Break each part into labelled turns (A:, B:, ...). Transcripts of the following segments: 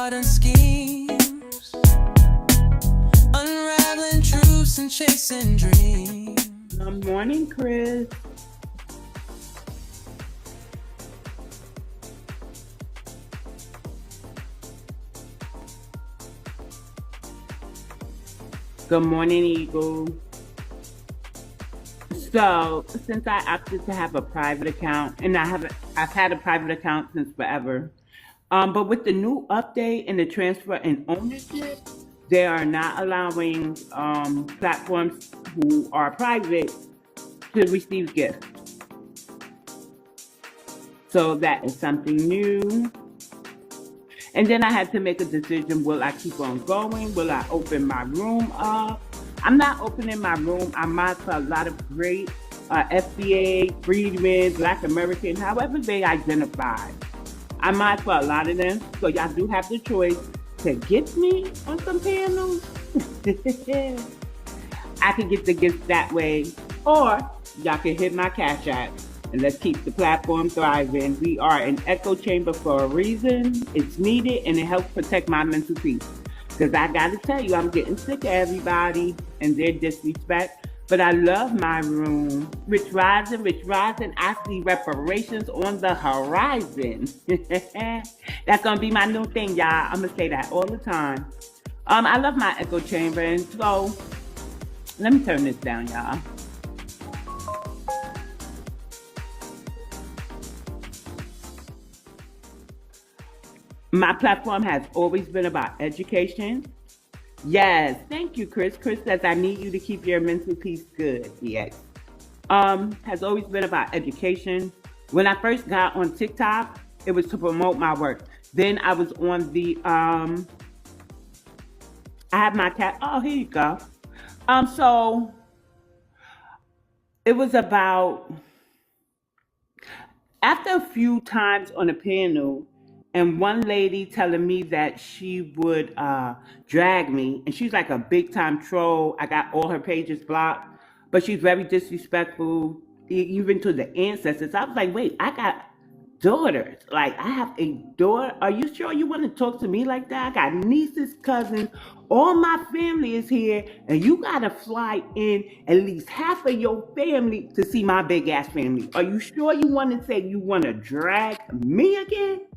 A: modern schemes, unraveling truths and chasing dreams.
B: Good morning, Chris. Good morning, Eagle. So, since I opted to have a private account, and I've had a private account since forever. But with the new update and the transfer and ownership, they are not allowing platforms who are private to receive gifts. So that is something new. And then I had to make a decision, will I keep on going? Will I open my room up? I'm not opening my room. I monitor a lot of great FBA, freedmen, Black American, however they identify. I monitor a lot of them. So y'all do have the choice to get me on some panels. I can get the gifts that way. Or y'all can hit my Cash App. And let's keep the platform thriving. We are an echo chamber for a reason. It's needed and it helps protect my mental peace. Because I gotta tell you, I'm getting sick of everybody and their disrespect. But I love my room. Rich rising, I see reparations on the horizon. That's gonna be my new thing, y'all. I'm gonna say that all the time. I love my echo chamber, and so let me turn this down, y'all. My platform has always been about education. Yes, thank you, Chris. Chris says, I need you to keep your mental peace good. Yes. Has always been about education. When I first got on TikTok, it was to promote my work. Then I was on the, I have my cat. Oh, here you go. So it was about, after a few times on a panel, and one lady telling me that she would drag me, and she's like a big time troll. I got all her pages blocked, but she's very disrespectful, even to the ancestors. I was like, wait, I got daughters. Like, I have a daughter. Are you sure you want to talk to me like that? I got nieces, cousins, all my family is here, and you gotta fly in at least half of your family to see my big ass family. Are you sure you want to say you want to drag me again?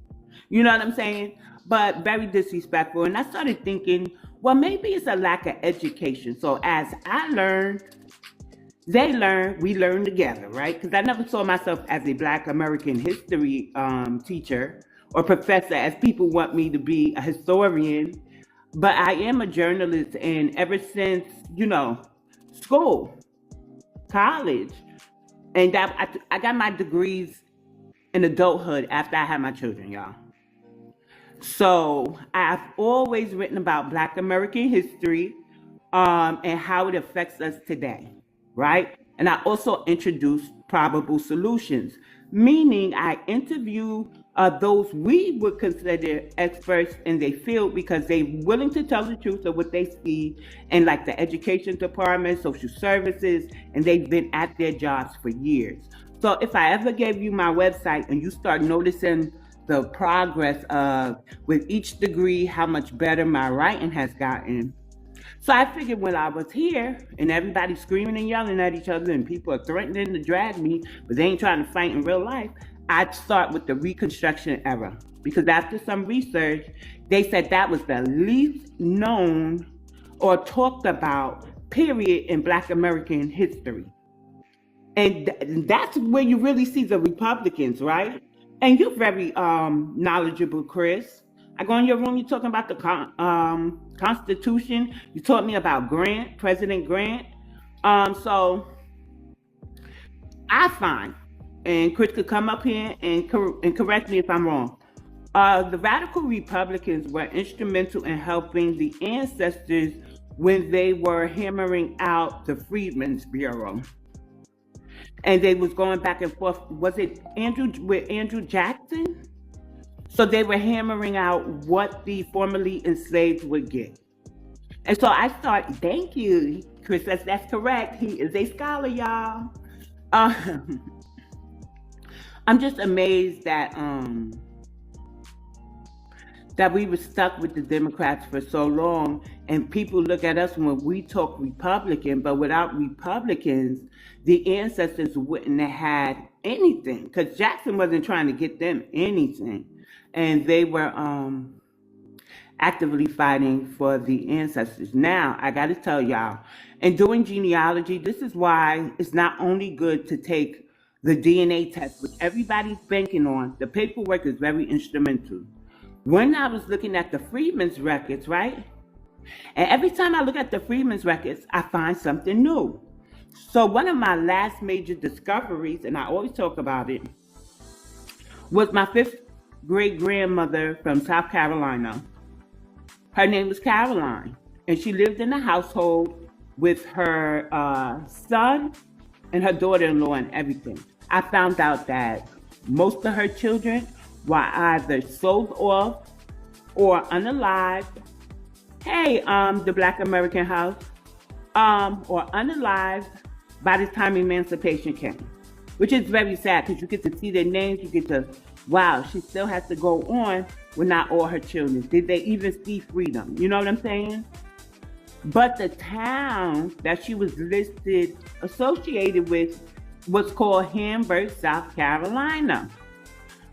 B: You know what I'm saying? But very disrespectful. And I started thinking, well, maybe it's a lack of education. So as I learned, they learn, we learn together, right? Because I never saw myself as a Black American history teacher or professor, as people want me to be a historian. But I am a journalist, and ever since, school, college, and I got my degrees in adulthood after I had my children, y'all. So I've always written about Black American history and how it affects us today, right? And I also introduce probable solutions, meaning I interview those we would consider experts in their field because they're willing to tell the truth of what they see in like the education department, social services, and they've been at their jobs for years. So if I ever gave you my website and you start noticing the progress of with each degree, how much better my writing has gotten. So I figured when I was here and everybody's screaming and yelling at each other and people are threatening to drag me, but they ain't trying to fight in real life, I'd start with the Reconstruction era. Because after some research, they said that was the least known or talked about period in Black American history. And that's where you really see the Republicans, right? And you're very knowledgeable, Chris. I go in your room, you're talking about the Constitution. You taught me about Grant, President Grant. So I find, and Chris could come up here and correct me if I'm wrong. The radical Republicans were instrumental in helping the ancestors when they were hammering out the Freedmen's Bureau. And they was going back and forth. Was it Andrew Jackson? So they were hammering out what the formerly enslaved would get. And so I thought, thank you, Chris, that's correct. He is a scholar, y'all. I'm just amazed that that we were stuck with the Democrats for so long, and people look at us when we talk Republican, but without Republicans, the ancestors wouldn't have had anything, because Jackson wasn't trying to get them anything, and they were actively fighting for the ancestors. Now, I got to tell y'all, in doing genealogy, this is why it's not only good to take the DNA test, which everybody's banking on. The paperwork is very instrumental. When I was looking at the Freedmen's records, right? And every time I look at the Freedmen's records, I find something new. So one of my last major discoveries, and I always talk about it, was my fifth great grandmother from South Carolina. Her name was Caroline, and she lived in a household with her son and her daughter-in-law and everything. I found out that most of her children were either sold off or unalived. Hey, the Black American House, or unalived by the time emancipation came, which is very sad because you get to see their names, you get to, wow, she still has to go on with not all her children. Did they even see freedom? You know what I'm saying? But the town that she was listed associated with was called Hamburg, South Carolina.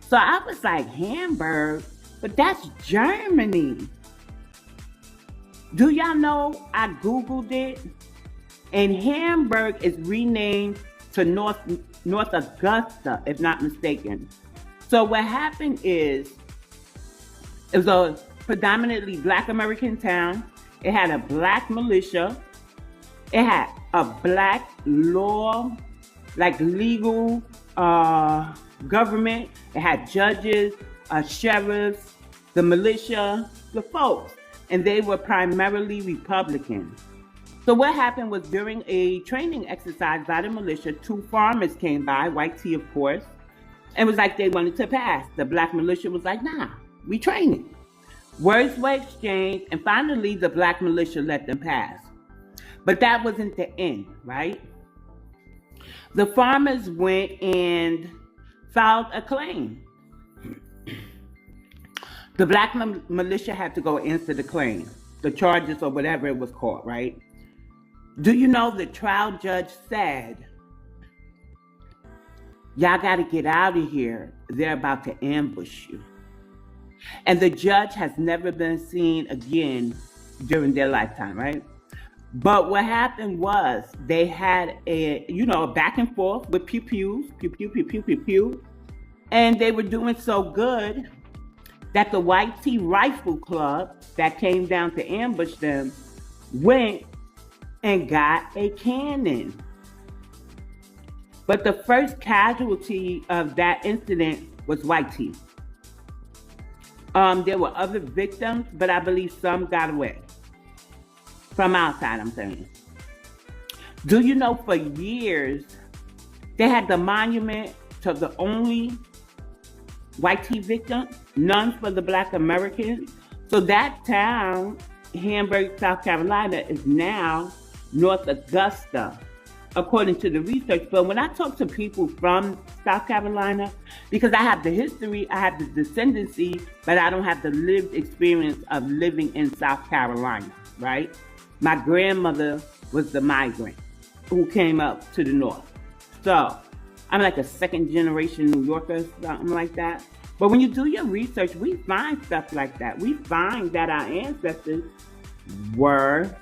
B: So I was like, Hamburg? But that's Germany. Do y'all know I Googled it? And Hamburg is renamed to North Augusta, if not mistaken. So what happened is, it was a predominantly Black American town. It had a Black militia. It had a Black law, like legal government. It had judges, sheriffs, the militia, the folks. And they were primarily Republicans. So what happened was, during a training exercise by the militia, two farmers came by, white tea of course, and it was like they wanted to pass. The Black militia was like, nah, we training. Words were exchanged, and finally the Black militia let them pass. But that wasn't the end, right? The farmers went and filed a claim. The Black militia had to go answer the claim, the charges or whatever it was called, right? Do you know the trial judge said, y'all got to get out of here. They're about to ambush you. And the judge has never been seen again during their lifetime, right? But what happened was, they had a back and forth with pew-pews, pew-pew. And they were doing so good that the White Tea Rifle Club that came down to ambush them went and got a cannon. But the first casualty of that incident was white tea. There were other victims, but I believe some got away. From outside, I'm saying. Do you know, for years, they had the monument to the only white tea victim, none for the Black Americans. So that town, Hamburg, South Carolina, is now North Augusta, according to the research. But when I talk to people from South Carolina, because I have the history, I have the descendancy, but I don't have the lived experience of living in South Carolina, right? My grandmother was the migrant who came up to the north. So I'm like a second generation New Yorker, something like that. But when you do your research, we find stuff like that. We find that our ancestors were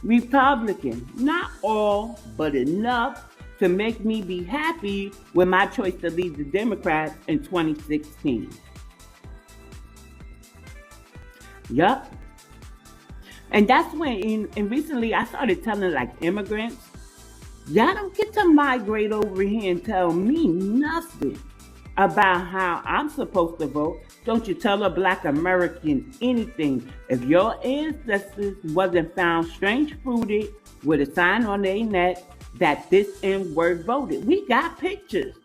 B: Republican. Not all, but enough to make me be happy with my choice to leave the Democrats in 2016. Yup. And that's when, and recently I started telling like immigrants, y'all don't get to migrate over here and tell me nothing about how I'm supposed to vote. Don't you tell a Black American anything. If your ancestors wasn't found strange fruited with a sign on their neck that this N-word voted. We got pictures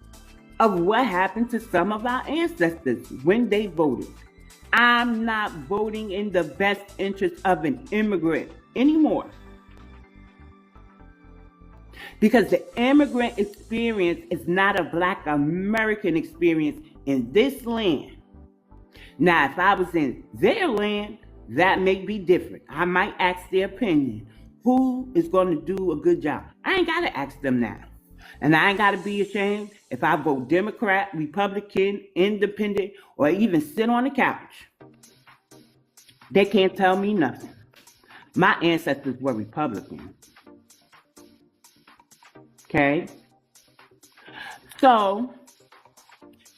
B: of what happened to some of our ancestors when they voted. I'm not voting in the best interest of an immigrant anymore. Because the immigrant experience is not a Black American experience in this land. Now, if I was in their land, that may be different. I might ask their opinion. Who is going to do a good job? I ain't got to ask them now. And I ain't got to be ashamed if I vote Democrat, Republican, Independent, or even sit on the couch. They can't tell me nothing. My ancestors were Republican. Okay? So,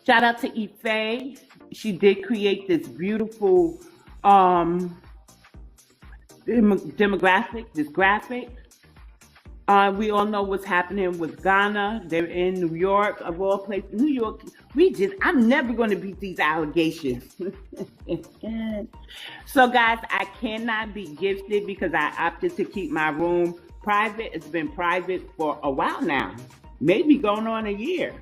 B: shout out to Ife. She did create this beautiful demographic, this graphic. We all know what's happening with Ghana. They're in New York, of all places. New York, I'm never going to beat these allegations. So, guys, I cannot be gifted because I opted to keep my room private. It's been private for a while now, maybe going on a year.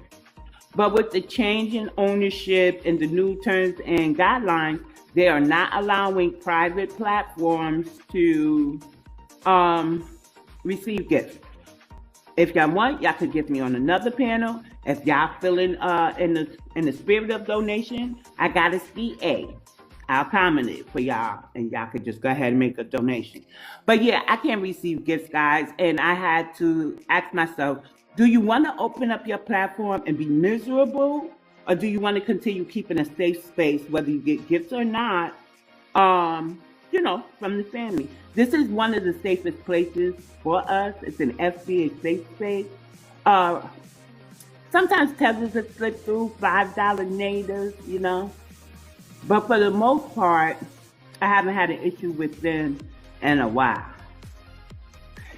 B: But with the change in ownership and the new terms and guidelines, they are not allowing private platforms to receive gifts. If y'all want, y'all could give me on another panel. If y'all feeling in the spirit of donation, I got a CA. I'll comment it for y'all, and y'all could just go ahead and make a donation. But yeah, I can't receive gifts, guys, and I had to ask myself, do you want to open up your platform and be miserable, or do you want to continue keeping a safe space, whether you get gifts or not, from the family? This is one of the safest places for us. It's an FBA safe space. Sometimes tethers have slipped through, $5 natives, But for the most part, I haven't had an issue with them in a while.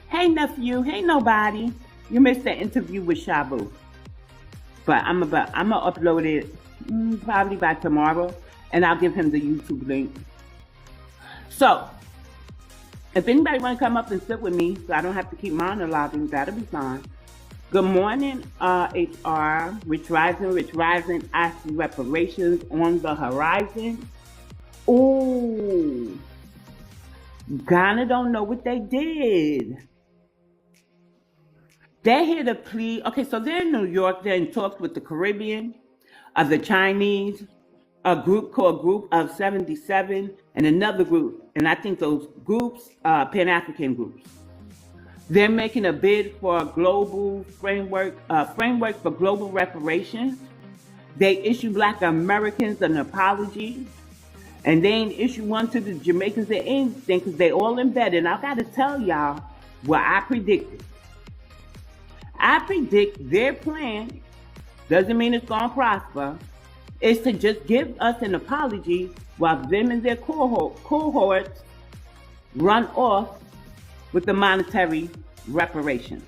B: Hey, nephew. Hey, nobody. You missed the interview with Shabu. But I'm gonna upload it probably by tomorrow, and I'll give him the YouTube link. So, if anybody want to come up and sit with me, so I don't have to keep monologuing, that'll be fine. Good morning, HR. Rich Rising. I see reparations on the horizon. Ooh, Ghana don't know what they did. They're here to plead. Okay, so they're in New York. They're in talks with the Caribbean, the Chinese, a group called Group of 77, and another group. And I think those groups, Pan-African groups. They're making a bid for a global framework for global reparations. They issue Black Americans an apology, and they ain't issue one to the Jamaicans or anything because they all embedded. And I got to tell y'all what I predicted. I predict their plan, doesn't mean it's going to prosper, is to just give us an apology while them and their cohorts run off with the monetary reparations.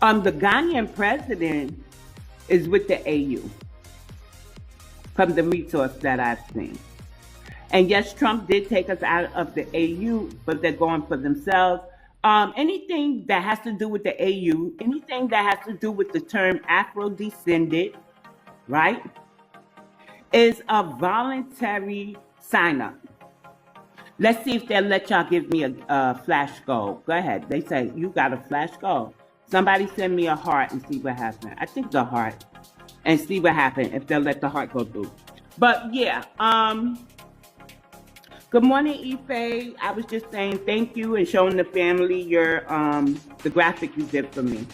B: The Ghanaian president is with the AU, from the resource that I've seen. And yes, Trump did take us out of the AU, but they're going for themselves. Anything that has to do with the AU, anything that has to do with the term Afro-descended, right, is a voluntary sign-up. Let's see if they'll let y'all give me a flash goal. Go ahead. They say, you got a flash goal. Somebody send me a heart and see what happens. I think the heart. And see what happens if they'll let the heart go through. But yeah, good morning, Ife. I was just saying thank you and showing the family your the graphic you did for me.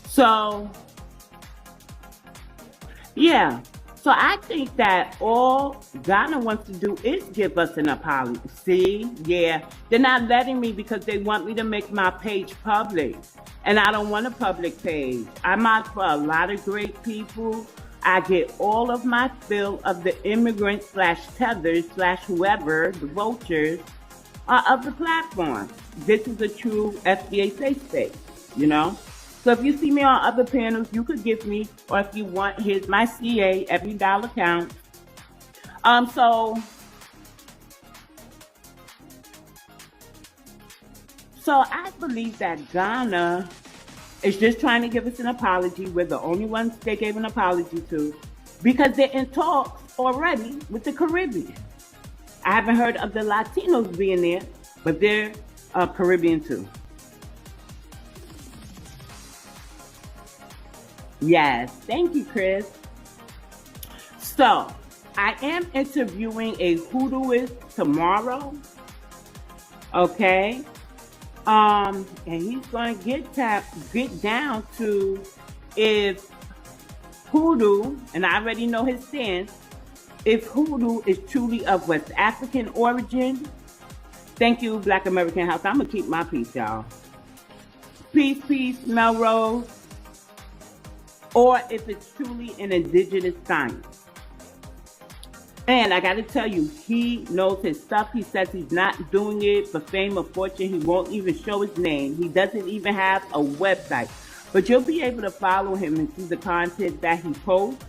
B: So yeah. So I think that all Ghana wants to do is give us an apology. See? Yeah. They're not letting me because they want me to make my page public. And I don't want a public page. I'm out for a lot of great people. I get all of my fill of the immigrants / tethers / whoever, the vultures, of the platform. This is a true FBA safe space, So if you see me on other panels, you could give me, or if you want, here's my CA, every dollar counts. So I believe that Ghana is just trying to give us an apology. We're the only ones they gave an apology to because they're in talks already with the Caribbean. I haven't heard of the Latinos being there, but they're Caribbean too. Yes, thank you, Chris. So I am interviewing a hoodooist tomorrow. Okay. And he's gonna get down to if hoodoo, and I already know his stance, if hoodoo is truly of West African origin. Thank you, Black American House. I'm gonna keep my peace, y'all. Peace, peace, Melrose. Or if it's truly an indigenous science. And I got to tell you, he knows his stuff. He says he's not doing it for fame or fortune. He won't even show his name. He doesn't even have a website. But you'll be able to follow him and see the content that he posts.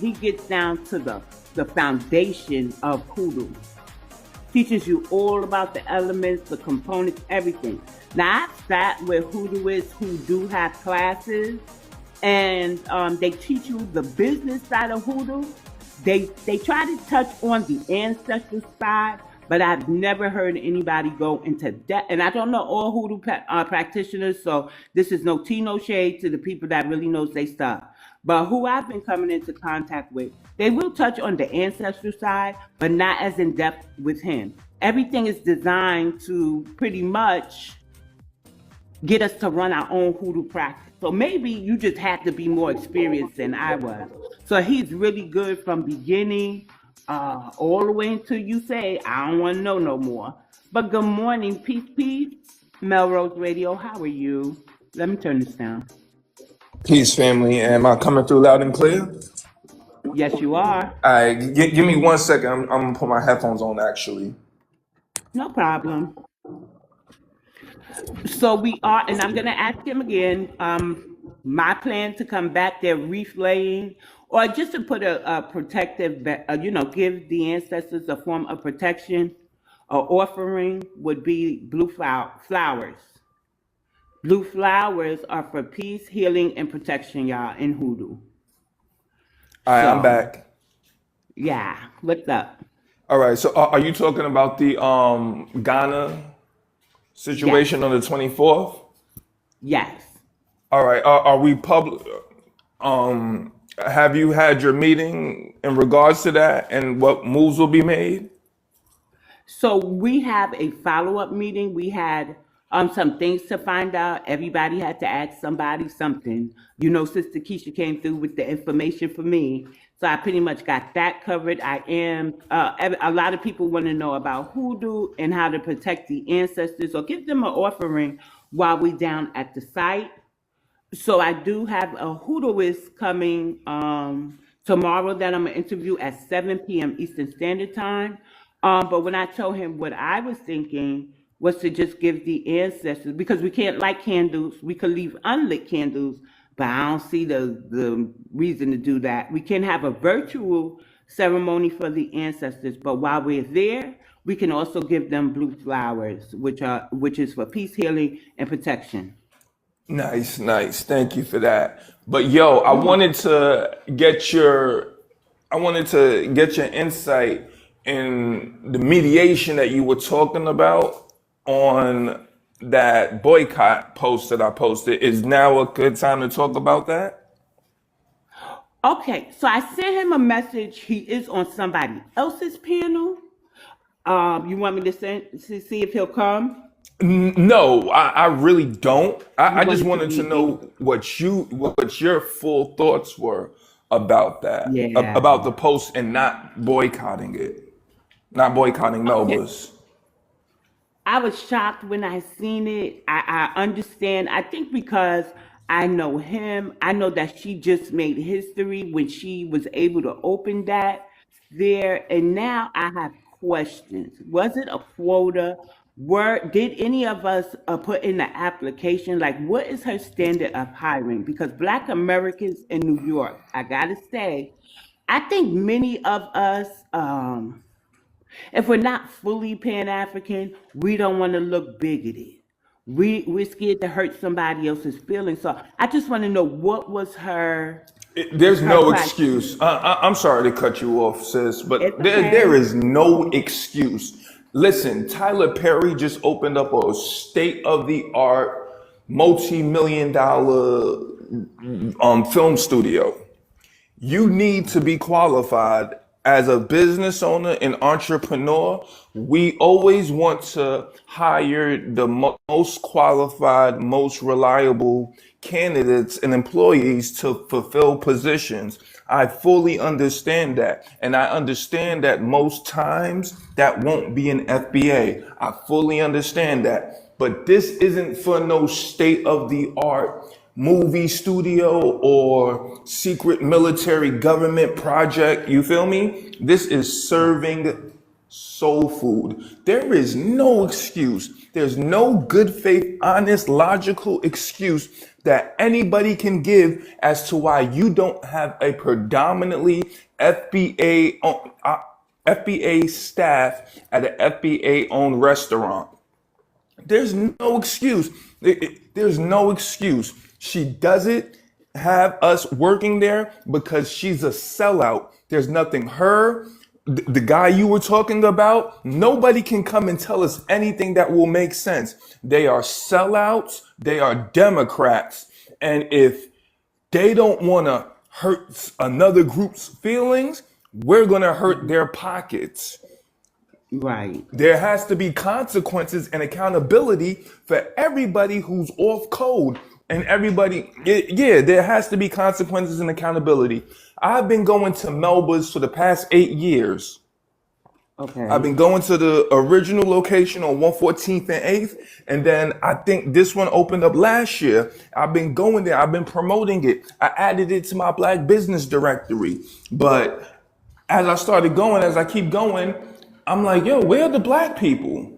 B: He gets down to the foundation of hoodoo. Teaches you all about the elements, the components, everything. Now, I've sat with hoodooists who do have classes, and they teach you the business side of hoodoo. They try to touch on the ancestral side, but I've never heard anybody go into depth. And I don't know all hoodoo practitioners, so this is no tea, no shade to the people that really knows their stuff. But who I've been coming into contact with, they will touch on the ancestral side, but not as in depth with him. Everything is designed to pretty much get us to run our own hoodoo practice. So maybe you just had to be more experienced than I was. So he's really good from beginning all the way until you say, I don't want to know no more. But good morning, peace, peace. Melrose Radio, how are you? Let me turn this down.
C: Peace, family. Am I coming through loud and clear?
B: Yes, you are.
C: All right, give me 1 second. I'm gonna put my headphones on, actually.
B: No problem. So we are, and I'm going to ask him again, my plan to come back there reflaying, or just to put a protective, give the ancestors a form of protection or offering would be blue flowers. Blue flowers are for peace, healing, and protection, y'all, in hoodoo.
C: All right, I'm
B: So,
C: back.
B: yeah, what's up?
C: All right, so are you talking about the Ghana
B: Yes,
C: situation on the 24th?
B: yes.
C: All right, are we public? Have you had your meeting in regards to that and what moves will be made?
B: So we have a follow-up meeting. We had some things to find out. Everybody had to ask somebody something. Sister Keisha came through with the information for me. So I pretty much got that covered. A lot of people want to know about hoodoo and how to protect the ancestors or give them an offering while we down at the site. So I do have a hoodooist coming tomorrow that I'm gonna interview at 7 p.m. Eastern Standard Time. But when I told him what I was thinking was to just give the ancestors, because we can't light candles, we could leave unlit candles, but I don't see the reason to do that. We can have a virtual ceremony for the ancestors, but while we're there, we can also give them blue flowers, which is for peace, healing, and protection.
C: Nice, nice. Thank you for that. But yo, I
B: You're welcome.
C: wanted to get your insight in the mediation that you were talking about on that boycott post that I posted. Is now a good time to talk about that?
B: Okay, so I sent him a message. He is on somebody else's panel. You want me to see if he'll come?
C: No, I really don't.
B: You
C: I
B: want
C: just
B: it to
C: wanted to
B: be me?
C: know what your full thoughts were about that,
B: Yeah.
C: about the post and not boycotting it, not boycotting
B: Okay.
C: Melba's.
B: I was shocked when I seen it. I understand. I think because I know him, I know that she just made history when she was able to open that there. And now I have questions. Was it a quota? Did any of us put in the application? Like, what is her standard of hiring? Because Black Americans in New York, I gotta say, I think many of us, if we're not fully Pan-African, we don't want to look bigoted. We're scared to hurt somebody else's feelings. So I just want to know what was
C: There's
B: her
C: no excuse.
B: criteria.
C: I'm sorry to cut you off, sis,
B: It's
C: but there
B: okay.
C: is no excuse. Listen, Tyler Perry just opened up a state of the art, multi-million dollar film studio. You need to be qualified as a business owner and entrepreneur. We always want to hire the most qualified, most reliable candidates and employees to fulfill positions. I fully understand that. And I understand that most times that won't be an FBA. I fully understand that. But this isn't for no state of the art movie studio or secret military government project. You feel me? This is serving soul food. There is no excuse. There's no good faith, honest, logical excuse that anybody can give as to why you don't have a predominantly FBA staff at an FBA owned restaurant. There's no excuse. There's no excuse. She doesn't have us working there because she's a sellout. There's nothing her, the guy you were talking about, nobody can come and tell us anything that will make sense. They are sellouts. They are Democrats. And if they don't want to hurt another group's feelings, we're going to hurt their pockets.
B: Right.
C: There has to be consequences and accountability for everybody who's off code and everybody. Yeah, there has to be consequences and accountability. I've been going to Melba's for the past 8 years.
B: Okay.
C: I've been going to the original location on 114th and 8th. And then I think this one opened up last year. I've been going there. I've been promoting it. I added it to my Black business directory. But as I keep going, I'm like, yo, where are the Black people?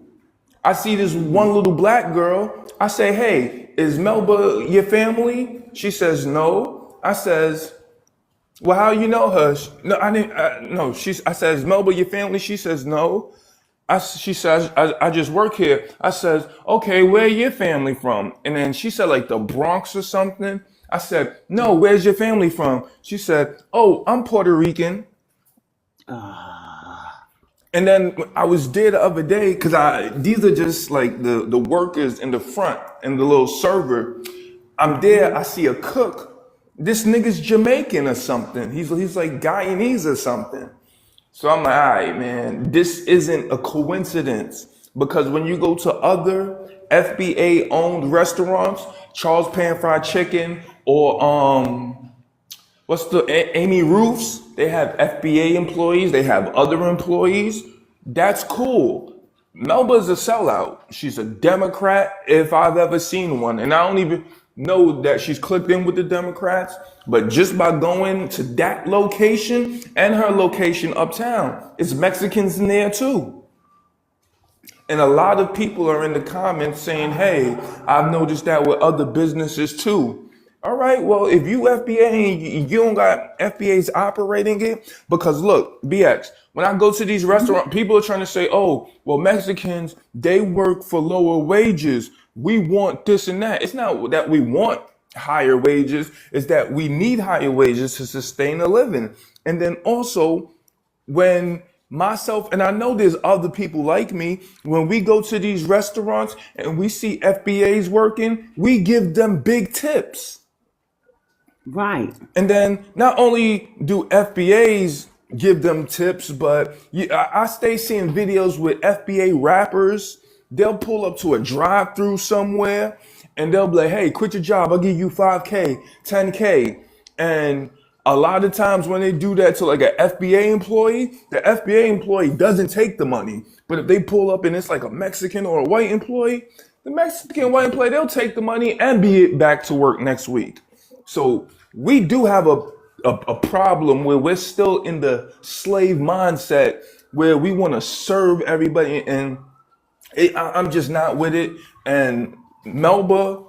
C: I see this one little Black girl. I say, hey, is Melba your family? She says, no. I says, well, how you know her? No, I didn't. No, I says, Melba your family? She says, no. She says, I just work here. I says, okay, where your family from? And then she said like the Bronx or something. I said, no, where's your family from? She said, oh, I'm Puerto Rican. And then I was there the other day because these are just like the workers in the front and the little server. I'm there. I see a cook. This nigga's Jamaican or something. He's like Guyanese or something. So I'm like, all right, man, this isn't a coincidence because when you go to other FBA owned restaurants, Charles Pan Fried Chicken or what's the Amy Roofs? They have FBA employees. They have other employees. That's cool. Melba's a sellout. She's a Democrat if I've ever seen one. And I don't even know that she's clicked in with the Democrats. But just by going to that location and her location uptown, it's Mexicans in there too. And a lot of people are in the comments saying, hey, I've noticed that with other businesses too. All right, well, if you FBA and you don't got FBAs operating it, because look, BX, when I go to these restaurants, people are trying to say, oh, well, Mexicans, they work for lower wages. We want this and that. It's not that we want higher wages. It's that we need higher wages to sustain a living. And then also when myself, and I know there's other people like me, when we go to these restaurants and we see FBAs working, we give them big tips.
B: Right.
C: And then not only do FBAs give them tips, but I stay seeing videos with FBA rappers. They'll pull up to a drive-through somewhere and they'll be like, hey, quit your job. I'll give you 5K, 10K. And a lot of times when they do that to like an FBA employee, the FBA employee doesn't take the money. But if they pull up and it's like a Mexican or a white employee, the Mexican white employee, they'll take the money and be back to work next week. So we do have a problem where we're still in the slave mindset where we want to serve everybody. And I'm just not with it. And Melba,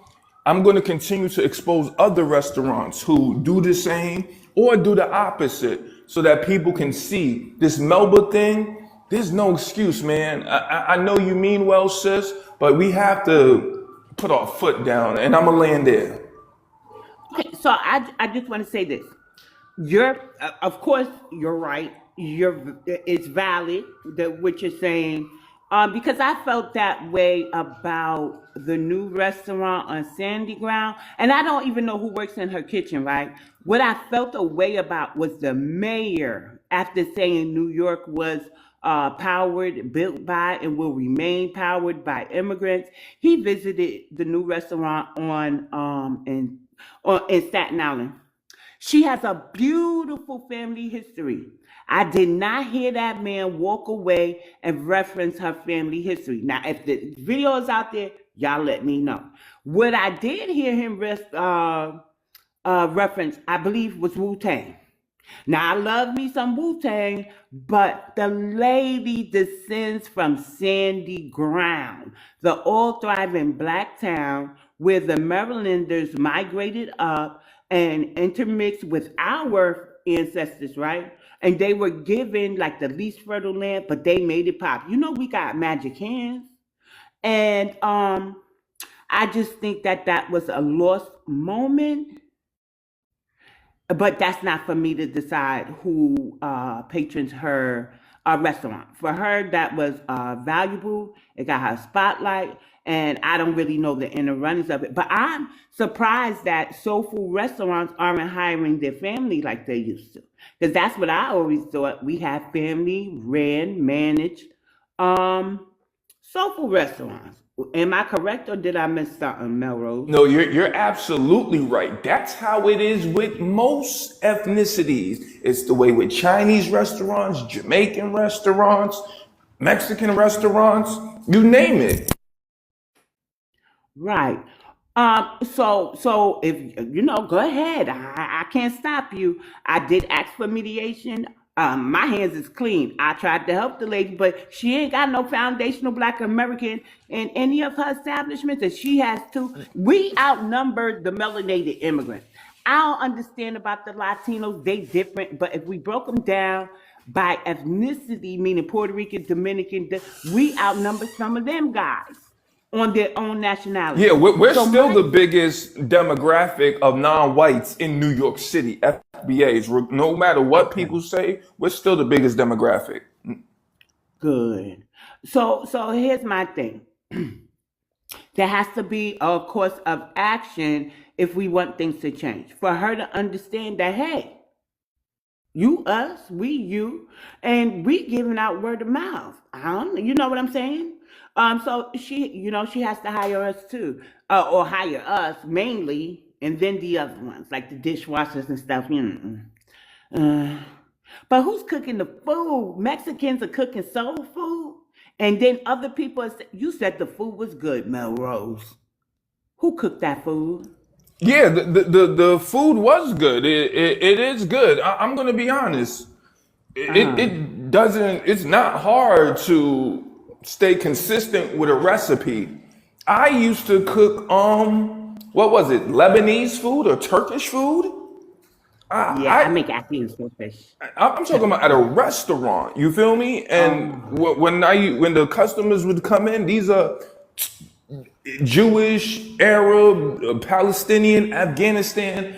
C: I'm going to continue to expose other restaurants who do the same or do the opposite so that people can see this Melba thing. There's no excuse, man. I know you mean well, sis, but we have to put our foot down, and I'm going to land there.
B: Okay, so I just want to say this. Of course, you're right. It's valid that what you're saying. Because I felt that way about the new restaurant on Sandy Ground, and I don't even know who works in her kitchen, right? What I felt a way about was the mayor, after saying New York was powered, built by, and will remain powered by immigrants. He visited the new restaurant in Staten Island. She has a beautiful family history. I did not hear that man walk away and reference her family history. Now, if the video is out there, y'all let me know. What I did hear him reference, I believe, was Wu Tang. Now, I love me some Wu Tang, but the lady descends from Sandy Ground, the all thriving black town where the Marylanders migrated up and intermixed with our ancestors, right? And they were given like the least fertile land, but they made it pop. You know, we got magic hands. And I just think that that was a lost moment, but that's not for me to decide who patrons her restaurant. For her, that was valuable. It got her spotlight, and I don't really know the inner runnings of it. But I'm surprised that soul food restaurants aren't hiring their family like they used to, because that's what I always thought. We have family ran, managed soul food restaurants. Am I correct, or did I miss something, Melrose?
C: No, you're absolutely right. That's how it is with most ethnicities. It's the way with Chinese restaurants, Jamaican restaurants, Mexican restaurants, you name it.
B: Right. So if you know, go ahead. I can't stop you. I did ask for mediation. My hands is clean. I tried to help the lady, but she ain't got no foundational Black American in any of her establishments, and she has to. We outnumbered the melanated immigrants. I don't understand about the Latinos. They different, but if we broke them down by ethnicity, meaning Puerto Rican, Dominican, we outnumber some of them guys on their own
C: Yeah,
B: nationality.
C: we're
B: So
C: still
B: my
C: the biggest demographic of non-whites in New York City, FBAs. No matter what
B: okay,
C: people say, we're still the biggest demographic.
B: good. So here's my thing. There has to be a course of action if we want things to change. For her to understand that, hey, you, us, we, you, and we giving out word of mouth. You know what I'm saying? So she has to hire us too, or hire us mainly, and then the other ones like the dishwashers and stuff. Uh, but who's cooking the food? Mexicans are cooking soul food, and then other people. You said the food was good, Melrose. Who cooked that food?
C: Yeah, the food was good. It is good. I'm gonna be honest.
B: Uh,
C: It doesn't. It's not hard to stay consistent with a recipe. I used to cook what was it, Lebanese food or Turkish food?
B: yeah, I
C: I
B: make African fish.
C: I'm talking about at a restaurant. You feel me? And
B: Oh,
C: when the customers would come in, these are Jewish, Arab, Palestinian, Afghanistan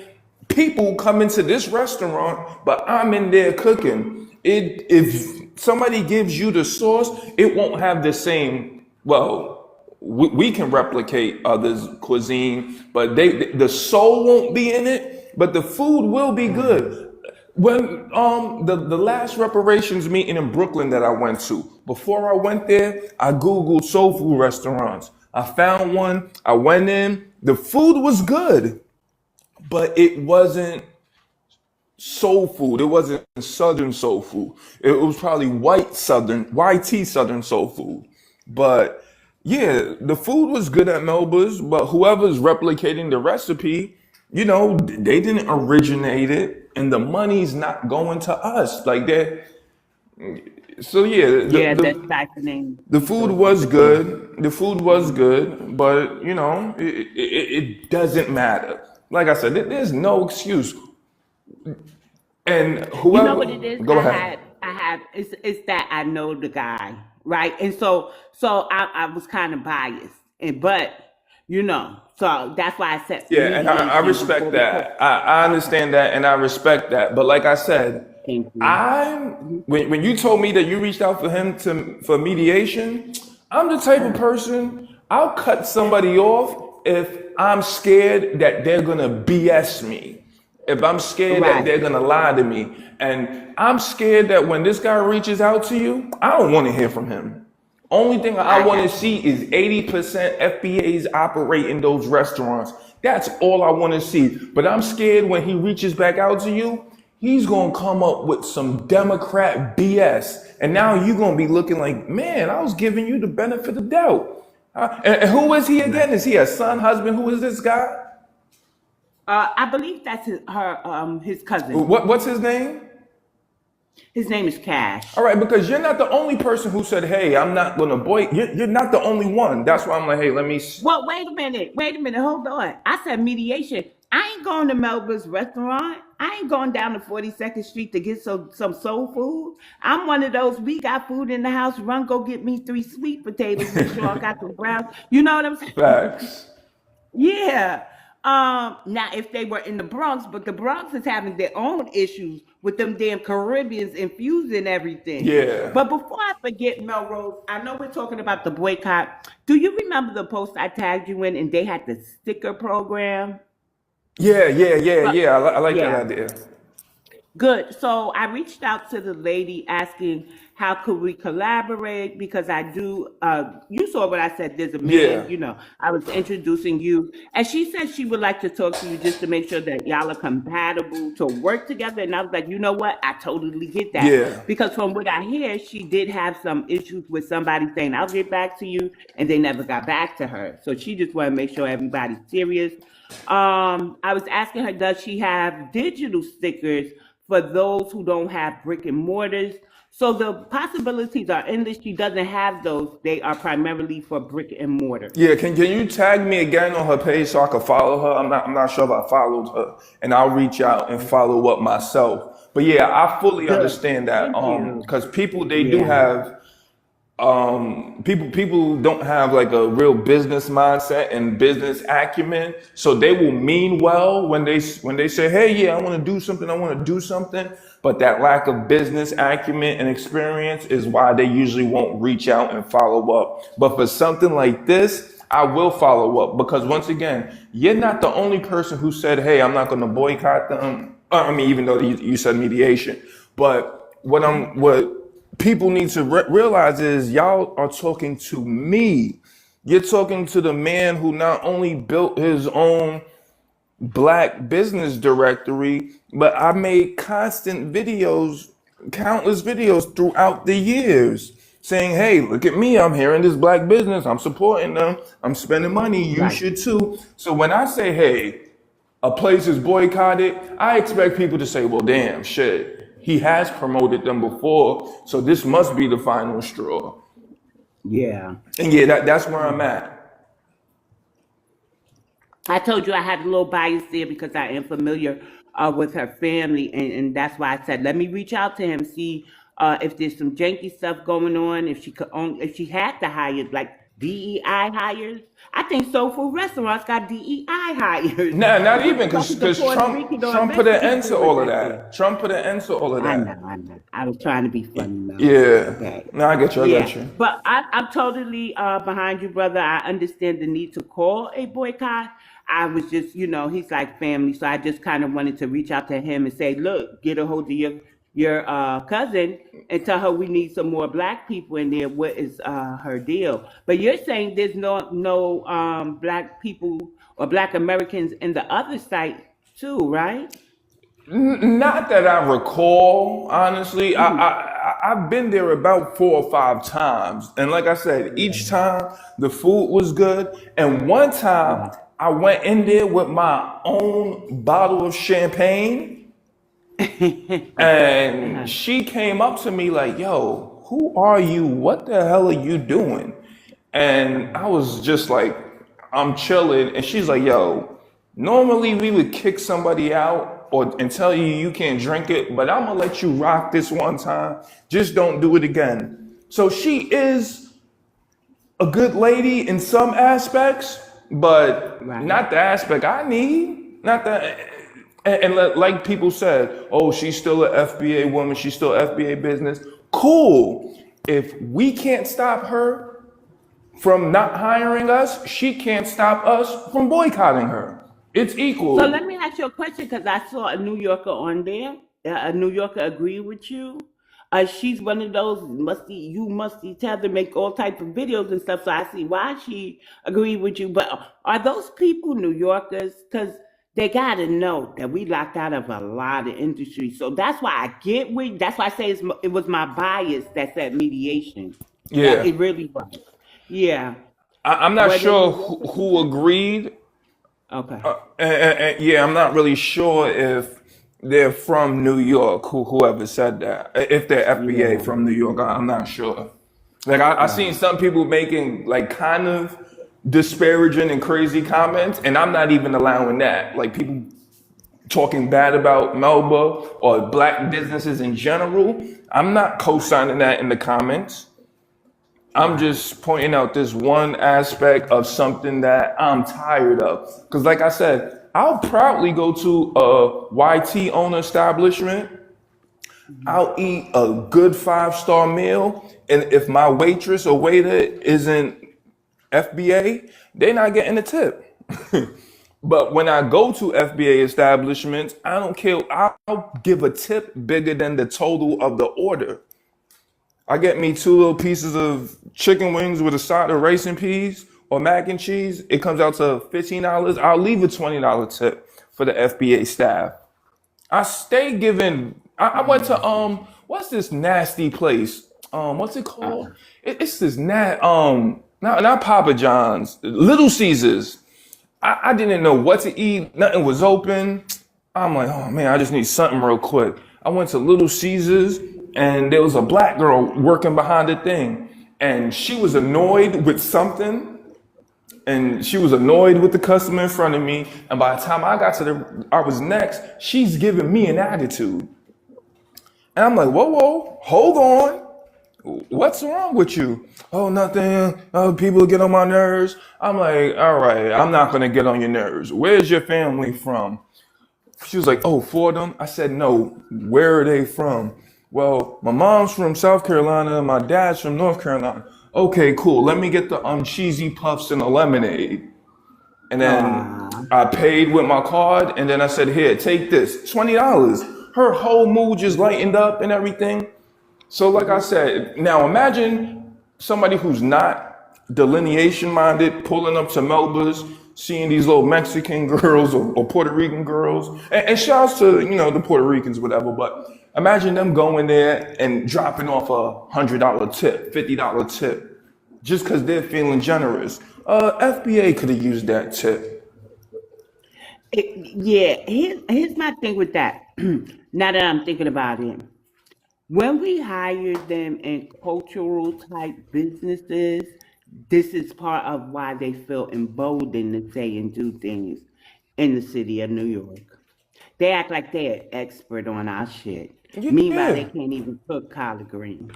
C: people come into this restaurant, but I'm in there cooking. If somebody gives you the sauce, it won't have the same. Well, we can replicate others' cuisine, but the soul won't be in it. But the food will be good. When the last reparations meeting in Brooklyn that I went to, before I went there, I Googled soul food restaurants. I found one. I went in. The food was good, but it wasn't soul food. It wasn't Southern soul food. It was probably YT Southern soul food. But yeah, the food was good at Melba's, but whoever's replicating the recipe, they didn't originate it, and the money's not going to us. Like that. So yeah,
B: yeah, that's siphoning
C: the food was
B: the food.
C: good. The food was good, but it doesn't matter. Like I said, there's no excuse. And
B: You know what
C: whoever,
B: it is?
C: go ahead.
B: It's that I know the guy, right? And so I was kind of biased, so that's why I said
C: Yeah, and I
B: mediation
C: respect
B: before the court.
C: that. I
B: Okay,
C: understand that, and I respect that. But like I said,
B: thank you.
C: I
B: Mhm.
C: when you told me that you reached out for him for mediation, I'm the type of person, I'll cut somebody off if I'm scared that they're gonna BS me. If I'm scared that
B: Right.
C: they're gonna lie to me. And I'm scared that when this guy reaches out to you, I don't wanna hear from him. Only thing I
B: I
C: want to
B: got you.
C: see is 80% FBAs operating those restaurants. That's all I want to see. But I'm scared when he reaches back out to you, he's going to come up with some Democrat BS. And now you're going to be looking like, man, I was giving you the benefit of the doubt. And who is he again?
B: Right.
C: Is he a son, husband? Who is this guy?
B: I believe that's his cousin.
C: What's his name?
B: His name is
C: All
B: Cash.
C: right, because you're not the only person who said, hey, I'm not going to boy. You're not the only one. That's why I'm like, hey, let me.
B: Well, wait a minute. Wait a minute. Hold on. I said mediation. I ain't going to Melba's restaurant. I ain't going down to 42nd Street to get some soul food. I'm one of those, we got food in the house. Run, go get me 3 sweet potatoes. Make sure I got the brown. You know what I'm saying?
C: Facts.
B: Yeah. Now if they were in the Bronx, but the Bronx is having their own issues with them damn Caribbeans infusing everything.
C: Yeah.
B: But before I forget, Melrose, I know we're talking about the boycott. Do you remember the post I tagged you in and they had the sticker program? But
C: Yeah. I like that
B: yeah.
C: idea.
B: Good. So I reached out to the lady asking how could we collaborate because I do. You saw what I said. There's a man.
C: Yeah.
B: I was introducing you, and she said she would like to talk to you just to make sure that y'all are compatible to work together. And I was like, you know what? I totally get that
C: Yeah.
B: because from what I hear, she did have some issues with somebody saying I'll get back to you, and they never got back to her. So she just wanted to make sure everybody's serious. I was asking her, does she have digital stickers for those who don't have brick and mortars? So the possibilities are endless. She doesn't have those. They are primarily for brick and mortar.
C: Yeah, can you tag me again on her page so I can follow her? I'm not sure if I followed her, and I'll reach out and follow up myself. But yeah, I fully
B: Good.
C: understand that
B: Thank you.
C: because people they do
B: Yeah.
C: have people don't have like a real business mindset and business acumen, so they will mean well when they say, hey, yeah, I want to do something, but that lack of business acumen and experience is why they usually won't reach out and follow up. But for something like this, I will follow up because once again, you're not the only person who said, hey, I'm not going to boycott them. I mean, even though you said mediation, but what people need to realize is y'all are talking to me. You're talking to the man who not only built his own black business directory, but I made constant videos, countless videos throughout the years saying, hey, look at me. I'm here in this black business. I'm supporting them. I'm spending money. You
B: Right.
C: should too. So when I say, hey, a place is boycotted, I expect people to say, well, damn, shit. He has promoted them before, so this must be the final straw.
B: Yeah.
C: And yeah, that's where I'm at.
B: I told you I had a little bias there because I am familiar with her family, and that's why I said let me reach out to him, see if there's some janky stuff going on. If she could own, if she had to hire like DEI hires, I think Soul Food restaurants got DEI hires.
C: Nah, not
B: Put
C: even
B: fucking the
C: because
B: Puerto
C: Trump
B: Rican or
C: Trump put an
B: Mexican
C: end to
B: food
C: all of
B: back there.
C: that. Trump put an end to all of
B: I know,
C: that.
B: I know. I was trying to be funny, Melrose.
C: Yeah.
B: Okay.
C: No, I get you. I
B: Yeah,
C: got you.
B: but I'm totally behind you, brother. I understand the need to call a boycott. I was just, he's like family, so I just kind of wanted to reach out to him and say, look, get a hold of your cousin and tell her we need some more black people in there. What is her deal? But you're saying there's no black people or black Americans in the other site too, right?
C: Not that I recall, honestly.
B: Mhm.
C: I've been there about 4 or 5 times, and like I said, each time the food was good. And one time
B: Right.
C: I went in there with my own bottle of champagne, and
B: Uh-huh.
C: she came up to me like, "Yo, who are you? What the hell are you doing?" And I was just like, "I'm chilling," and she's like, "Yo." Normally, we would kick somebody out and tell you you can't drink it, but I'm gonna let you rock this one time. Just don't do it again. So she is a good lady in some aspects, but
B: Right.
C: not the aspect I need. Not that. Like people said, oh, she's still an FBA woman. She's still FBA business. Cool. If we can't stop her, from not hiring us, she can't stop us from boycotting her. It's
B: So let
C: equal.
B: me ask you a question because I saw a New Yorker on there. A New Yorker agree with you. She's one of those musty tell to make all types of videos and stuff. So I see why she agree with you. But are those people New Yorkers? Because they gotta know that we locked out of a lot of industries. So that's why I get with. That's why I say it was my bias that said mediation. Yeah,
C: Yeah.
B: it really was. Yeah,
C: I'm not
B: were they
C: sure
B: New
C: who,
B: Yorkers? You
C: who
B: said?
C: agreed.
B: Okay.
C: Yeah, I'm not really sure if they're from New York, whoever said that. If they're FBA
B: Yeah.
C: from New York, I'm not sure. Like I seen
B: Right.
C: some people making like kind of disparaging and crazy comments, and I'm not even allowing that. Like people talking bad about Melba or black businesses in general. I'm not
B: Right.
C: co-signing that in the comments. I'm
B: Right.
C: just pointing out this one aspect of something that I'm tired of. Because, like I said, I'll proudly go to a YT owner establishment.
B: Mhm.
C: I'll eat a good 5-star meal. And if my waitress or waiter isn't FBA, they're not getting a tip. But when I go to FBA establishments, I don't care. I'll give a tip bigger than the total of the order. I get me 2 little pieces of chicken wings with a side of rice and peas or mac and cheese. It comes out to $15. I'll leave a $20 tip for the FBA staff. I stay giving. I went to what's this nasty place? What's it called?
B: Uh-uh.
C: It's this not Papa John's, Little Caesars. I didn't know what to eat. Nothing was open. I'm like, oh man, I just need something real quick. I went to Little Caesars and there was a black girl working behind the thing. And she was annoyed with something. And she was annoyed with the customer in front of me. And by the time I was next, she's giving me an attitude. And I'm like, whoa, whoa, hold on. What's wrong with you? Oh, nothing. Oh, people get on my nerves. I'm like, all right, I'm not gonna get on your nerves. Where's your family from? She was like, oh, Fordham. I said, no. Where are they from? Well, my mom's from South Carolina. My dad's from North Carolina. Okay, cool. Let me get the cheesy puffs and a lemonade. And then
B: Aw.
C: I paid with my card. And then I said, here, take this, $20. Her whole mood just lightened up and everything. So, like I
B: Mhm.
C: said, now imagine somebody who's not delineation minded pulling up to Melba's, seeing these little Mexican girls or Puerto Rican girls, and shouts to the Puerto Ricans, whatever. But imagine them going there and dropping off a $100 tip, $50 tip, just because they're feeling generous. FBA could have used that tip.
B: Yeah, here's my thing with that. Now that I'm thinking about it, when we hire them in cultural type businesses, this is part of why they feel emboldened to say and do things in the city of New York. They act like they're expert on our shit. Meanwhile, they
C: Yeah.
B: can't even cook collard greens.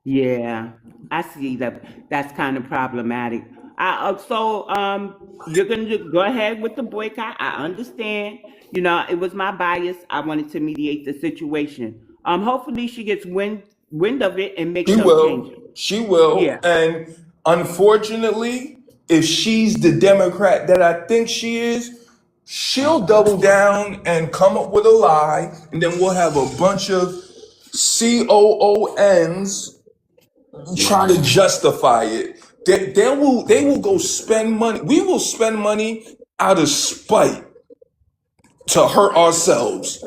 B: Yeah, I see that. That's kind of problematic. You're gonna go ahead with the boycott. I understand. It was my bias. I wanted to mediate the situation. Hopefully she gets wind of it and makes
C: She
B: some
C: will.
B: changes.
C: She will.
B: Yeah,
C: And unfortunately, if she's the Democrat that I think she is, she'll double down and come up with a lie, and then we'll have a bunch of COONs trying to
B: right.
C: justify it. They will go spend money. We will spend money out of spite to hurt ourselves.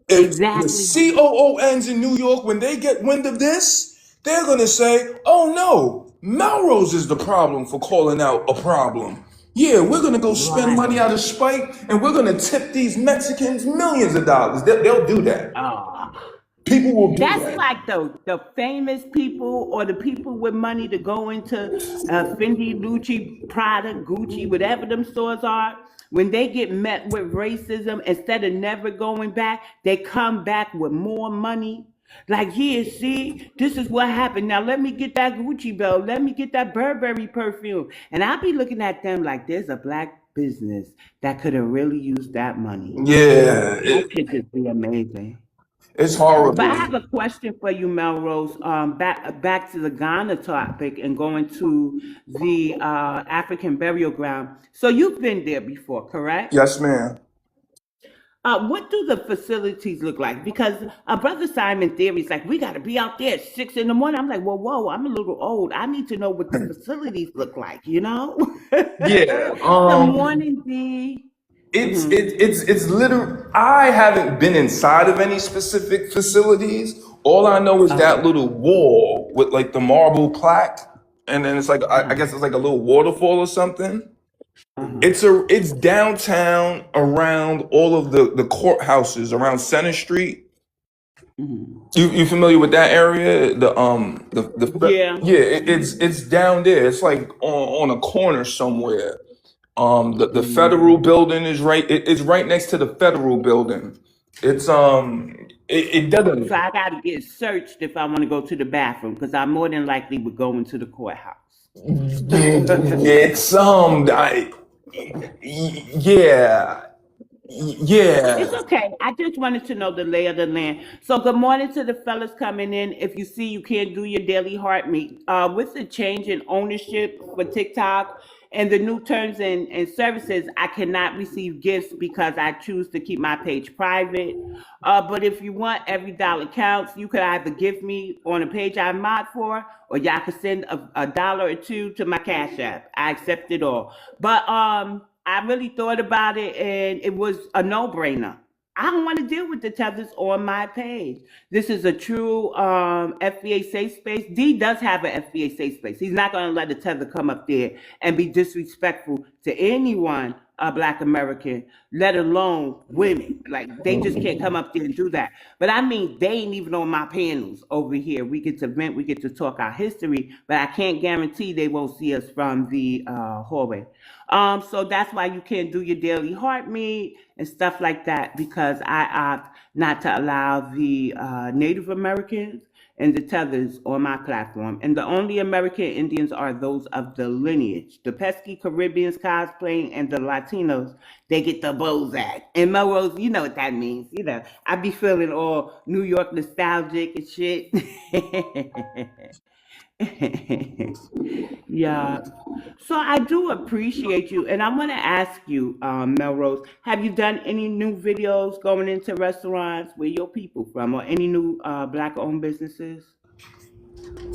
C: If the
B: Exactly.
C: COONs in New York, when they get wind of this, they're gonna say, "Oh no, Melrose is the problem for calling out a problem." Yeah, we're gonna go spend money
B: Right.
C: out of spite, and we're gonna tip these Mexicans millions of dollars. They'll do that.
B: Oh.
C: People will do
B: That's
C: that.
B: like the famous people or the people with money to go into Fendi, Lucci, Prada, Gucci, whatever them stores are. When they get met with racism, instead of never going back, they come back with more money. Like, here, see, this is what happened. Now let me get that Gucci belt. Let me get that Burberry perfume. And I'll be looking at them like there's a black business that could have really used that money.
C: Yeah,
B: That should just be amazing.
C: It's
B: But I
C: horrible.
B: have a question for you, Melrose. Back to the Ghana topic and going to the African burial ground. So you've been there before, correct?
C: Yes, ma'am.
B: What do the facilities look like? Because Brother Simon Theory's like, we got to be out there at 6 in the morning. I'm like, well, whoa, I'm a little old. I need to know what the facilities look like, you know?
C: Yeah.
B: Good morning, D. Hmm.
C: It's literally. I haven't been inside of any specific facilities. All I know is that
B: Okay.
C: little wall with like the marble plaque, and then it's like I
B: Uh-huh.
C: guess it's like a little waterfall or something.
B: Uh-huh.
C: It's downtown around all of the courthouses around Center Street.
B: Hmm.
C: You familiar with that area?
B: Yeah.
C: Yeah, it's down there. It's like on a corner somewhere. The federal
B: Mm.
C: building is right. It's right next to the federal building. It's it
B: So
C: doesn't.
B: I got to get searched if I want to go to the bathroom because I more than likely would go into the courthouse.
C: It's yeah,
B: It's
C: yeah.
B: okay. I just wanted to know the lay of the land. So, good morning to the fellas coming in. If you see you can't do your daily heart meet, with the change in ownership for TikTok and the new terms and services, I cannot receive gifts because I choose to keep my page private. But if you want, every dollar counts. You could either give me on a page I'm mod for, or y'all could send a dollar or two to my Cash App. I accept it all. But I really thought about it and it was a no-brainer. I don't want to deal with the tethers on my page. This is a true FBA safe space. D does have an FBA safe space. He's not going to let the tether come up there and be disrespectful to anyone, a Black American, let alone women. Like they just can't come up there and do that. But I mean, they ain't even on my panels over here. We get to vent, we get to talk our history, but I can't guarantee they won't see us from the hallway. So that's why you can't do your daily heart meet and stuff like that because I opt not to allow the Native Americans and the tethers on my platform. And the only American Indians are those of the lineage. The pesky Caribbeans cosplaying and the Latinos, they get the Bozak. And Melrose, you know what that means. You know, I be feeling all New York nostalgic and shit. Yeah. So I do appreciate you, and I want to ask you, Melrose, have you done any new videos going into restaurants? Where your people from, or any new Black-owned businesses?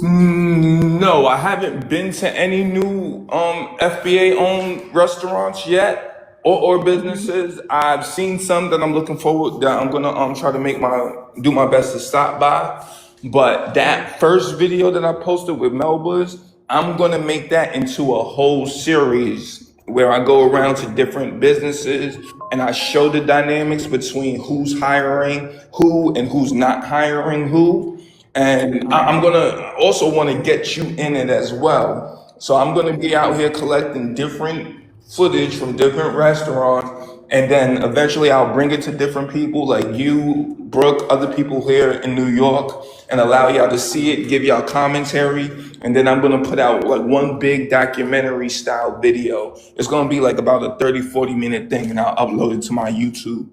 C: No, I haven't been to any new FBA owned restaurants yet or
B: Hmm.
C: businesses. I've seen some that I'm looking forward that I'm gonna try to do my best to stop by. But
B: Hmm.
C: that first video that I posted with Melba's, I'm gonna make that into a whole series where I go around to different businesses and I show the dynamics between who's hiring who and who's not hiring who. And I'm
B: Okay.
C: gonna also want to get you in it as well. So I'm gonna be out here collecting different footage from different restaurants, and then eventually I'll bring it to different people like you, Brooke, other people here in New York, and allow y'all to see it, give y'all commentary, and then I'm gonna put out like one big documentary style video. It's gonna be like about a 30, 40 minute thing, and I'll upload it to my YouTube.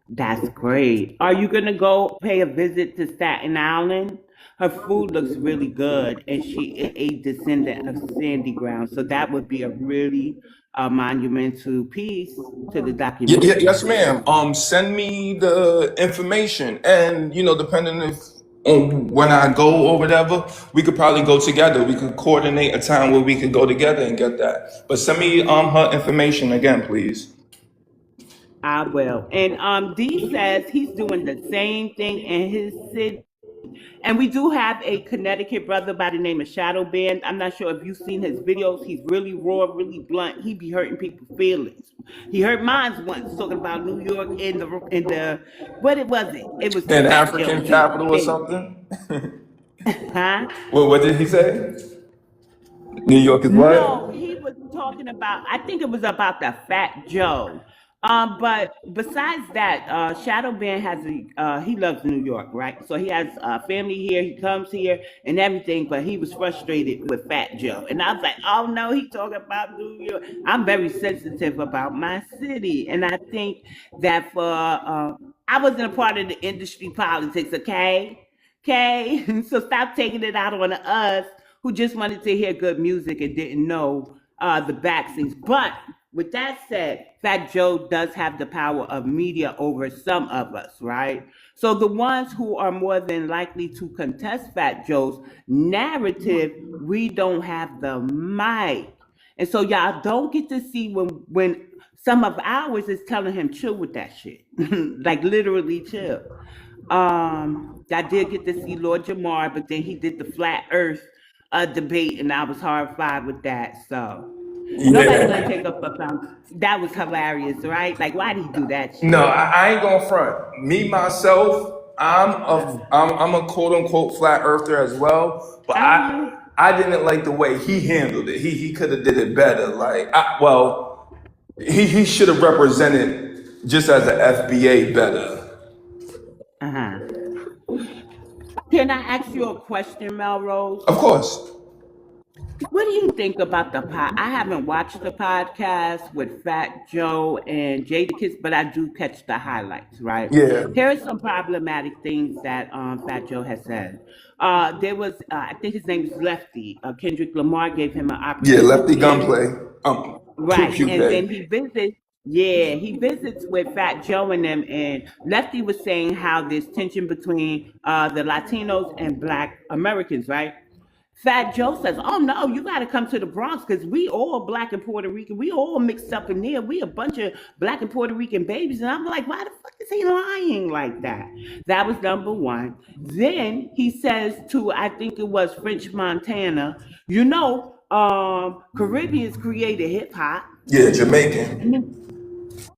B: That's great. Are you gonna go pay a visit to Staten Island? Her food looks really good, and she is a descendant of Sandy Ground, so that would be a really monumental piece to the
C: Yes,
B: documentary.
C: ma'am. Send me the information, and depending if on when I go or whatever, we could probably go together. We could coordinate a time where we could go together and get that. But send me her information again, please.
B: I will. And D says he's doing the same thing in his city. And we do have a Connecticut brother by the name of Shadow Band. I'm not sure if you've seen his videos. He's really raw, really blunt. He be hurting people's feelings. He hurt mine once talking about New York in the what it was it? It was the
C: An
B: Fat Joe
C: African capital or
B: thing.
C: something.
B: Huh?
C: What did he say? New York is
B: No,
C: what?
B: he was talking about. I think it was about the Fat Joe. But besides that, Shadow Band has a. He loves New York, right? So he has family here. He comes here and everything. But he was frustrated with Fat Joe, and I was like, "Oh no, he talking about New York." I'm very sensitive about my city, and I think that for I wasn't a part of the industry politics, okay? Okay? So stop taking it out on us who just wanted to hear good music and didn't know the backseas. But with that said, Fat Joe does have the power of media over some of us, right? So the ones who are more than likely to contest Fat Joe's narrative, we don't have the mic. And so y'all don't get to see when some of ours is telling him chill with that shit. Like literally chill. I did get to see Lord Jamar, but then he did the flat earth debate and I was horrified with that. So nobody gonna take
C: Yeah.
B: up a that was hilarious, right? Like why did he do that
C: No,
B: shit?
C: I ain't gonna front. Me myself, I'm a quote unquote flat earther as well, but
B: Uh-huh.
C: I didn't like the way he handled it. He could have did it better. He should have represented just as an FBA better.
B: Uh-huh. Can I ask you a question, Melrose?
C: Of course.
B: What do you think about the pod? I haven't watched the podcast with Fat Joe and Jadakiss, but I do catch the highlights, right?
C: Yeah.
B: Here are some problematic things that Fat Joe has said. There was, I think his name is Lefty. Kendrick Lamar gave him an
C: Yeah, lefty
B: opportunity.
C: gunplay. Pew
B: Right.
C: pew
B: And
C: pay.
B: then he visits, yeah, he visits with Fat Joe and them. And Lefty was saying how there's tension between the Latinos and Black Americans, right? Fat Joe says, "Oh no, you got to come to the Bronx because we all Black and Puerto Rican. We all mixed up in there. We a bunch of Black and Puerto Rican babies." And I'm like, "Why the fuck is he lying like that?" That was number one. Then he says to, I think it was French Montana, Caribbeans created hip hop.
C: Yeah, Jamaican.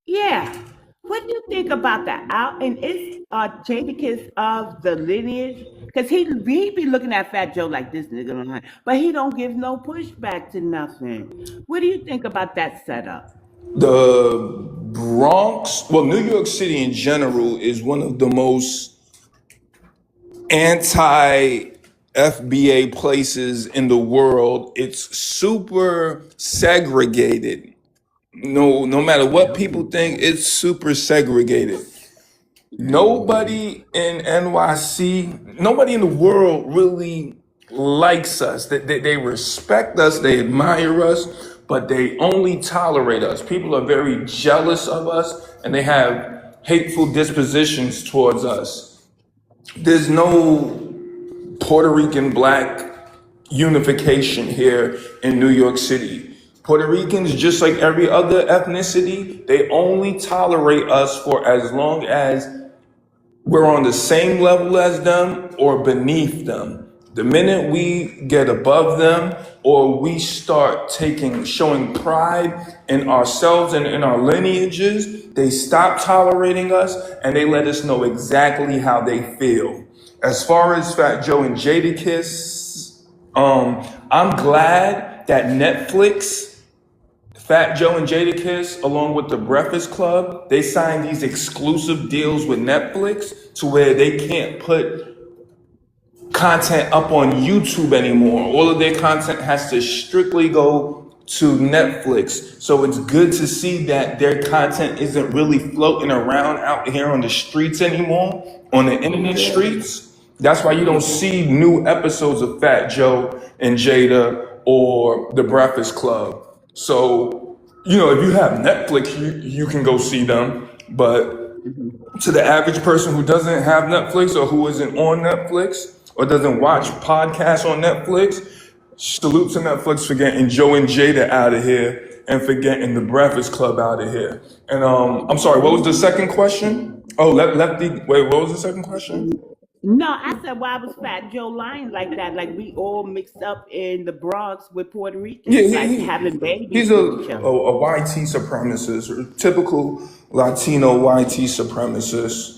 B: Yeah. What do you think about that? Out and is Jadakiss of the lineage? Because he be looking at Fat Joe like this nigga lying, but he don't give no pushback to nothing. What do you think about that setup?
C: The Bronx, well, New York City in general is one of the most anti FBA places in the world. It's super segregated. No matter what people think, it's super segregated. Nobody in NYC, nobody in the world really likes us. They respect us, they admire us, but they only tolerate us. People are very jealous of us and they have hateful dispositions towards us. There's no Puerto Rican black unification here in New York City. Puerto Ricans, just like every other ethnicity, they only tolerate us for as long as we're on the same level as them or beneath them. The minute we get above them or we start showing pride in ourselves and in our lineages, they stop tolerating us and they let us know exactly how they feel. As far as Fat Joe and Jadakiss, I'm glad that Netflix, Fat Joe and Jadakiss, along with the Breakfast Club, they signed these exclusive deals with Netflix to where they can't put content up on YouTube anymore. All of their content has to strictly go to Netflix. So it's good to see that their content isn't really floating around out here on the streets anymore, on the internet streets. That's why you don't see new episodes of Fat Joe and Jada or The Breakfast Club. So, if you have Netflix, you can go see them. But to the average person who doesn't have Netflix or who isn't on Netflix or doesn't watch podcasts on Netflix, salute to Netflix for getting Joe and Jada out of here and for getting the Breakfast Club out of here. And I'm sorry, what was the second question? Oh, Lefty. Wait, what was the second question?
B: No, I said, why was Fat Joe lying like that? Like we all mixed up in the Bronx with Puerto
C: Yeah,
B: Ricans, like having
C: he's
B: babies
C: a,
B: with each other.
C: YT supremacist, or typical Latino YT supremacist.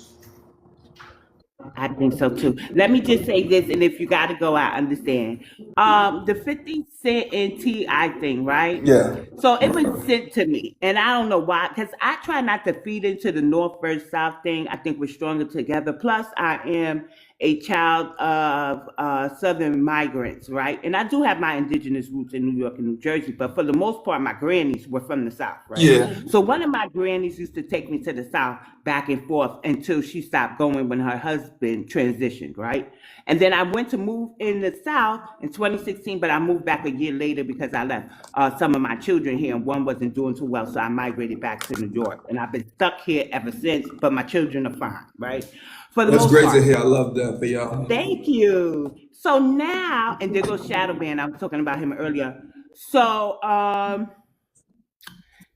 B: I think so too. Let me just say this, and if you got to go, I understand. The 50 Cent and T.I. thing, right?
C: Yeah.
B: So it was sent to me, and I don't know why, because I try not to feed into the North versus South thing. I think we're stronger together. Plus, I am a child of Southern migrants, right? And I do have my indigenous roots in New York and New Jersey, but for the most part, my grannies were from the South, right?
C: Yeah.
B: So one of my grannies used to take me to the South back and forth until she stopped going when her husband transitioned, right? And then I went to move in the South in 2016, but I moved back a year later because I left some of my children here, and one wasn't doing too well, so I migrated back to New York. And I've been stuck here ever since, but my children are fine, right? For the
C: That's
B: most
C: great to
B: part.
C: hear. I love that for y'all.
B: Thank you. So now, and there goes Shadow Man. I was talking about him earlier. So,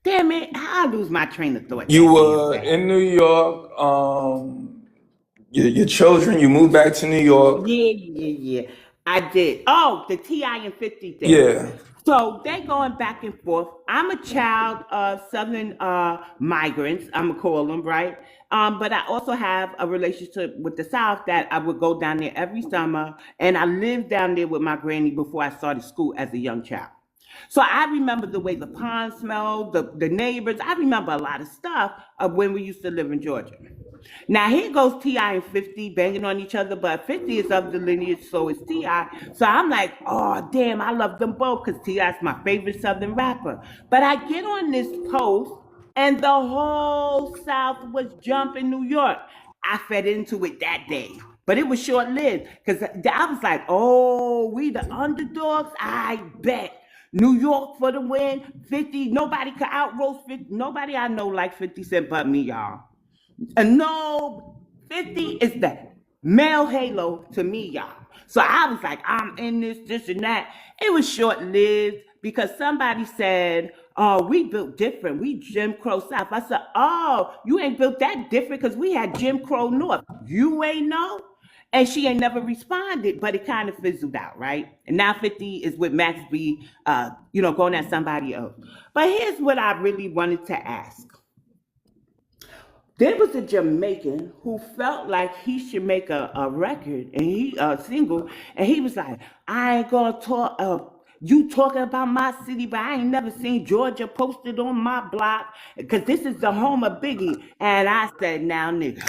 B: damn it, how I lose my train of thought
C: You
B: that damn
C: were
B: fast.
C: in New York. Your children. You moved back to New York.
B: Yeah. I did. Oh, the Ti and 50 thing.
C: Yeah.
B: So they going back and forth. I'm a child of Southern migrants. I'm gonna call them right. But I also have a relationship with the South that I would go down there every summer, and I lived down there with my granny before I started school as a young child. So I remember the way the pond smelled, the neighbors. I remember a lot of stuff of when we used to live in Georgia. Now here goes Ti and 50 banging on each other, but 50 is of the lineage, so is Ti. So I'm like, oh damn, I love them both because Ti is my favorite Southern rapper. But I get on this post, and the whole South was jumping New York. I fed into it that day. But it was short lived because I was like, oh, we the underdogs? I bet. New York for the win. 50, nobody could out roast 50. Nobody I know like 50 Cent but me, y'all. And no, 50 is the male halo to me, y'all. So I was like, I'm in this and that. It was short lived because somebody said, oh, we built different. We Jim Crow South. I said, oh, you ain't built that different because we had Jim Crow North. You ain't know? And she ain't never responded, but it kind of fizzled out, right? And now 50 is with Max B, going at somebody else. But here's what I really wanted to ask. There was a Jamaican who felt like he should make a record and he a single, and he was like, I ain't gonna talk. You talking about my city, but I ain't never seen Georgia posted on my block because this is the home of Biggie. And I said, now, nigga,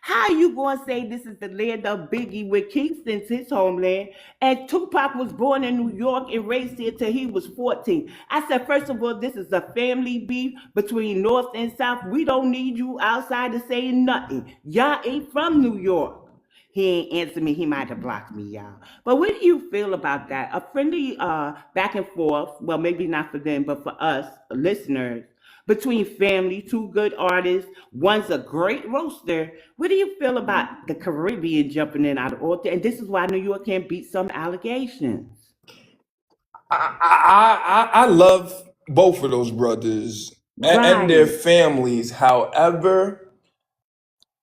B: how you gonna say this is the land of Biggie with Kingston's his homeland? And Tupac was born in New York and raised here till he was 14. I said, first of all, this is a family beef between North and South. We don't need you outside to saying nothing. Y'all ain't from New York. He ain't answered me. He might have blocked me, y'all. But what do you feel about that? A friendly back and forth, well, maybe not for them, but for us listeners, between family, two good artists. One's a great roaster. What do you feel about the Caribbean jumping in out of order? And this is why New York can't beat some allegations.
C: I love both of those brothers and their
B: Right.
C: families. However,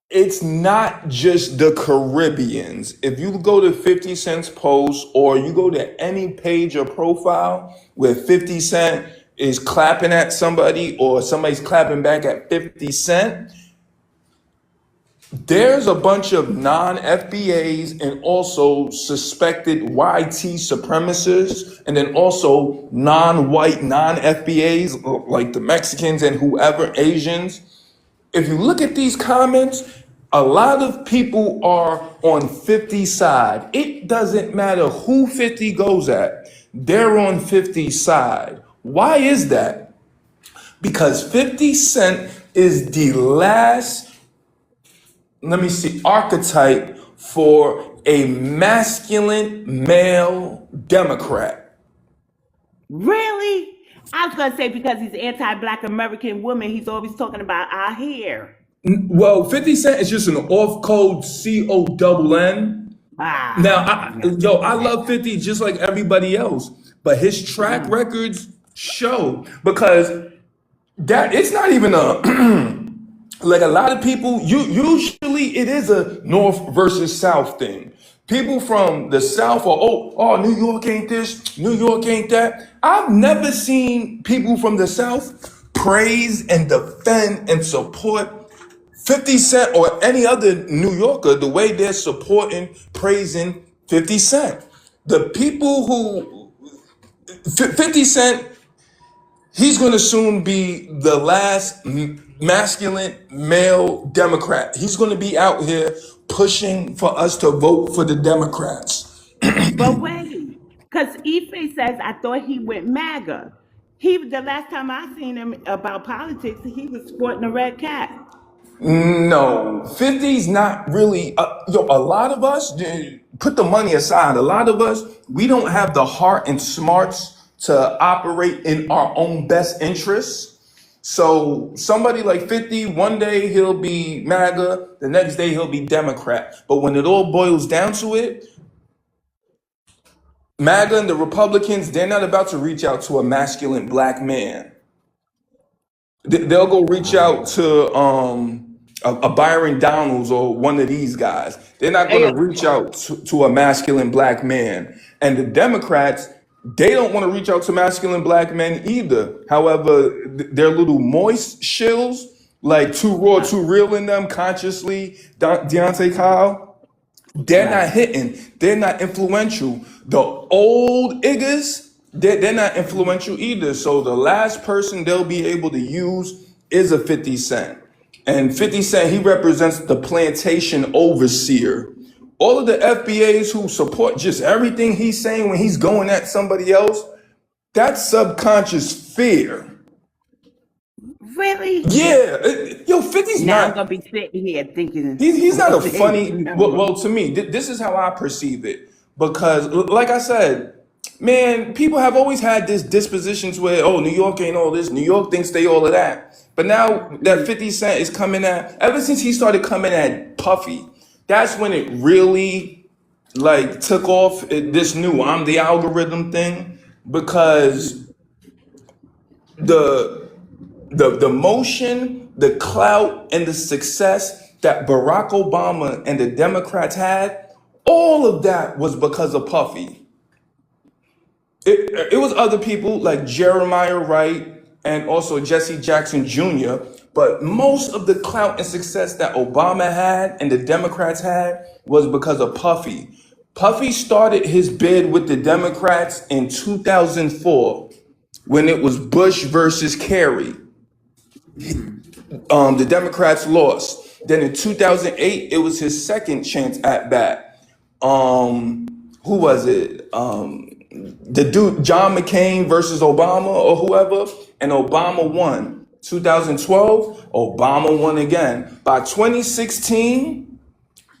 C: it's not just the Caribbeans. If you go to 50 Cent's post or you go to any page or profile where 50 Cent is clapping at somebody or somebody's clapping back at 50 Cent, there's a bunch of non FBAs and also suspected YT supremacists, and then also non white, non FBAs like the Mexicans and whoever, Asians. If you look at these comments, a lot of people are on 50's side. It doesn't matter who 50 goes at, they're on 50's side. Why is that? Because 50 Cent is the last, let me see, archetype for a masculine male Democrat.
B: Really? I was gonna say because he's anti-black American woman, he's always talking about our hair.
C: Well, 50 Cent is just an off code CONN. Now,
B: Yeah.
C: I love 50 just like everybody else, but his track records show because that it's not even a like a lot of people. Usually it is a North versus South thing. People from the South are New York ain't this, New York ain't that. I've never seen people from the South praise and defend and support 50 Cent or any other New Yorker the way they're supporting, praising 50 Cent. The people who 50 Cent, he's going to soon be the last masculine male Democrat. He's going to be out here pushing for us to vote for the Democrats.
B: But wait, because Ife says I thought he went MAGA. The last time I seen him about politics, he was sporting a red cap.
C: No, 50's not really. A lot of us, put the money aside, a lot of us, we don't have the heart and smarts to operate in our own best interests. So somebody like 50, one day he'll be MAGA, the next day he'll be Democrat. But when it all boils down to it, MAGA and the Republicans, they're not about to reach out to a masculine black man. They'll go reach out to a Byron Donalds or one of these guys. They're not going
D: Hey,
C: to reach out to a masculine black man. And the Democrats, they don't want to reach out to masculine black men either. However, they're little moist shills, like too raw,
B: Uh,
C: too real in them, consciously, Deontay Kyle. They're not
B: right.
C: hitting. They're not influential. The old Iggers, they're not influential either. So the last person they'll be able to use is a 50 Cent. And 50 Cent, he represents the plantation overseer. All of the FBAs who support just everything he's saying when he's going at somebody else, that's subconscious fear.
B: Really?
C: Yeah, yo, 50's
B: Now I'm
C: not.
B: gonna be sitting here thinking,
C: He's not a
B: what they
C: funny. Well,
B: know.
C: to me, this is how I perceive it. Because, like I said, man, people have always had this disposition to where, oh, New York ain't all this. New York thinks they all of that. But now that 50 Cent is coming at, ever since he started coming at Puffy, that's when it really like took off. This new I'm the algorithm thing, because the the motion, the clout, and the success that Barack Obama and the Democrats had, all of that was because of Puffy. It was other people like Jeremiah Wright and also Jesse Jackson Jr., but most of the clout and success that Obama had and the Democrats had was because of Puffy. Puffy started his bid with the Democrats in 2004 when it was Bush versus Kerry. The Democrats lost. Then in 2008, it was his second chance at bat. Who was it? The dude John McCain versus Obama or whoever, and Obama won. 2012, Obama won again. By 2016,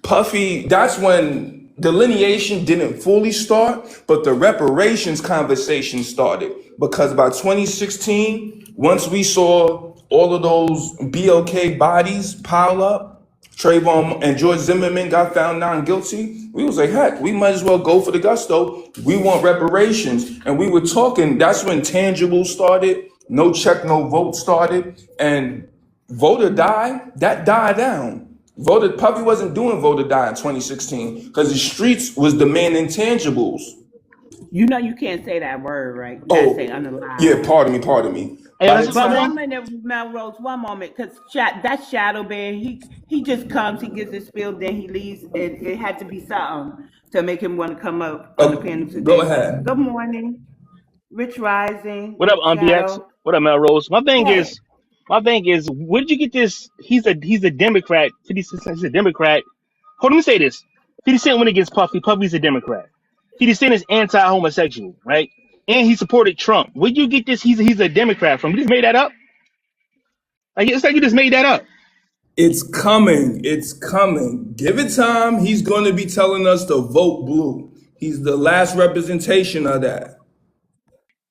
C: Puffy, that's when delineation didn't fully start, but the reparations conversation started. Because by 2016, once we saw all of those BLK bodies pile up, Trayvon and George Zimmerman got found non guilty, we was like, heck, we might as well go for the gusto. We want reparations. And we were talking, that's when tangible started, no check, no vote started, and vote or die, that died down. Voted Puffy wasn't doing vote or die in 2016 because the streets was demanding tangibles.
B: You know you can't say that word, right? You gotta say
C: Oh,
B: unalive.
C: yeah, pardon me, pardon me.
D: hey,
C: By
D: listen
C: the
D: to
B: But
C: time,
D: something.
B: one minute, Melrose, one moment, because that Shadow Man, he just comes, he gets his spiel, then he leaves, and it had to be something to make him want to come up on the panel
C: go
B: today.
C: ahead.
B: Good morning, Rich Rising,
D: What up, BX?
B: Shadow.
D: What up, Melrose?
B: Hey,
D: My thing is, where did you get this? He's a Democrat. 50 Cent is a Democrat. Hold on, let me say this. 50 Cent went against Puffy. Puffy's a Democrat. 50 Cent is anti-homosexual, right? And he supported Trump. Where'd you get this? He's a Democrat from. You just made that up? Like it's like you just made that up.
C: It's coming. It's coming. Give it time. He's going to be telling us to vote blue. He's the last representation of that.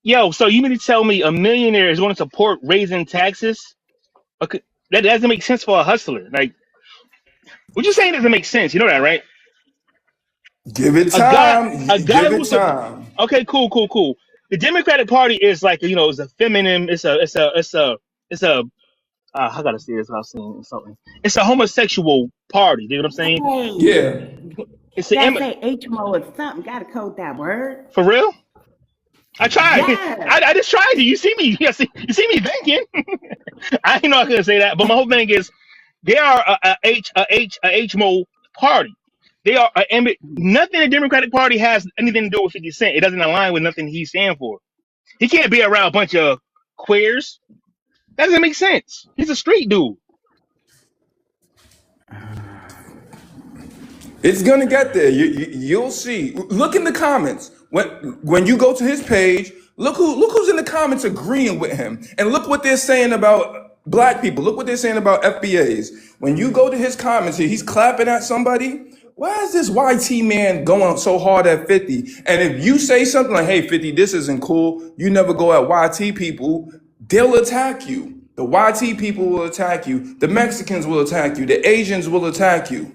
D: Yo, so you mean to tell me a millionaire is going to support raising taxes? Okay, that doesn't make sense for a hustler. Like what you're saying doesn't make sense. You know that, right?
C: Give it
D: A guy,
C: time.
D: a guy
C: Give it
D: who's a
C: time.
D: okay, cool. The Democratic Party is like it's a feminine, it's a I gotta say this without saying something. It's a homosexual party. You know what I'm saying?
B: hey,
C: Yeah.
D: It's an
B: gotta say HMO or something, gotta code that word.
D: for real. I tried.
B: Yes.
D: I just tried it. You see me? You see me thinking. I didn't know I couldn't say that. But my whole thing is they are a HMO party. They are nothing the Democratic Party has anything to do with 50 Cent. It doesn't align with nothing he's standing for. He can't be around a bunch of queers. That doesn't make sense. He's a street dude.
C: It's gonna get there. You'll see. Look in the comments when you go to his page. Look who's in the comments agreeing with him, and look what they're saying about black people. Look what they're saying about FBAs. When you go to his comments, he's clapping at somebody. Why is this YT man going so hard at 50? And if you say something like, "Hey, 50, this isn't cool," you never go at YT people. They'll attack you. The YT people will attack you. The Mexicans will attack you. The Asians will attack you.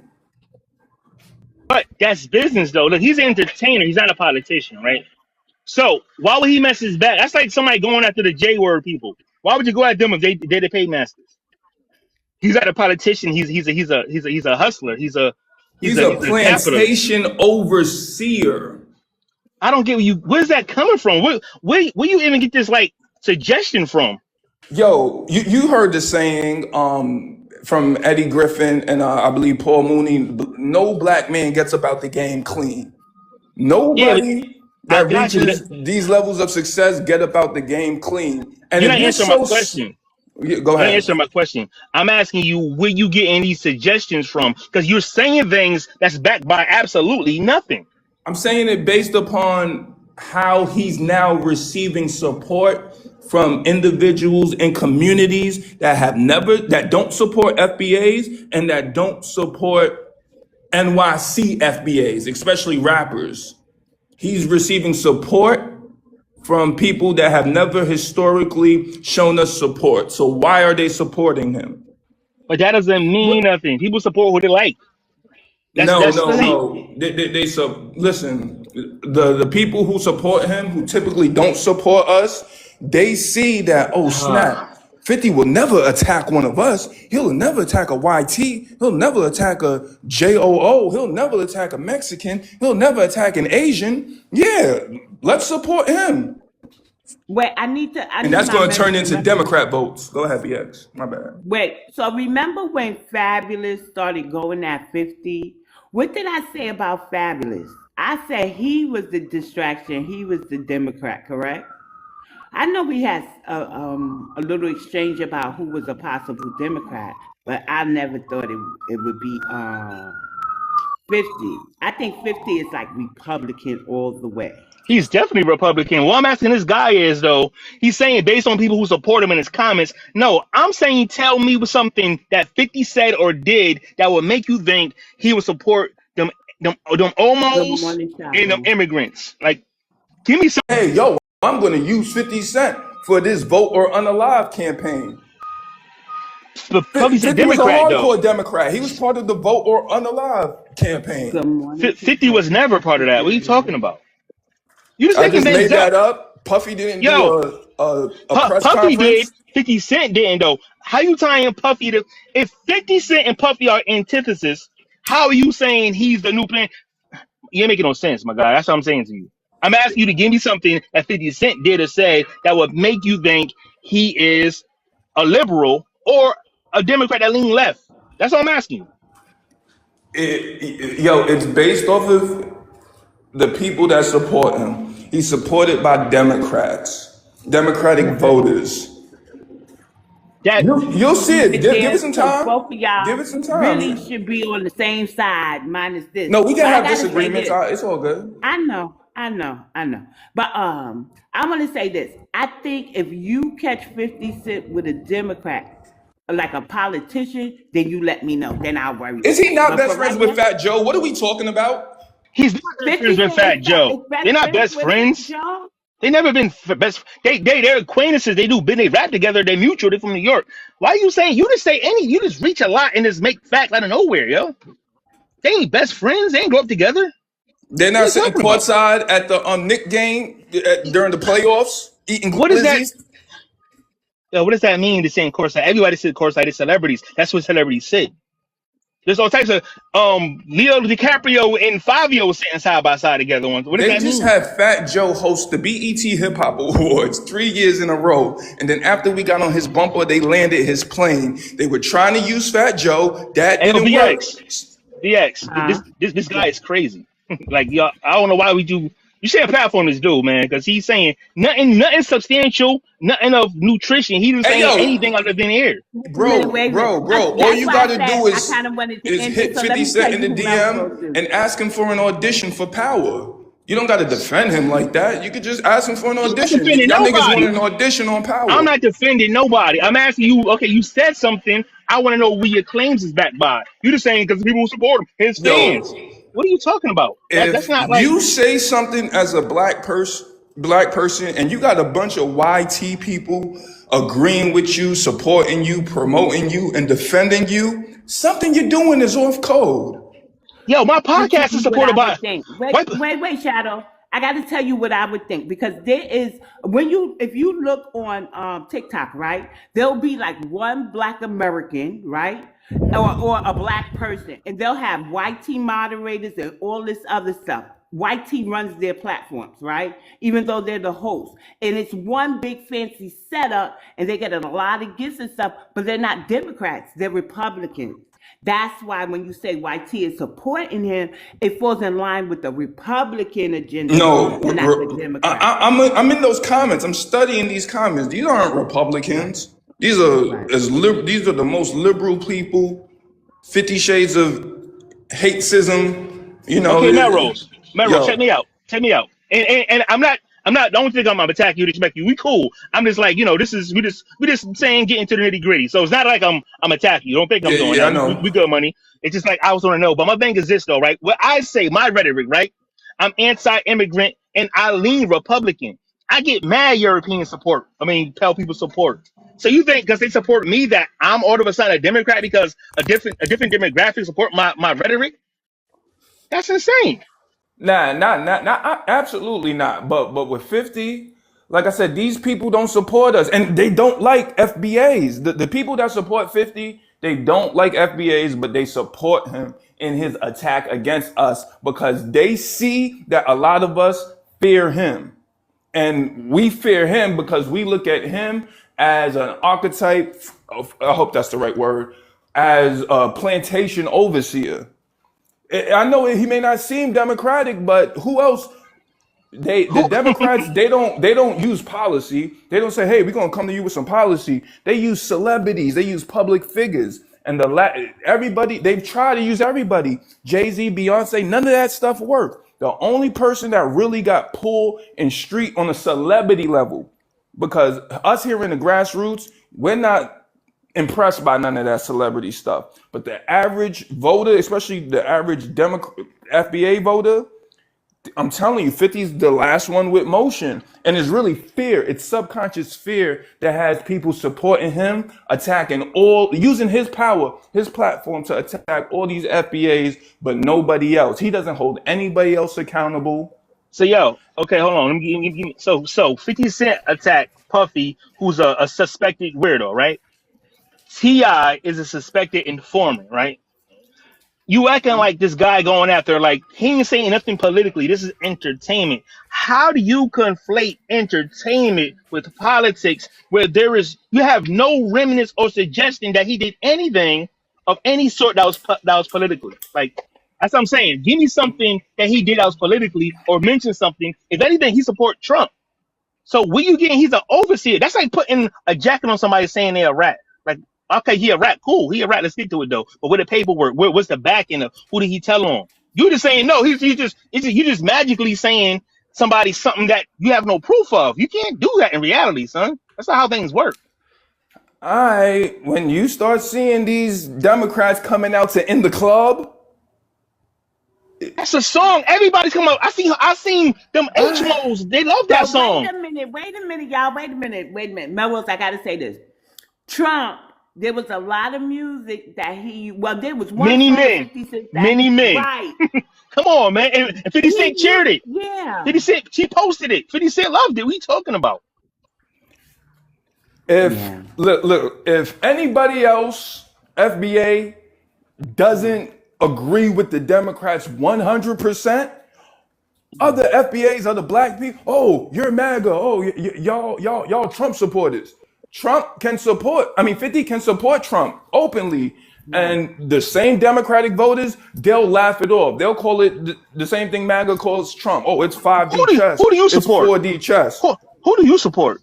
D: But that's business though. Look, he's an entertainer. He's not a politician, right? So why would he mess his back? That's like somebody going after the J word people. Why would you go at them if they're the paymasters? He's not a politician. He's a hustler.
C: He's a
D: He's a capitalist.
C: plantation overseer.
D: I don't get where's that coming from? Where you even get this like suggestion from?
C: Yo, you heard the saying from Eddie Griffin and I believe Paul Mooney, no black man gets about the game clean.
D: Yeah,
C: Nobody
D: I
C: that
D: got you.
C: reaches these levels of success get about the game clean. And
D: You're
C: if
D: not
C: you're
D: answering my
C: so,
D: question.
C: go
D: You're not
C: ahead.
D: answering my question. I'm asking you where you getting these suggestions from? Because you're saying things that's backed by absolutely nothing.
C: I'm saying it based upon how he's now receiving support from individuals and communities that don't support FBAs and that don't support NYC FBAs, especially rappers. He's receiving support from people that have never historically shown us support. So why are they supporting him?
D: But that doesn't mean nothing. People support who they like.
C: No,
D: That's
C: no,
B: So
C: no. Listen. The people who support him, who typically don't support us, they see that, oh snap, 50 will never attack one of us. He'll never attack a YT. He'll never attack a JOO. He'll never attack a Mexican. He'll never attack an Asian. Yeah, let's support him.
B: wait, I
C: And
B: need
C: that's
B: my
C: going to turn
B: memory.
C: into
B: Remember,
C: Democrat votes. Go ahead, BX. My bad.
B: wait. So remember when Fabulous started going at 50? What did I say about Fabulous? I said he was the distraction. He was the Democrat, correct? I know we had a little exchange about who was a possible Democrat, but I never thought it would be 50. I think 50 is like Republican all the way.
D: He's definitely Republican. What I'm asking this guy is though, he's saying based on people who support him in his comments. No, I'm saying tell me something that 50 said or did that would make you think he would support them
B: Good
D: homos
B: morning,
D: and them
B: Chapo.
D: immigrants. Like, give me some.
C: Hey, yo, I'm going to use 50 Cent for this Vote or Unalive campaign.
D: But Puffy's a
C: 50 was a
D: Democrat though.
C: hardcore Democrat. He was part of the Vote or Unalive campaign.
B: Good morning,
D: 50 was
B: Chapo.
D: never part of that. What are you talking about? You just
C: I
D: making
C: just
D: things
C: made
D: up.
C: that up. Puffy didn't
D: Yo,
C: do a press
D: Puffy did.
C: conference.
D: 50 Cent didn't though. How you tying Puffy to? If 50 Cent and Puffy are antithesis, how are you saying he's the new plan? You ain't making no sense, my guy. That's what I'm saying to you. I'm asking you to give me something that 50 Cent did or say that would make you think he is a liberal or a Democrat that lean left. That's all I'm asking you.
C: It's based off of the people that support him. He's supported by Democrats, Democratic voters.
D: That
C: You'll see it.
B: Right
C: Give it
B: there.
C: some
B: So
C: time.
B: both of
C: Give
B: y'all
C: it some
B: really
C: time.
B: should be on the same side, minus this.
C: No, we can
B: But I
C: have
B: gotta say
C: disagreements.
B: this.
C: It's all good.
B: I know. But I want to say this. I think if you catch 50 Cent with a Democrat, like a politician, then you let me know. Then I'll worry
C: Is
B: about
C: he
B: it.
C: not
B: But
C: best
B: for
C: friends
B: right
C: with
B: now,
C: Fat Joe? What are we talking about?
D: he's not best
B: 50
D: friends with
B: Cent
D: Fat Joe.
B: is best
D: They're not
B: friends
D: best
B: with Fat
D: friends.
B: Joe.
D: They never been best. They're acquaintances. They do. They rap together. They mutual. They from New York. Why are you saying you just say any? You just reach a lot and just make facts out of nowhere, yo. They ain't best friends. They ain't grow up together.
C: They're
D: What are
C: not
D: you
C: sitting
D: talking about?
C: courtside at the Nick game during the playoffs, eating
D: What is that?
C: glizzies.
D: What does that mean? To saying courtside? Everybody said courtside. It's celebrities. That's what celebrities say. There's all types of Leo DiCaprio and Fabio sitting side by side together. Once. What does
C: They
D: that
C: just
D: mean?
C: had Fat Joe host the BET Hip Hop Awards 3 years in a row. And then after we got on his bumper, they landed his plane. They were trying to use Fat Joe. That
D: Hey, yo,
C: didn't work.
D: VX.
B: Huh?
D: This guy is crazy. Like, y'all, I don't know why we do. You should have platform this dude, man, because he's saying nothing substantial, nothing of nutrition. He was
C: Hey
D: saying
C: yo,
D: anything out of thin air.
B: Wait a minute,
C: bro,
B: wait a minute.
C: bro, bro. All
B: That's
C: you
B: why I
C: gotta
B: said
C: do
B: I kind of wanted to
C: is
B: end it.
C: hit
B: So let
C: 50
B: me tell
C: Cent in
B: you
C: the
B: who else wrote
C: DM
B: this.
C: and ask him for an audition for Power. You don't gotta defend him like that. You could just ask him for an
D: I'm not
C: audition.
D: defending
C: Y'all niggas want
D: nobody.
C: an audition on
D: I'm
C: Power.
D: not defending nobody. I'm asking you, okay, you said something. I want to know where your claims is backed by. You just saying because people who support him, his fans.
C: Yo,
D: What are you talking about? That's
C: if
D: not like,
C: you say something as a black person, and you got a bunch of YT people agreeing with you, supporting you, promoting you, and defending you, something you're doing is off code.
D: yo, my
B: To tell
D: podcast is
B: you what
D: supported
B: I
D: by
B: would think.
D: white.
B: Wait, Shadow. I got to tell you what I would think because there is if you look on TikTok, right, there'll be like one Black American, right, or a Black person, and they'll have white team moderators and all this other stuff. White team runs their platforms, right? Even though they're the host, and it's one big fancy setup, and they get a lot of gifts and stuff, but they're not Democrats; they're Republicans. That's why when you say YT is supporting him, it falls in line with the Republican agenda
C: No,
B: and not the Democrat.
C: I'm in those comments. I'm studying these comments. These aren't
B: Right,
C: Republicans. These are
B: right.
C: these are the most liberal people. 50 Shades of Hatesism. You know,
D: Okay, Melrose, check
C: yo,
D: me out. Check me out. And I'm not don't think I'm attacking you, disrespect you. We cool. I'm just like, this is we just saying get into the nitty gritty. So it's not like I'm attacking you. Don't think I'm
C: yeah,
D: doing
C: yeah, I
D: that. We
C: know.
D: good money. It's just like I was want to know. But my thing is this though, right? What I say, my rhetoric, right? I'm anti-immigrant and I lean Republican. I get mad European support. I mean, tell people support. So you think because they support me that I'm all of a sudden a Democrat because a different demographic support my rhetoric? That's insane.
C: Nah, not absolutely not. But with 50, like I said, these people don't support us, and they don't like FBAs. The people that support 50, they don't like FBAs, but they support him in his attack against us because they see that a lot of us fear him. And we fear him because we look at him as an archetype of, I hope that's the right word, as a plantation overseer. I know he may not seem democratic, but who else? The
D: Who
C: Democrats, they don't use policy. They don't say, "Hey, we're gonna come to you with some policy." They use celebrities. They use public figures, and everybody they've tried to use everybody. Jay-Z, Beyonce, none of that stuff worked. The only person that really got pulled in street on a celebrity level, because us here in the grassroots, we're not impressed by none of that celebrity stuff. But the average voter, especially the average Democrat FBA voter, I'm telling you, 50's the last one with motion. And it's really fear. It's subconscious fear that has people supporting him, attacking using his power, his platform to attack all these FBAs, but nobody else. He doesn't hold anybody else accountable.
D: So yo, okay, hold on. So 50 Cent attacked Puffy, who's a suspected weirdo, right? Ti is a suspected informant, right? You acting like this guy going after like he ain't saying nothing politically. This is entertainment. How do you conflate entertainment with politics where you have no remnants or suggestion that he did anything of any sort that was politically like that's what I'm saying. Give me something that he did that was politically or mention something. If anything, he support Trump. So where you getting? He's an overseer. That's like putting a jacket on somebody saying they're a rat. Like, okay, he a rat. Cool, he a rat. Let's stick to it though. But with the paperwork, what's the backing of? Who did he tell on? You just saying no. You just magically saying somebody something that you have no proof of. You can't do that in reality, son. That's not how things work.
C: When you start seeing these Democrats coming out to end the club,
D: That's a song. Everybody's coming up. I seen them
C: I,
D: HMOs. They love that
B: So wait
D: song.
B: a minute, y'all. Wait a minute. Melrose, I got to say this. Trump, there was a lot of music that there was one
D: Many
B: song
D: men,
B: 50 Cent that,
D: many men.
B: right.
D: Come on, man. And 50 Cent cheered it.
B: Yeah.
D: 50 Cent, she posted it. 50 Cent loved it. What are you talking about?
C: if
B: Yeah.
C: look, if anybody else, FBA, doesn't agree with the Democrats 100%, other FBAs, other black people, oh, you're MAGA, oh, y'all Trump supporters. Trump can support, I mean, 50 can support Trump openly.
B: Right.
C: And the same Democratic voters, they'll laugh it off. They'll call it the same thing MAGA calls Trump. Oh, it's 5D chess.
D: Who do you
C: It's
D: support?
C: 4D chess.
D: Who do you support?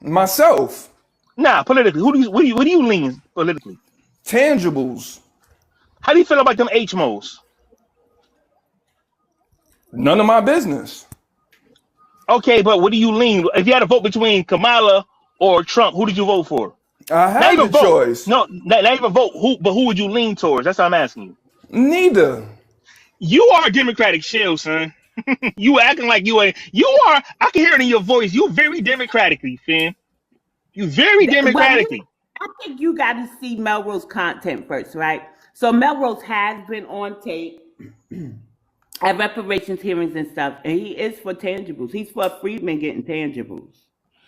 C: Myself,
D: Nah, politically. What do you lean politically?
C: tangibles.
D: How do you feel about them HMOs?
C: None of my business.
D: Okay, but what do you lean? If you had to vote between Kamala or Trump, who did you vote for?
C: I
D: Not
C: had the
D: even vote.
C: choice.
D: No, not even vote. But who would you lean towards? That's what I'm asking you.
C: Neither.
D: You are a Democratic shell, son. You acting like you are. You are. I can hear it in your voice. You very democratically, Finn. You very
B: Well,
D: democratically.
B: I think you got to see Melrose content first, right? So Melrose has been on tape at reparations hearings and stuff, and he is for tangibles. He's for freedmen getting tangibles.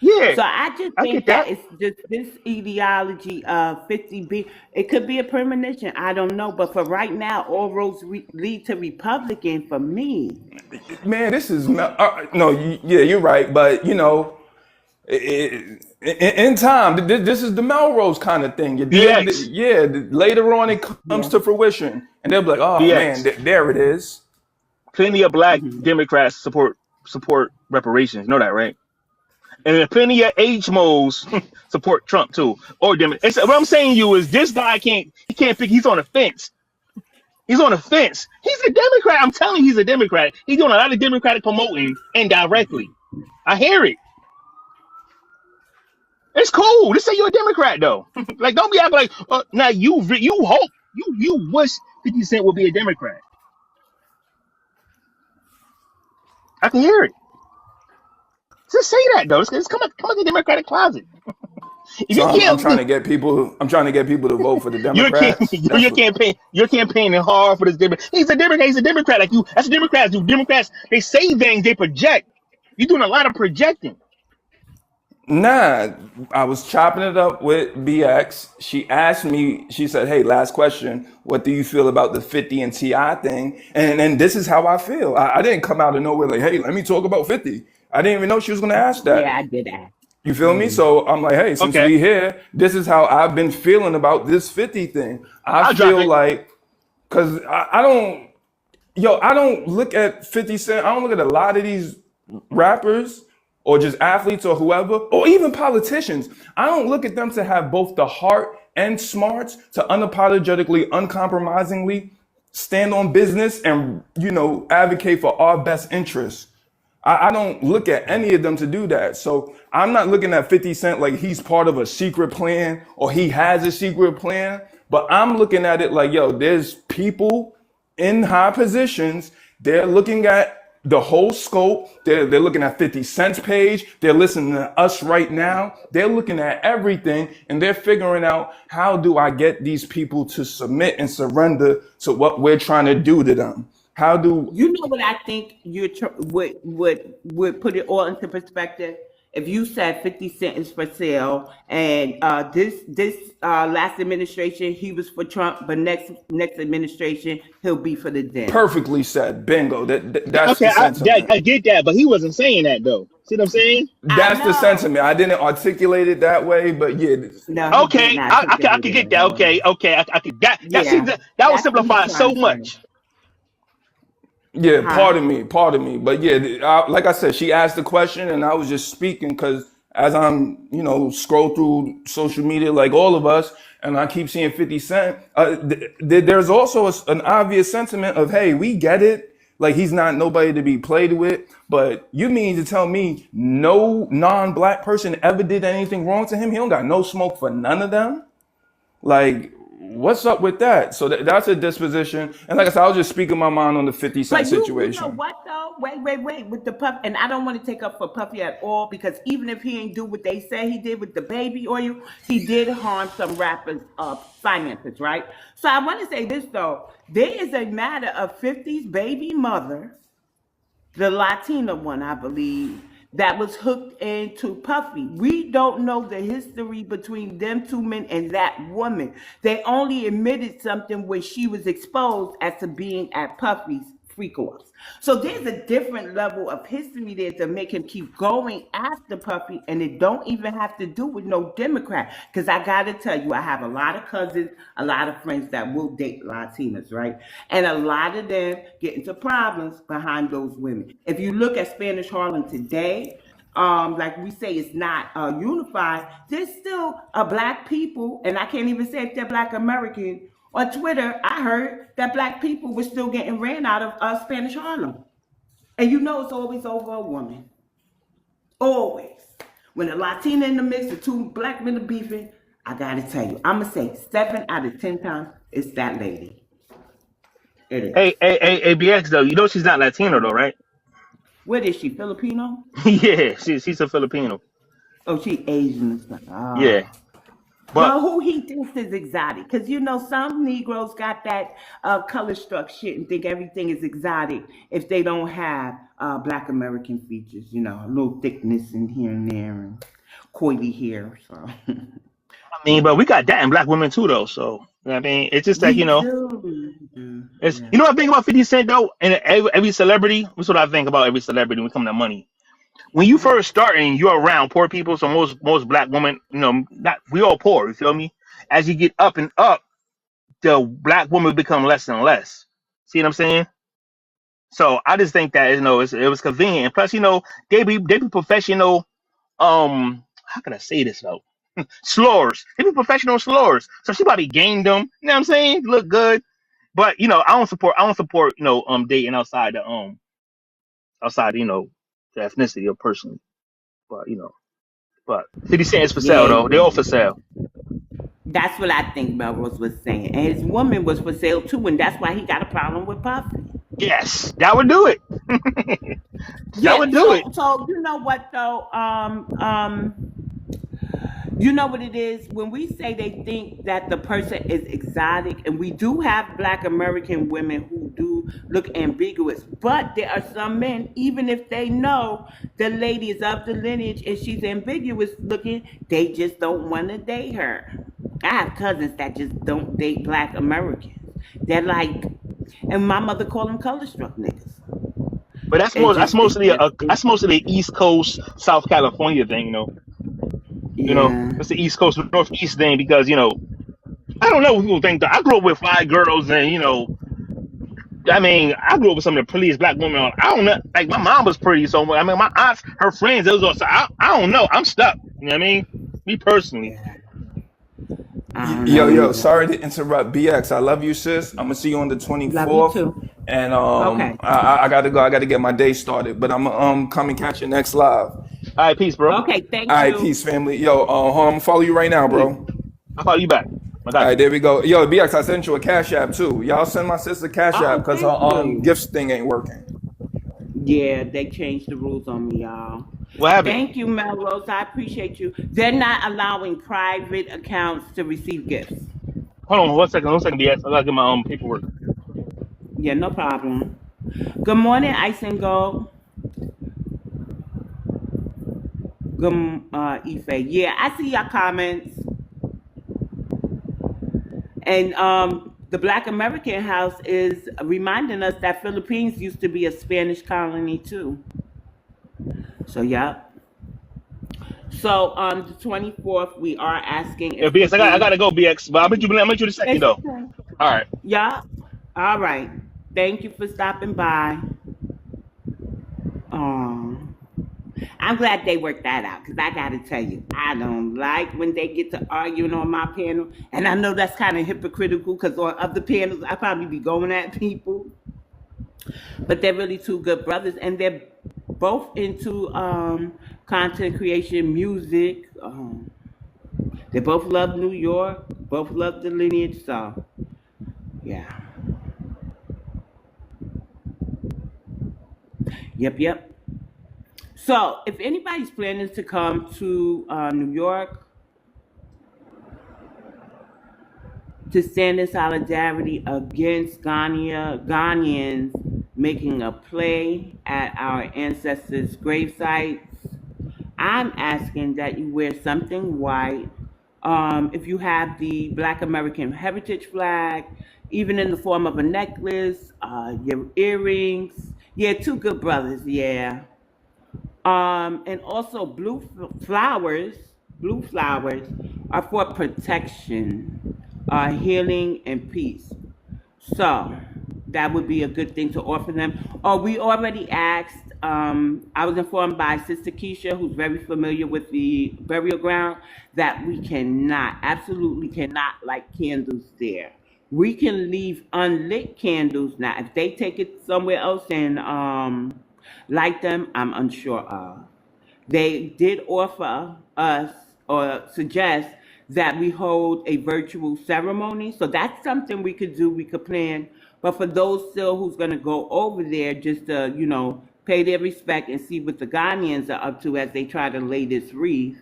D: Yeah,
B: So I just
D: I
B: think
D: get
B: that
D: that.
B: it's just this ideology of 50B. It could be a premonition. I don't know. But for right now, all roads lead to Republican for me.
C: Man, this is no. Yeah, you're right. But in time, this is the Melrose kind of thing.
D: BX,
C: Yeah, later on it comes
B: Yeah.
C: to fruition, and they'll be like, "Oh man,
D: BX.
C: there it is."
D: Plenty of black
B: Hmm.
D: Democrats support reparations. You know that, right? And plenty of HMOs support Trump too, or Democrats. What I'm saying to you is this guy can't pick. He's on the fence. He's on the fence. He's a Democrat. I'm telling you, he's a Democrat. He's doing a lot of Democratic promoting indirectly. I hear it. It's cool. Just say you're a Democrat though. Like don't be acting like now you hope you wish 50 Cent would be a Democrat. I can hear it. Just say that though. Just come out the Democratic closet. If
C: So
D: you
C: I'm trying
D: can't,
C: to get people. I'm trying to get people to vote for the
D: you're
C: Democrats. That's
D: you're
C: what.
D: campaign you're campaigning hard for this Democrat. He's a Democrat. He's a Democrat. Like you, that's what Democrats do. Democrats they say things, they project. You're doing a lot of projecting.
C: Nah, I was chopping it up with BX. She asked me, she said, "Hey, last question. What do you feel about the 50 and TI thing?" And this is how I feel. I didn't come out of nowhere like, "Hey, let me talk about 50." I didn't even know she was going to ask
B: Yeah,
C: that.
B: I did that.
C: You feel me?
B: Hmm.
C: So I'm like, "Hey, since
D: Okay,
C: we here, this is how I've been feeling about this 50 thing." I
D: I'll drop
C: feel
D: it.
C: like, because I don't look at 50 Cent. I don't look at a lot of these rappers or just athletes or whoever, or even politicians. I don't look at them to have both the heart and smarts to unapologetically, uncompromisingly stand on business and, advocate for our best interests. I don't look at any of them to do that. So I'm not looking at 50 Cent like he's part of a secret plan or he has a secret plan, but I'm looking at it like, yo, there's people in high positions. They're looking at the whole scope. They're looking at 50 Cent's page. They're listening to us right now. They're looking at everything and they're figuring out, how do I get these people to submit and surrender to what we're trying to do to them? How do
B: You know what I think would put it all into perspective? If you said 50 Cent is for sale, and this last administration he was for Trump, but next administration he'll be for the Dems.
C: perfectly said? Bingo. That's
D: Okay,
C: the sentiment.
D: I get that, but he wasn't saying that though. See what I'm saying?
B: I
C: That's the
B: know.
C: sentiment. I didn't articulate it that way, but yeah,
B: No, he did
D: Okay,
B: not
D: I
B: articulate
D: could
B: it
D: get
B: in
D: that.
B: that way.
D: Okay, I could that see
B: Yeah,
D: that would
B: that's what he's
D: simplify
B: trying
D: so
B: to say.
D: much.
C: yeah,
B: Huh?
C: pardon me. But yeah, like I said, she asked the question and I was just speaking because as I'm, scroll through social media like all of us, and I keep seeing 50 Cent, there's also an obvious sentiment of, hey, we get it. Like he's not nobody to be played with, but you mean to tell me no non-black person ever did anything wrong to him? He don't got no smoke for none of them? Like, what's up with that? So that's a disposition. And like I said, I was just speaking my mind on the 50 Cent
B: But you know
C: situation.
B: what though? Wait, with the Puff, and I don't want to take up for Puffy at all because even if he ain't do what they say he did with the baby oil, he did harm some rappers' finances, right? So I want to say this though: there is a matter of 50's baby mother, the Latina one, I believe, that was hooked into Puffy. We don't know the history between them two men and that woman. They only admitted something when she was exposed as to being at Puffy's freak offs. So there's a different level of history there to make him keep going after Puffy, and it don't even have to do with no Democrat. Because I gotta tell you, I have a lot of cousins, a lot of friends that will date Latinas, right? And a lot of them get into problems behind those women. If you look at Spanish Harlem today, like we say, it's not unified. There's still a black people, and I can't even say if they're Black American. On Twitter, I heard that black people were still getting ran out of Spanish Harlem. And you know it's always over a woman. Always. When a Latina in the mix, the two black men are beefing, I gotta tell you, I'm gonna say 7 out of 10 times it's that lady. It is.
D: Hey, BX though, you know she's not Latino though, right?
B: What is she, Filipino?
D: Yeah, she's a Filipino.
B: Oh, she Asian and stuff.
D: Yeah,
B: Ah.
D: but
B: Well, who he thinks is exotic? Because you know some Negroes got that color struck shit and think everything is exotic if they don't have Black American features. You know, a little thickness in here and there and coily hair. So
D: I mean, but we got that in black women too though. So you know what I mean, it's just like
B: we do. We do.
D: it's
B: Yeah.
D: you know what I think about 50 Cent though, and every celebrity. That's what I think about every celebrity when it comes to money. When you first starting, you're around poor people, so most black women, not we all poor. You feel me? As you get up and up, the black woman become less and less. See what I'm saying? So I just think that it was convenient. And plus, they be professional. How can I say this though? Slurs. They be professional slurs. So she probably gained them. You know what I'm saying? Look good. But I don't support dating outside the ethnicity or personally. But 50 Cent is for sale
B: Yeah,
D: though. They're all for sale.
B: that's what I think Melrose was saying. And his woman was for sale too, and that's why he got a problem with Puffy.
D: Yes, that would do it. That
B: Yeah,
D: would do it.
B: so you know what though? You know what it is? When we say they think that the person is exotic, and we do have Black American women who do look ambiguous, but there are some men, even if they know the lady is of the lineage and she's ambiguous looking, they just don't want to date her. I have cousins that just don't date Black Americans. They're like, and my mother called them color struck niggas.
D: But that's
B: It
D: most that's
B: just, it
D: mostly
B: just,
D: a that's mostly an East Coast, South California thing.
B: yeah.
D: It's the East Coast Northeast thing because I don't know what people think. That I grew up with 5 girls, and I mean, I grew up with some of the prettiest black women. I don't know, like my mom was pretty, so I mean, my aunts, her friends, those also. I don't know. I'm stuck. You know what I mean? Me personally.
B: Yeah. I don't know
C: Yo,
B: either.
C: sorry to interrupt. BX, I love you, sis. I'm gonna see you on the
B: Love you
C: 24th,
B: too.
C: and
B: Okay.
C: I gotta go. I gotta get my day started, but I'm come and catch you next live. All
D: All right, peace, bro.
B: Okay, thank
C: right,
B: you.
C: peace, family. Yo, hold on, I'm gonna follow you right now, bro.
D: Peace.
C: All
D: I'll call you back. I got
C: right,
D: you.
C: there we go. Yo, BX, I sent you a Cash App too. Y'all send my sister Cash App
B: Oh,
C: because her
B: thank you.
C: gifts thing ain't working.
B: Yeah, they changed the rules on me, y'all.
D: What happened?
B: Thank you, Melrose. I appreciate you. They're not allowing private accounts to receive gifts.
D: Hold on, 1 second, BS. I gotta get my paperwork.
B: Yeah, no problem. Good morning, Ice and Gold. Good, Ife. Yeah, I see your comments. And the Black American House is reminding us that Philippines used to be a Spanish colony too. So, yeah. So on the 24th, we are asking
D: Yeah,
B: if
D: BX, I
B: people.
D: gotta go, BX. But I'll meet you in a second
B: It's
D: though.
B: okay.
D: All right.
B: Yeah. All right. Thank you for stopping by. Um, I'm glad they worked that out because I got to tell you, I don't like when they get to arguing on my panel. And I know that's kind of hypocritical because on other panels, I probably be going at people. But they're really two good brothers, and they're both into content creation, music. They both love New York, both love the lineage. So, yeah. Yep. So, if anybody's planning to come to New York to stand in solidarity against Ghanaians making a play at our ancestors' grave sites, I'm asking that you wear something white, If you have the Black American Heritage flag, even in the form of a necklace, your earrings. Yeah, two good brothers. Yeah. And also flowers. Blue flowers are for protection, healing, and peace. So that would be a good thing to offer them. Oh, we already asked. I was informed by Sister Keisha, who's very familiar with the burial ground, that we cannot, absolutely cannot light candles there. We can leave unlit candles now. If they take it somewhere else and light them, I'm unsure of. They did offer us or suggest that we hold a virtual ceremony. So that's something we could do, we could plan. But for those still who's going to go over there just to, pay their respect and see what the Ghanaians are up to as they try to lay this wreath,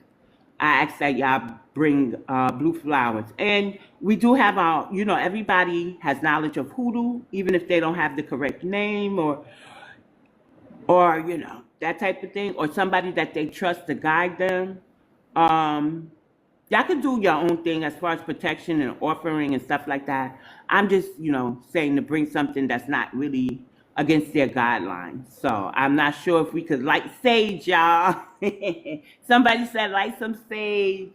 B: I ask that y'all bring blue flowers. And we do have our, everybody has knowledge of hoodoo, even if they don't have the correct name or that type of thing, or somebody that they trust to guide them. um y'all can do your own thing as far as protection and offering and stuff like that. I'm just saying to bring something that's not really against their guidelines. So I'm not sure if we could light sage, y'all. Somebody said light some sage.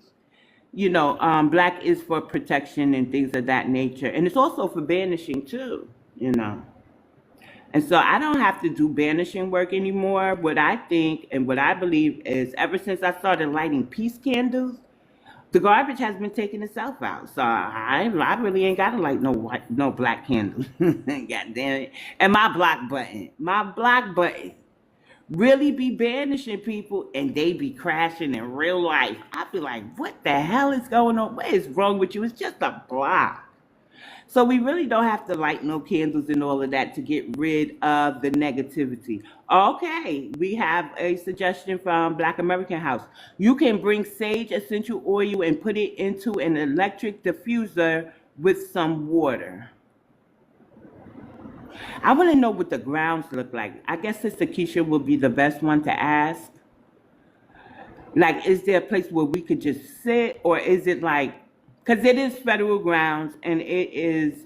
B: Black is for protection and things of that nature, and it's also for banishing too. And so I don't have to do banishing work anymore. What I think and what I believe is ever since I started lighting peace candles, the garbage has been taking itself out. So I really ain't got to light no black candles. God damn it. And my block button really be banishing people and they be crashing in real life. I be like, what the hell is going on? What is wrong with you? It's just a block. So we really don't have to light no candles and all of that to get rid of the negativity. Okay, we have a suggestion from Black American House. You can bring sage essential oil and put it into an electric diffuser with some water. I want to know what the grounds look like. I guess Sister Keisha will be the best one to ask. Like, is there a place where we could just sit, or is it like, because it is federal grounds and it is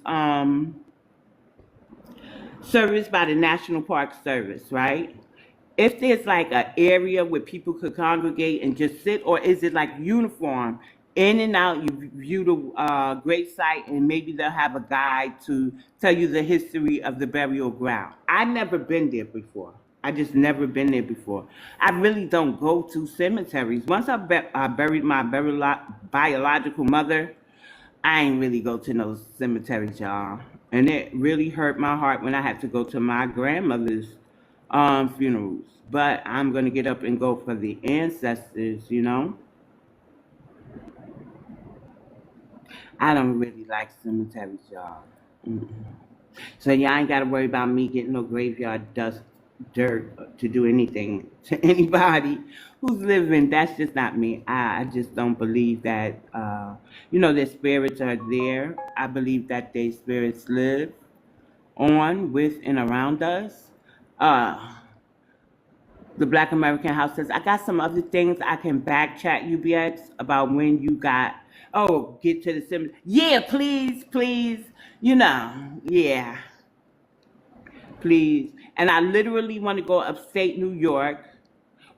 B: serviced by the National Park Service, right? If there's like an area where people could congregate and just sit, or is it like uniform, in and out, you view the grave site and maybe they'll have a guide to tell you the history of the burial ground. I've never been there before. I just never been there before. I really don't go to cemeteries. Once I buried my biological mother, I ain't really go to no cemeteries, y'all. And it really hurt my heart when I had to go to my grandmother's funerals. But I'm going to get up and go for the ancestors. I don't really like cemeteries, y'all. Mm-mm. So y'all ain't got to worry about me getting no graveyard dust, dirt to do anything to anybody who's living. That's just not me. I just don't believe that, their spirits are there. I believe that their spirits live on, with, and around us. Uh, the Black American House says, I got some other things I can back chat UBX about when you got, get to the cemetery. Yeah, please, please. Yeah, please. And I literally want to go upstate New York.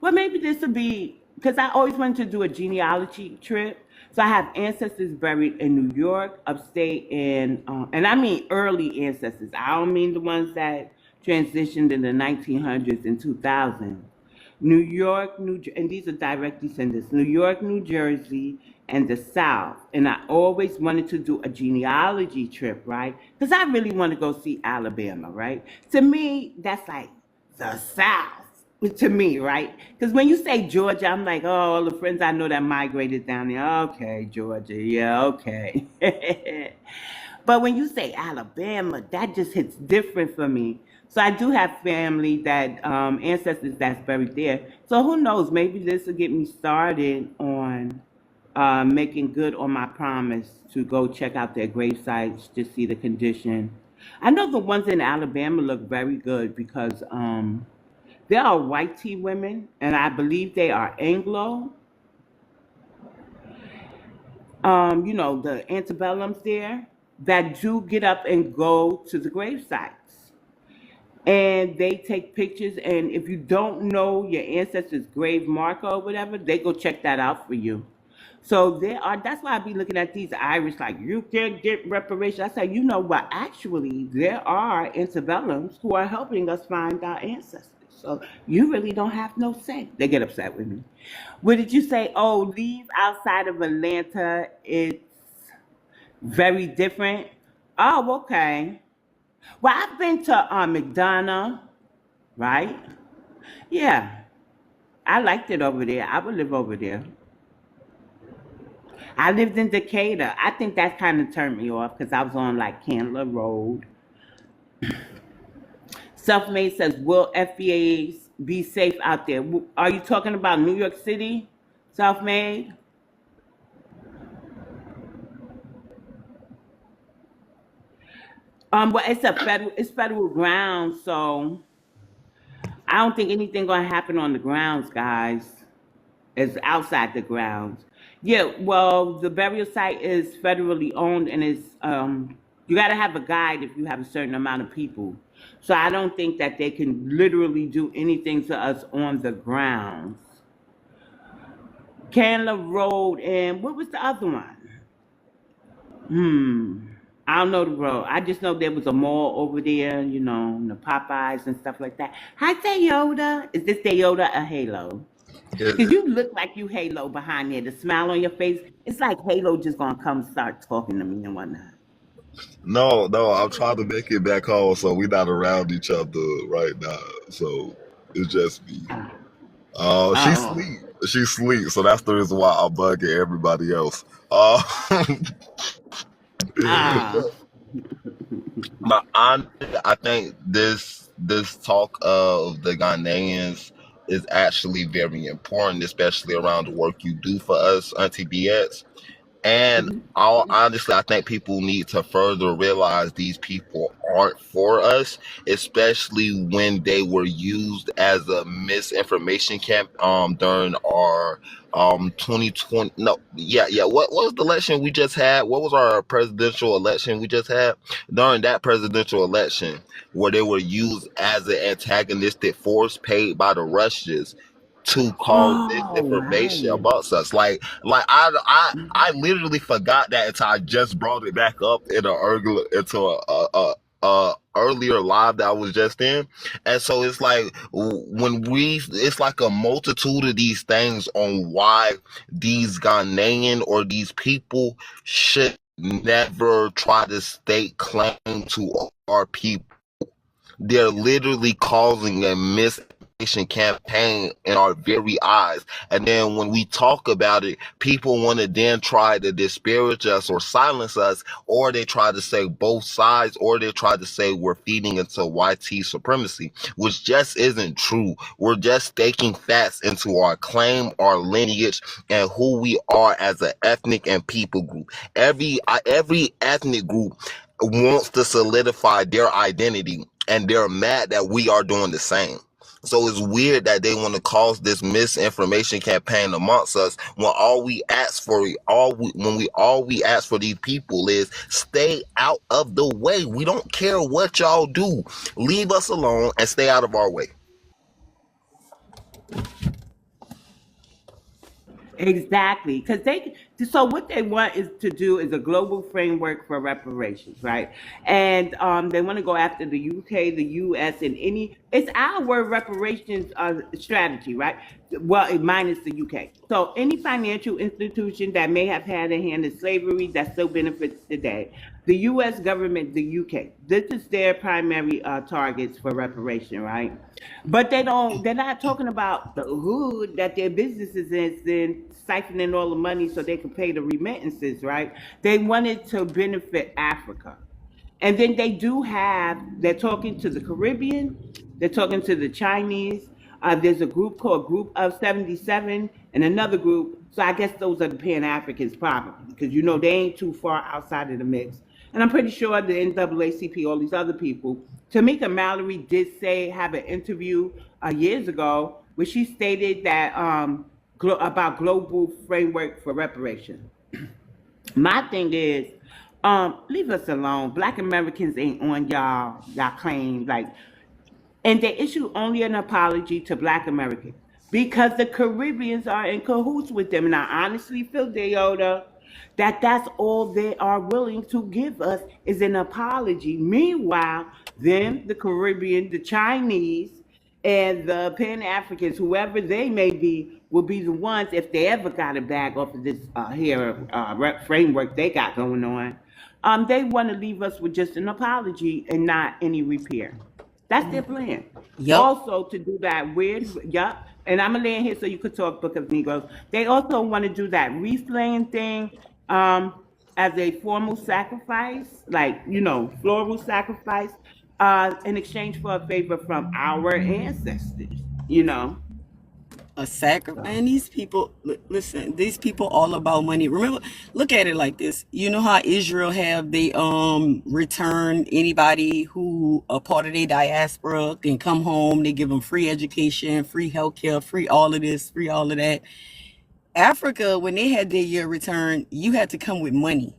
B: Well, maybe this will be, because I always wanted to do a genealogy trip. So I have ancestors buried in New York, upstate, and I mean early ancestors. I don't mean the ones that transitioned in the 1900s and 2000. New York, and these are direct descendants, New York, New Jersey, and the South. And I always wanted to do a genealogy trip, right? Because I really want to go see Alabama, right? To me, that's like the South. To me, right? Because when you say Georgia, I'm like, oh, all the friends I know that migrated down there. Okay, Georgia, yeah, okay. But when you say Alabama, that just hits different for me. So I do have family that ancestors that's buried there. So who knows? Maybe this will get me started on making good on my promise to go check out their grave sites to see the condition. I know the ones in Alabama look very good because there are white tea women, and I believe they are Anglo. the antebellums there that do get up and go to the grave sites. And they take pictures, and if you don't know your ancestors' grave marker or whatever, they go check that out for you. So that's why I be looking at these Irish like, you can't get reparations. I say, you know what? Actually, there are antebellums who are helping us find our ancestors. So you really don't have no say. They get upset with me. What did you say? Oh, leave outside of Atlanta. It's very different. Oh, okay. Well, I've been to McDonough, right? Yeah, I liked it over there. I would live over there. I lived in Decatur. I think that kind of turned me off because I was on like Candler Road. Self-made says, will FBAs be safe out there? Are you talking about New York City? Self-made? Well, it's federal ground, so I don't think anything gonna happen on the grounds, guys. It's outside the grounds. Yeah, well, the burial site is federally owned, and you got to have a guide if you have a certain amount of people. So I don't think that they can literally do anything to us on the grounds. Candler Road, and what was the other one? Hmm. I don't know the road. I just know there was a mall over there, the Popeyes and stuff like that. Hi, Yoda. Is this Yoda or Halo? Because
E: It,
B: you look like you Halo behind there. The smile on your face, it's like Halo just going to come start talking to me and whatnot.
E: no, no, I'm trying to make it back home, so we're not around each other right now. So it's just me.
B: Uh,
E: She
B: oh.
E: sleep. She sleep. So that's the reason why I'm bugging everybody else. Uh,
B: Ah.
E: but I think this talk of the Ghanaians is actually very important, especially around the work you do for us, Auntie BX. And honestly, I think people need to further realize these people aren't for us, especially when they were used as a misinformation camp during our 2020. No, yeah. What was the election we just had? What was our presidential election we just had? During that presidential election, where they were used as an antagonistic force paid by the Russians to cause
B: Oh,
E: disinformation
B: right.
E: amongst us. I literally forgot that until I just brought it back up in a earlier live that I was just in. And so it's like it's like a multitude of these things on why these Ghanaian or these people should never try to stake claim to our people. They're literally causing a misinformation campaign in our very eyes. And then when we talk about it, people want to then try to disparage us or silence us, or they try to say both sides, or they try to say we're feeding into YT supremacy, which just isn't true. We're just staking facts into our claim, our lineage, and who we are as an ethnic and people group. Every ethnic group wants to solidify their identity, and they're mad that we are doing the same. So it's weird that they want to cause this misinformation campaign amongst us when all we ask for these people is stay out of the way. We don't care what y'all do. Leave us alone and stay out of our way.
B: Exactly, because so what they want is to do is a global framework for reparations, right? And they want to go after the UK, the US, and it's our reparations strategy, right? Well, minus the UK. So any financial institution that may have had a hand in slavery that still benefits today, the US government, the UK, this is their primary targets for reparation, right? But they're not talking about the hood that their businesses is in siphoning all the money so they can pay the remittances, right? They wanted to benefit Africa. And then they're talking to the Caribbean, they're talking to the Chinese. There's a group called Group of 77 and another group. So I guess those are the Pan Africans probably, because they ain't too far outside of the mix. And I'm pretty sure the NAACP, all these other people. Tamika Mallory did have an interview years ago where she stated that about global framework for reparation. My thing is, leave us alone. Black Americans ain't on y'all claim like, and they issue only an apology to Black Americans because the Caribbeans are in cahoots with them. And I honestly feel, Deoda, that that's all they are willing to give us is an apology. Meanwhile, them, the Caribbean, the Chinese, and the Pan Africans, whoever they may be, will be the ones if they ever got a bag off of this framework they got going on. They want to leave us with just an apology and not any repair. That's their plan.
F: Yup.
B: Also, to do that weird, yup. And I'm gonna lay in here so you could talk Book of Negroes. They also want to do that wreath laying thing as a formal sacrifice, like floral sacrifice, in exchange for a favor from our ancestors. You know.
F: A sacrifice. And these people, listen, these people all about money. Remember, look at it like this. You know how Israel have they return anybody who a part of their diaspora can come home. They give them free education, free healthcare, free all of this, free all of that. Africa, when they had their year return, you had to come with money.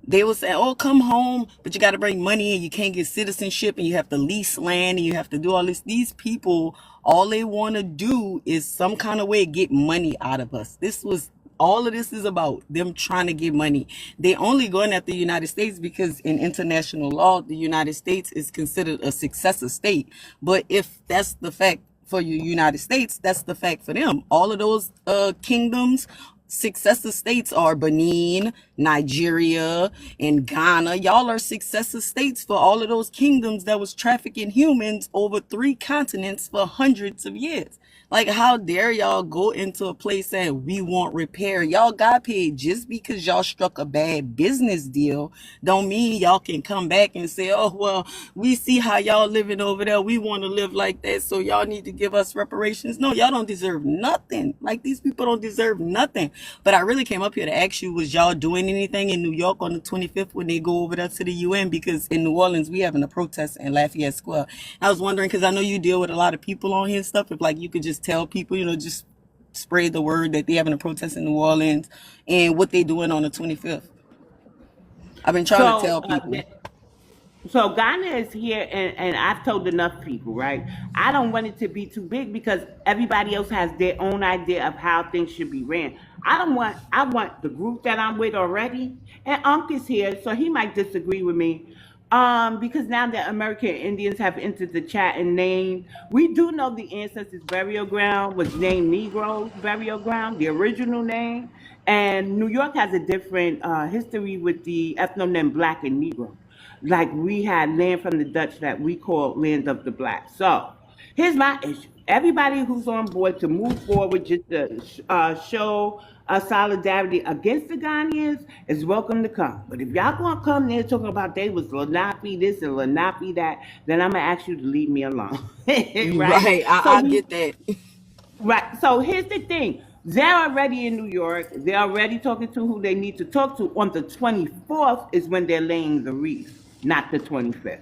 F: They will say, oh, come home, but you got to bring money and you can't get citizenship and you have to lease land and you have to do all this. These people, all they want to do is some kind of way get money out of us. All of this is about them trying to get money. They only going at the United States because in international law, the United States is considered a successor state. But if that's the fact for the United States, that's the fact for them. All of those kingdoms, successor states are Benin, Nigeria, and Ghana. Y'all are successor states for all of those kingdoms that was trafficking humans over 3 continents for hundreds of years. Like, how dare y'all go into a place saying we want repair? Y'all got paid. Just because y'all struck a bad business deal don't mean y'all can come back and say, oh, well, we see how y'all living over there. We want to live like that, so y'all need to give us reparations. No, y'all don't deserve nothing. Like, these people don't deserve nothing. But I really came up here to ask you, was y'all doing anything in New York on the 25th when they go over there to the UN? Because in New Orleans, we having a protest in Lafayette Square. I was wondering, because I know you deal with a lot of people on here and stuff, if like you could just tell people, just spread the word that they having a protest in New Orleans and what they doing on the 25th. I've been trying to
B: So,
F: tell people.
B: So Ghana is here, and I've told enough people, right? I don't want it to be too big because everybody else has their own idea of how things should be ran. I want the group that I'm with already, and Unc is here, so he might disagree with me. Because now that American Indians have entered the chat and named, we do know the ancestors' burial ground was named Negroes' burial ground, the original name. And New York has a different history with the ethnonym Black and Negro. Like we had land from the Dutch that we call land of the Black. So here's my issue. Everybody who's on board to move forward just to show solidarity against the Ghanaians is welcome to come. But if y'all gonna come there talking about they was Lenape this and Lenape that, then I'm gonna ask you to leave me alone. Right?
F: Right,
B: So
F: I
B: we
F: get that.
B: Right. So here's the thing. They're already in New York. They're already talking to who they need to talk to. On the 24th is when they're laying the wreath, not the 25th.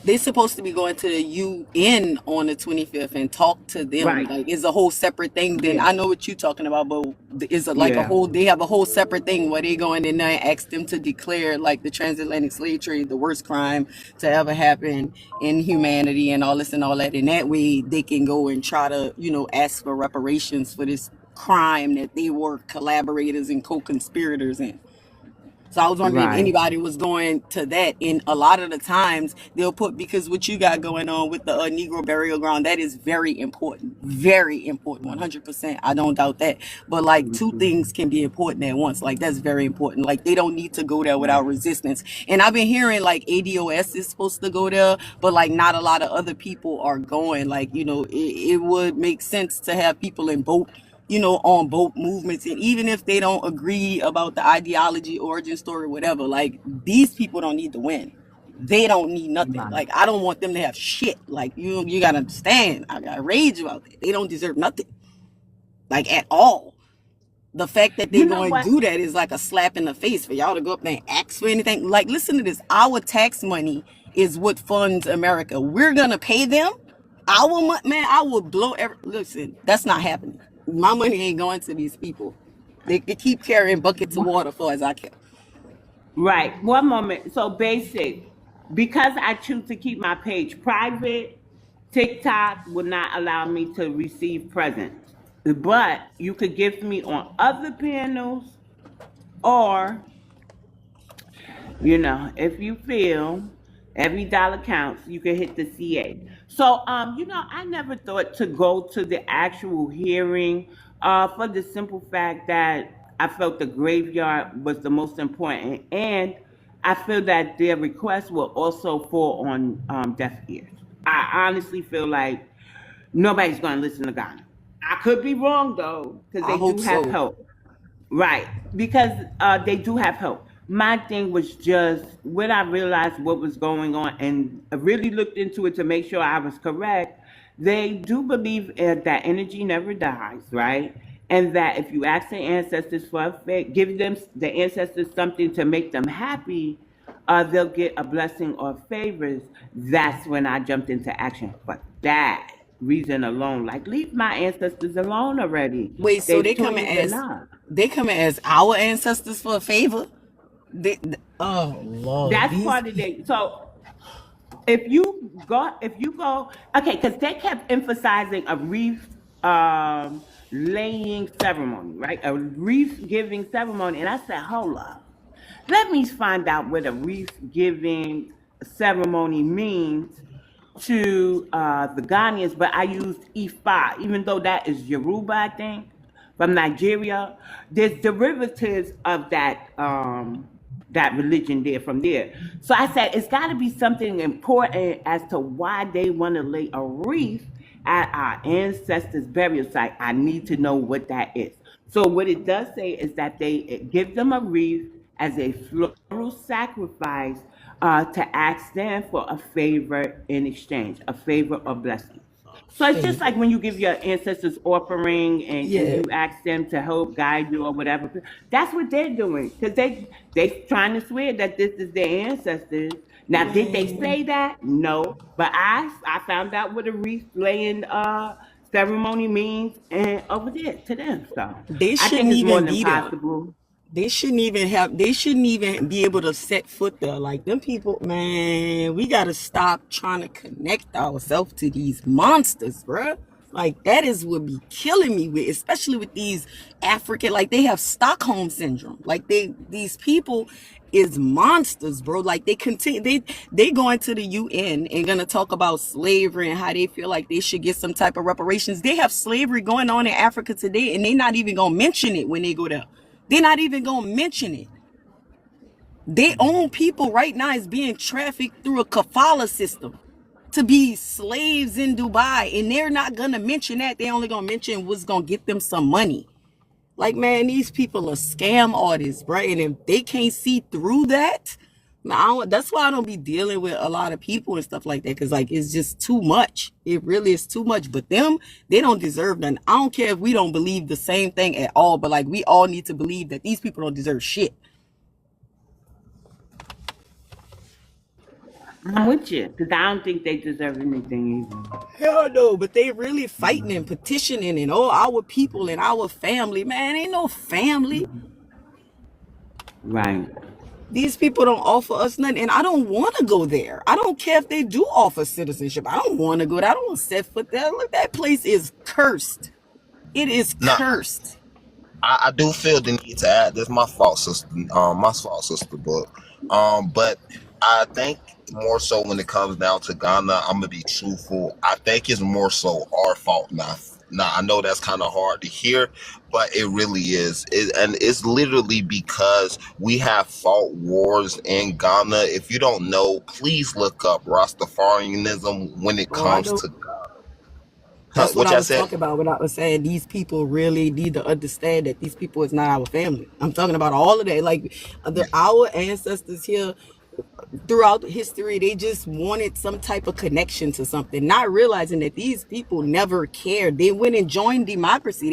F: They're supposed to be going to the UN on the 25th and talk to them.
B: Right.
F: Like, it's a whole separate thing. Then
B: Yeah.
F: I know what you're talking about, but is it like a
B: Yeah.
F: whole? They have a whole separate thing where they go in and they ask them to declare like the transatlantic slave trade the worst crime to ever happen in humanity and all this and all that. And that way they can go and try to ask for reparations for this crime that they were collaborators and co-conspirators in. So I was wondering if
B: Right.
F: anybody was going to that. And a lot of the times they'll put, because what you got going on with the Negro burial ground, that is very important. Very important. 100%. I don't doubt that. But like two
B: Mhm.
F: things can be important at once. Like that's very important. Like they don't need to go there
B: Right.
F: without resistance. And I've been hearing like ADOS is supposed to go there, but like not a lot of other people are going. Like, it would make sense to have people in both on both movements. And even if they don't agree about the ideology, origin story, whatever, like these people don't need to win. They don't need nothing.
B: Right.
F: Like I don't want them to have shit. Like you gotta understand. I got rage about that. They don't deserve nothing. Like at all. The fact that they
B: You
F: go
B: know
F: and
B: what?
F: do that is like a slap in the face for y'all to go up there and ask for anything. Like, listen to this. Our tax money is what funds America. We're gonna pay them. Our money, man, I will blow every. Listen, that's not happening. My money ain't going to these people. They keep carrying buckets of water for as I care.
B: Right. One moment. So basic. Because I choose to keep my page private, TikTok will not allow me to receive presents. But you could gift me on other panels, or if you feel every dollar counts, you can hit the CA. So, I never thought to go to the actual hearing, for the simple fact that I felt the graveyard was the most important, and I feel that their request will also fall on deaf ears. I honestly feel like nobody's going to listen to Ghana. I could be wrong though, because
F: I
B: they
F: hope
B: do have
F: so.
B: help. Right, because they do have help. My thing was just when I realized what was going on and I really looked into it to make sure I was correct. They do believe that energy never dies, right? And that if you ask the ancestors for a give them the ancestors something to make them happy, they'll get a blessing or favors. That's when I jumped into action. For that reason alone, like leave my ancestors alone already.
F: Wait, so
B: They've told me enough.
F: they coming as our ancestors for a favor? Oh Lord,
B: That's
F: these
B: part of
F: people.
B: it. So if you go, okay, because they kept emphasizing a wreath laying ceremony, right? A wreath giving ceremony, and I said, hold up, let me find out what a wreath giving ceremony means to the Ghanaians. But I used Ifa, even though that is Yoruba, I think, from Nigeria. There's derivatives of that religion there from there. So I said it's got to be something important as to why they want to lay a wreath at our ancestors' burial site. I need to know what that is. So what it does say is that they give them a wreath as a floral sacrifice, to ask them for a favor in exchange, a favor or blessing. So it's just like
F: Favor.
B: when you give your ancestors offering and
F: Yeah,
B: you ask them to help guide you or whatever. That's what they're doing because they trying to swear that this is their ancestors. Now, did they
F: man.
B: say that? No, but I found out what a wreath laying ceremony means and over there to them. So
F: They
B: I think
F: shouldn't
B: it's more
F: even
B: than
F: be there.
B: possible.
F: They shouldn't even be able to set foot there. Like them people, man, we gotta stop trying to connect ourselves to these monsters, bruh. Like that is what be killing me with, especially with these African, like they have Stockholm syndrome. Like these people is monsters, bro. Like they going to the UN and gonna talk about slavery and how they feel like they should get some type of reparations. They have slavery going on in Africa today, and they not even gonna mention it when they go there. They're not even gonna mention it. Their own people right now is being trafficked through a kafala system to be slaves in Dubai, and they're not gonna mention that. They only gonna mention what's gonna get them some money. Like, man, these people are scam artists, right? And if they can't see through that, that's why I don't be dealing with a lot of people and stuff like that. Cause like it's just too much. It really is too much. But them, they don't deserve nothing. I don't care if we don't believe the same thing at all, but like we all need to believe that these people don't deserve shit.
B: I'm with you because I don't think they deserve anything either.
F: Hell no, but they really fighting and petitioning and all our people and our family. Man, ain't no family.
B: Right.
F: These people don't offer us nothing, and I don't want to go there. I don't care if they do offer citizenship. I don't want to go there. I don't want to set foot there. Look, that place is cursed. It is
E: Now,
F: cursed.
E: I do feel the need to add this. My fault, sister, but I think more so when it comes down to Ghana, I'm gonna be truthful. I think it's more so our fault now. Now I know that's kind of hard to hear, but it really is. And it's literally because we have fought wars in Ghana. If you don't know, please look up Rastafarianism when it
F: Oh, I
E: comes
F: know.
E: to
F: That's what
E: what
F: I
E: y'all
F: was
E: said.
F: talking about when I was saying these people really need to understand that these people is not our family. I'm talking about all of that. Like our ancestors here. throughout history, they just wanted some type of connection to something, not realizing that these people never cared. They went and joined democracy.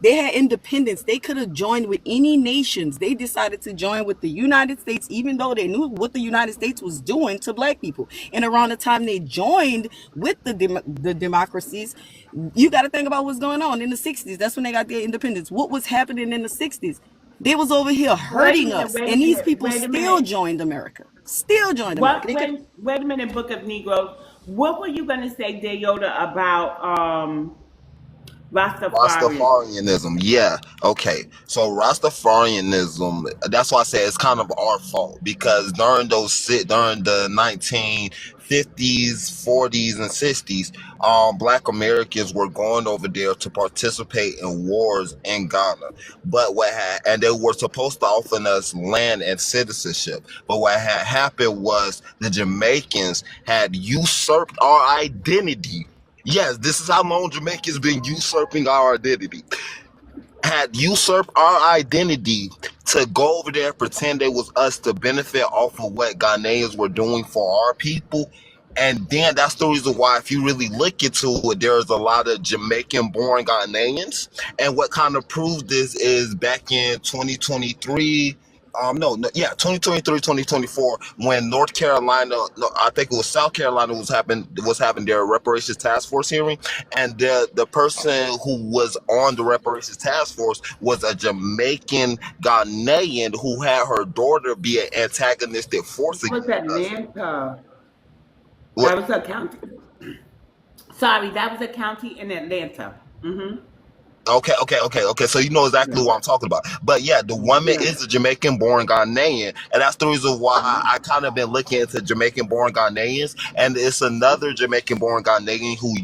F: They had independence. They could have joined with any nations. They decided to join with the United States, even though they knew what the United States was doing to black people. And around the time they joined with the democracies, you got to think about what's going on in the 60s. That's when they got their independence. What was happening in the 60s? They was over here
B: Wait a
F: hurting
B: minute,
F: us,
B: wait a
F: and these
B: minute,
F: people
B: wait a
F: still
B: minute.
F: joined America. Still joined America.
B: What?
F: They could.
B: Wait a minute, Book of Negroes. What were you gonna say, Yoda, about Rastafarianism?
E: Rastafarianism, yeah. Okay. So Rastafarianism, that's why I say it's kind of our fault because during the 1950s, 40s, and 60s, black Americans were going over there to participate in wars in Ghana. But and they were supposed to offer us land and citizenship. But what had happened was the Jamaicans had usurped our identity. Yes, this is how long Jamaicans been usurping our identity. Had usurped our identity to go over there and pretend it was us to benefit off of what Ghanaians were doing for our people. And then that's the reason why, if you really look into it, there's a lot of Jamaican born Ghanaians. And what kind of proved this is back in 2023, no, no, yeah, 2023, 2024, when North Carolina, no, I think it was South Carolina was having their reparations task force hearing, and the person who was on the reparations task force was a Jamaican Ghanaian who had her daughter be an antagonistic force
B: That was
E: against us.
B: Atlanta.
E: What?
B: That was a county. Sorry, that was a county in Atlanta. Mm-hmm.
E: Okay. So you know exactly
B: Yeah.
E: what I'm talking about. But yeah, the woman
B: Yeah.
E: is a Jamaican born Ghanaian. And that's the reason why I kind of been looking into Jamaican born Ghanaians. And it's another Jamaican born Ghanaian who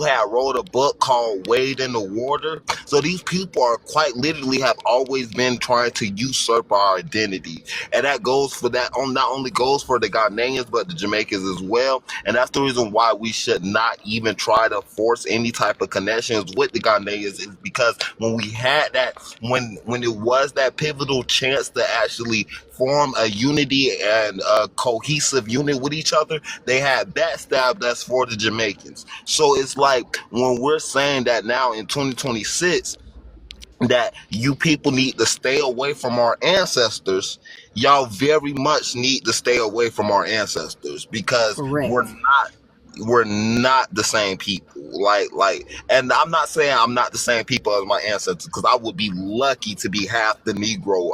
E: had wrote a book called Wade in the Water. So these people are quite literally have always been trying to usurp our identity. And that goes for not only goes for the Ghanaians, but the Jamaicans as well. And that's the reason why we should not even try to force any type of connections with the Ghanaians, is because when we had that, when it was that pivotal chance to actually form a unity and a cohesive unit with each other, they had backstabbed us for the Jamaicans. So it's like when we're saying that now in 2026, that you people need to stay away from our ancestors, y'all very much need to stay away from our ancestors because
F: Correct.
E: we're not the same people. And I'm not saying I'm not the same people as my ancestors, because I would be lucky to be half the Negro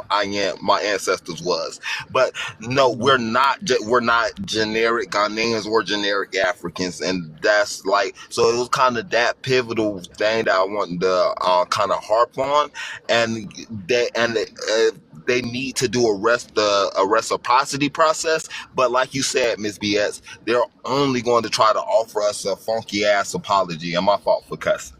E: my ancestors was. But no, we're not generic Ghanaians or generic Africans, and that's like, so it was kind of that pivotal thing that I wanted to kind of harp on, and they need to do a reciprocity process. But like you said, Miss BS, they're only going to try to offer us a funky ass apology. And my fault for cussing.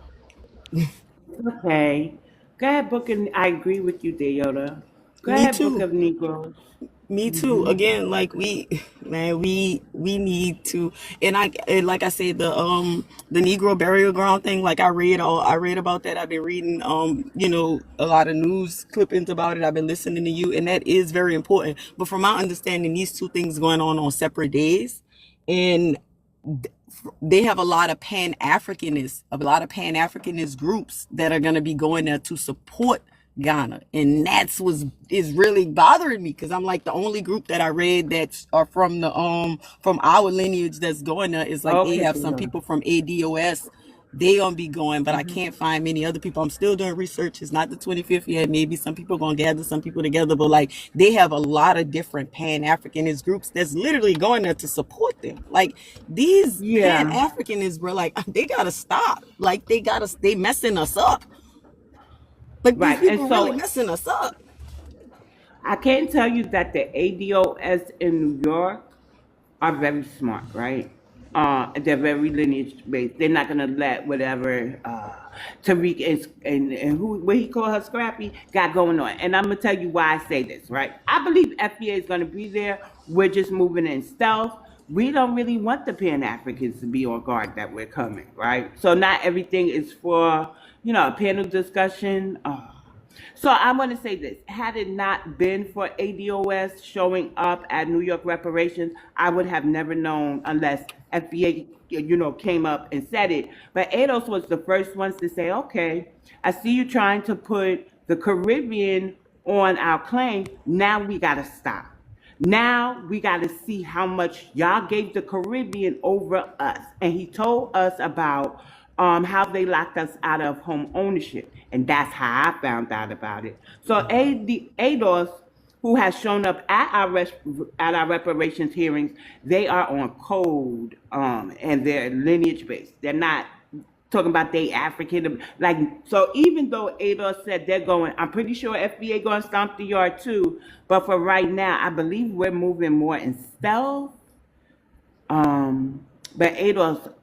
B: Okay. Go ahead, Book and I agree with you, Yoda. Go
F: Me
B: ahead, Book
F: too.
B: of Negroes.
F: Me too.
B: Mm-hmm.
F: Again, like we need to, and like I said, the Negro burial ground thing. Like I read about that. I've been reading a lot of news clippings about it. I've been listening to you, and that is very important. But from my understanding, these two things going on separate days, and they have a lot of Pan Africanist groups that are going to be going there to support Ghana, and that's was is really bothering me because I'm like the only group that I read that are from the from our lineage that's going there is like they
B: Okay,
F: have some
B: Yoda.
F: people from ADOS. They gonna be going, but I
B: Mm-hmm.
F: can't find many other people. I'm still doing research. It's not the 25th yet. Maybe some people gonna gather some people together, but like they have a lot of different Pan Africanist groups that's literally going there to support them. Like these Pan
B: Yeah.
F: Africanists, bro, like they gotta stop. Like they messing us up. Like these
B: Right. And
F: people really
B: so
F: messing us up.
B: I can tell you that the ADOS in New York are very smart, right? They're very lineage based. They're not gonna let whatever Tariq and who what he call her Scrappy got going on. And I'm gonna tell you why I say this, right? I believe FBA is gonna be there. We're just moving in stealth. We don't really want the Pan Africans to be on guard that we're coming, right? So not everything is for a panel discussion. So I want to say this: had it not been for ADOS showing up at New York reparations, I would have never known unless FBA, came up and said it. But ADOS was the first ones to say, "Okay, I see you trying to put the Caribbean on our claim. Now we got to stop. Now we got to see how much y'all gave the Caribbean over us." And he told us about how they locked us out of home ownership. And that's how I found out about it. So ADOS, who has shown up at our reparations hearings, they are on code and they're lineage based. They're not talking about they African. Like, so even though ADOS said they're going, I'm pretty sure FBA going to stomp the yard too. But for right now, I believe we're moving more in stealth. But ADOS,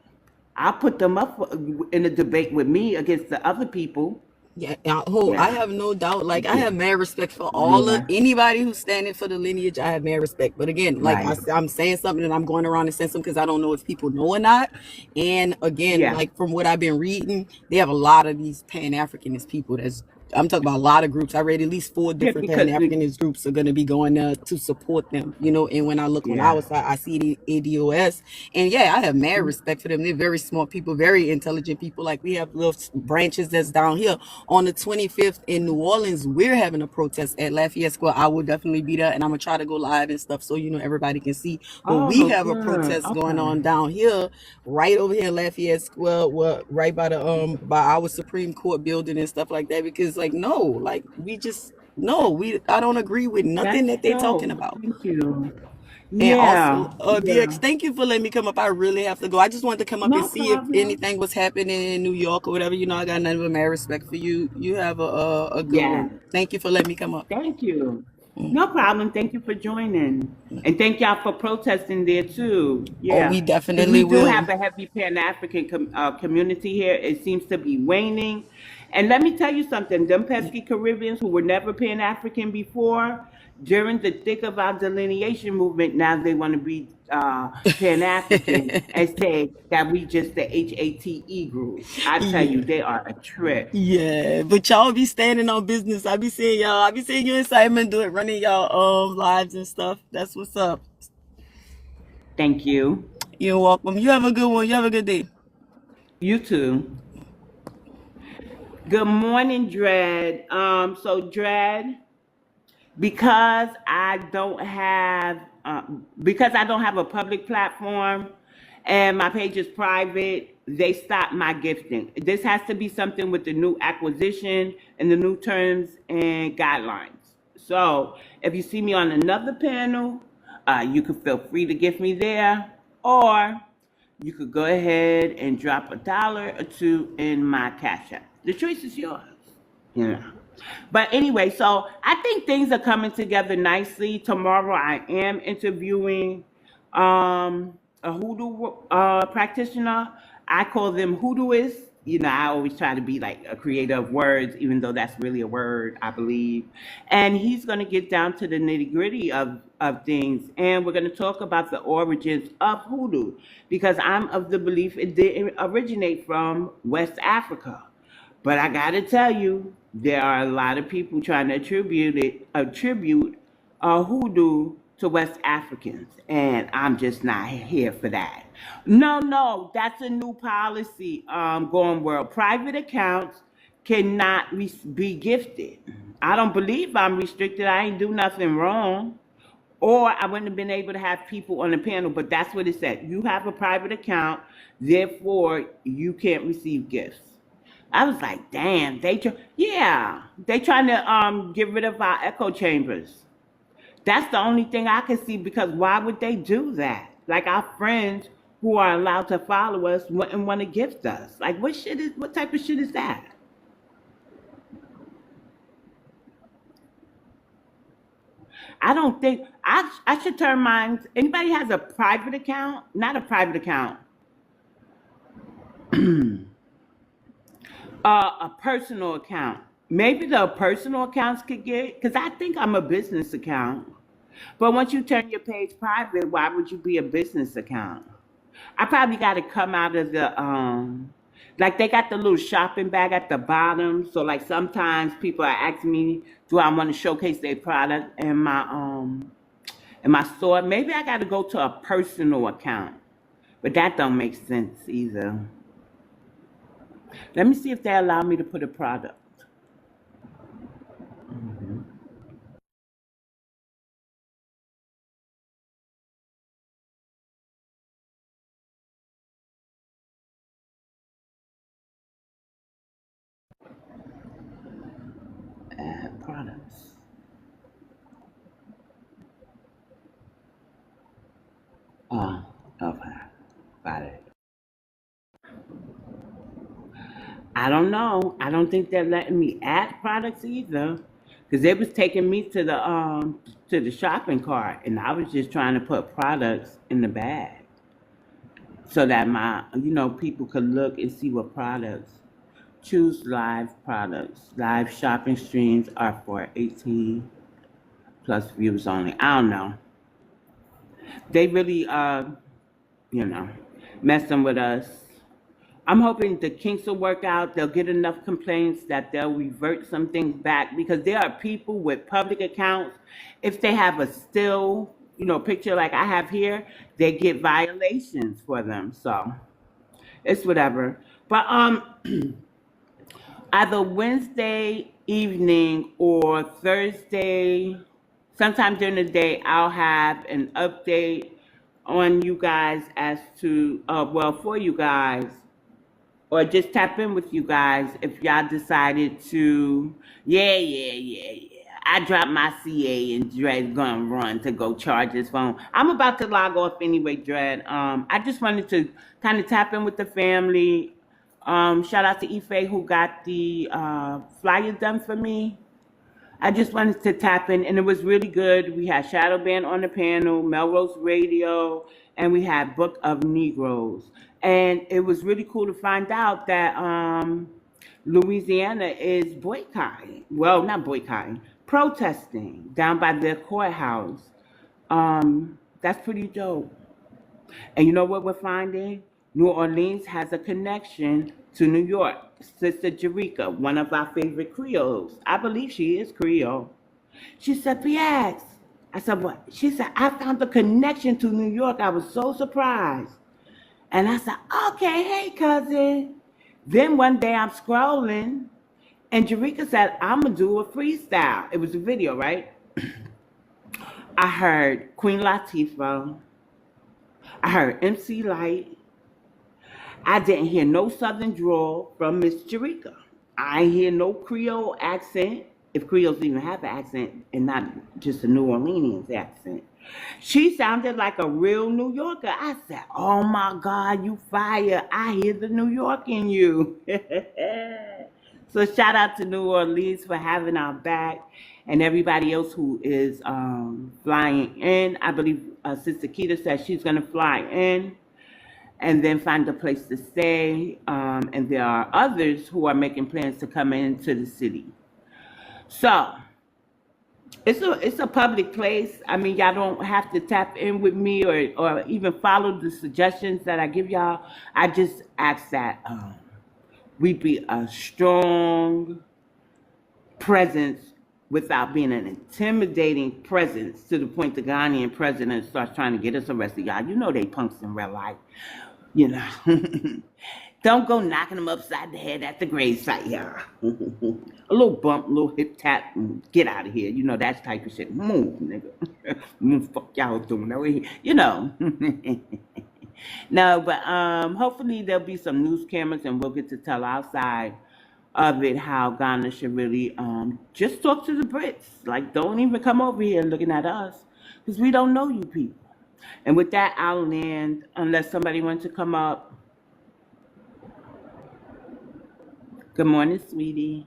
B: I'll put them up in a debate with me against the other people.
F: Yeah, I
B: Yeah,
F: have no doubt. Like, I have mad respect for all of
B: yeah,
F: anybody who's standing for the lineage. I have mad respect. But again, like
B: right.
F: I'm saying something and I'm going around and saying something because I don't know if people know or not. And again,
B: Yeah,
F: like from what I've been reading, they have a lot of these Pan Africanist people. I'm talking about a lot of groups. I read at least 4
B: yeah,
F: different Pan
B: because
F: Africanist groups are going to be going there to support them. And when I look on
B: yeah,
F: our side, I see the ADOS, and yeah, I have mad respect for them. They're very smart people, very intelligent people. Like, we have little branches that's down here on the 25th in New Orleans. We're having a protest at Lafayette Square. I will definitely be there, and I'm gonna try to go live and stuff so everybody can see. But we
B: oh,
F: have a
B: good.
F: protest going
B: Okay.
F: on down here, right over here in Lafayette Square, right by the by our Supreme Court building and stuff like that. Because like, no, like, we just no, I don't agree with nothing
B: That's
F: that they're talking
B: dope.
F: about.
B: Thank you.
F: And also,
B: Yeah, yeah.
F: DX, thank you for letting me come up. I really have to go. I just wanted to come up and
B: No
F: see if
B: problem.
F: anything was happening in New York or whatever. I got nothing but mad respect for you. You have a good
B: Yeah.
F: one. Thank you for letting me come up.
B: Thank you. No problem. Thank you for joining. And thank y'all for protesting there too.
F: Oh,
B: Yeah.
F: we
B: Because we
F: definitely
B: do
F: will.
B: have a heavy Pan African community here. It seems to be waning. And let me tell you something, them pesky Caribbeans who were never Pan African before, during the thick of our delineation movement, now they want to be Pan African and say that we just the HATE group. I tell you,
F: Yeah.
B: they are a trip.
F: Yeah, but y'all be standing on business. I be seeing y'all. I be seeing you and Simon do it, running y'all lives and stuff. That's what's up.
B: Thank you.
F: You're welcome. You have a good one. You have a good day.
B: You too. Good morning, Dread. So Dread, because I don't have a public platform and my page is private, they stopped my gifting. This has to be something with the new acquisition and the new terms and guidelines. So if you see me on another panel, you can feel free to gift me there, or you could go ahead and drop $1 or $2 in my Cash App. The choice is yours. Yeah. But anyway, so I think things are coming together nicely. Tomorrow I am interviewing a hoodoo practitioner. I call them hoodooists. I always try to be like a creator of words, even though that's really a word, I believe. And he's going to get down to the nitty gritty of things. And we're going to talk about the origins of hoodoo, because I'm of the belief it didn't originate from West Africa. But I gotta tell you, there are a lot of people trying to attribute hoodoo to West Africans, and I'm just not here for that. No, no, that's a new policy going world. Private accounts cannot be gifted. I don't believe I'm restricted. I ain't do nothing wrong. Or I wouldn't have been able to have people on the panel, but that's what it said. You have a private account, therefore you can't receive gifts. I was like, damn, yeah, they trying to get rid of our echo chambers. That's the only thing I can see, because why would they do that? Like, our friends who are allowed to follow us wouldn't want to gift us. Like, what type of shit is that? I don't think I should turn mine. Anybody has a private account? Not a private account. A personal account. Maybe the personal accounts could get, because I think I'm a business account. But once you turn your page private, why would you be a business account? I probably got to come out of Like they got the little shopping bag at the bottom. So like sometimes people are asking me, do I want to showcase their product in my store? Maybe I got to go to a personal account, but that don't make sense either. Let me see if they allow me to put a product. Add products. Oh, okay, got it. I don't know. I don't think they're letting me add products either, because they was taking me to the shopping cart, and I was just trying to put products in the bag so that my people could look and see what products. Choose live products. Live shopping streams are for 18 plus views only. I don't know. They really you know messing with us. I'm hoping the kinks will work out. They'll get enough complaints that they'll revert some things back, because there are people with public accounts. If they have a still, picture like I have here, they get violations for them. So it's whatever. But either Wednesday evening or Thursday, sometime during the day, I'll have an update on you guys as to, well, for you guys, or just tap in with you guys if y'all decided to, yeah. I dropped my CA and Dred's gonna run to go charge his phone. I'm about to log off anyway, Dred. I just wanted to kind of tap in with the family. Shout out to Ife who got the flyer done for me. I just wanted to tap in, and it was really good. We had Shadow Band on the panel, Melrose Radio, and we had Book of Negroes. And it was really cool to find out that Louisiana is boycotting. Well, not boycotting, protesting down by their courthouse. That's pretty dope. And you know what we're finding? New Orleans has a connection to New York. Sister Jerika, one of our favorite Creoles. I believe she is Creole. She said, PX. I said, what? She said, I found the connection to New York. I was so surprised. And I said, okay, hey, cousin. Then one day I'm scrolling, and Jerika said, I'm going to do a freestyle. It was a video, right? I heard Queen Latifah. I heard MC Light. I didn't hear no Southern drawl from Miss Jerika. I ain't hear no Creole accent, if Creoles even have an accent, and not just a New Orleans accent. She sounded like a real New Yorker. I said, oh my God, you fire. I hear the New York in you. So shout out to New Orleans for having our back, and everybody else who is flying in. I believe Sister Keita said she's going to fly in and then find a place to stay. And there are others who are making plans to come into the city. So it's a public place. I mean, y'all don't have to tap in with me or even follow the suggestions that I give y'all. I just ask that we be a strong presence without being an intimidating presence to the point the Ghanaian president starts trying to get us arrested. Y'all, you know they punks in real life. Don't go knocking them upside the head at the grave site, y'all. A little bump, a little hip tap, and get out of here. That type of shit. Move, nigga. Move, fuck y'all doing over here. No, but hopefully there'll be some news cameras and we'll get to tell our side of it, how Ghana should really just talk to the Brits. Like, don't even come over here looking at us, because we don't know you people. And with that, I'll land, unless somebody wants to come up. Good morning, sweetie.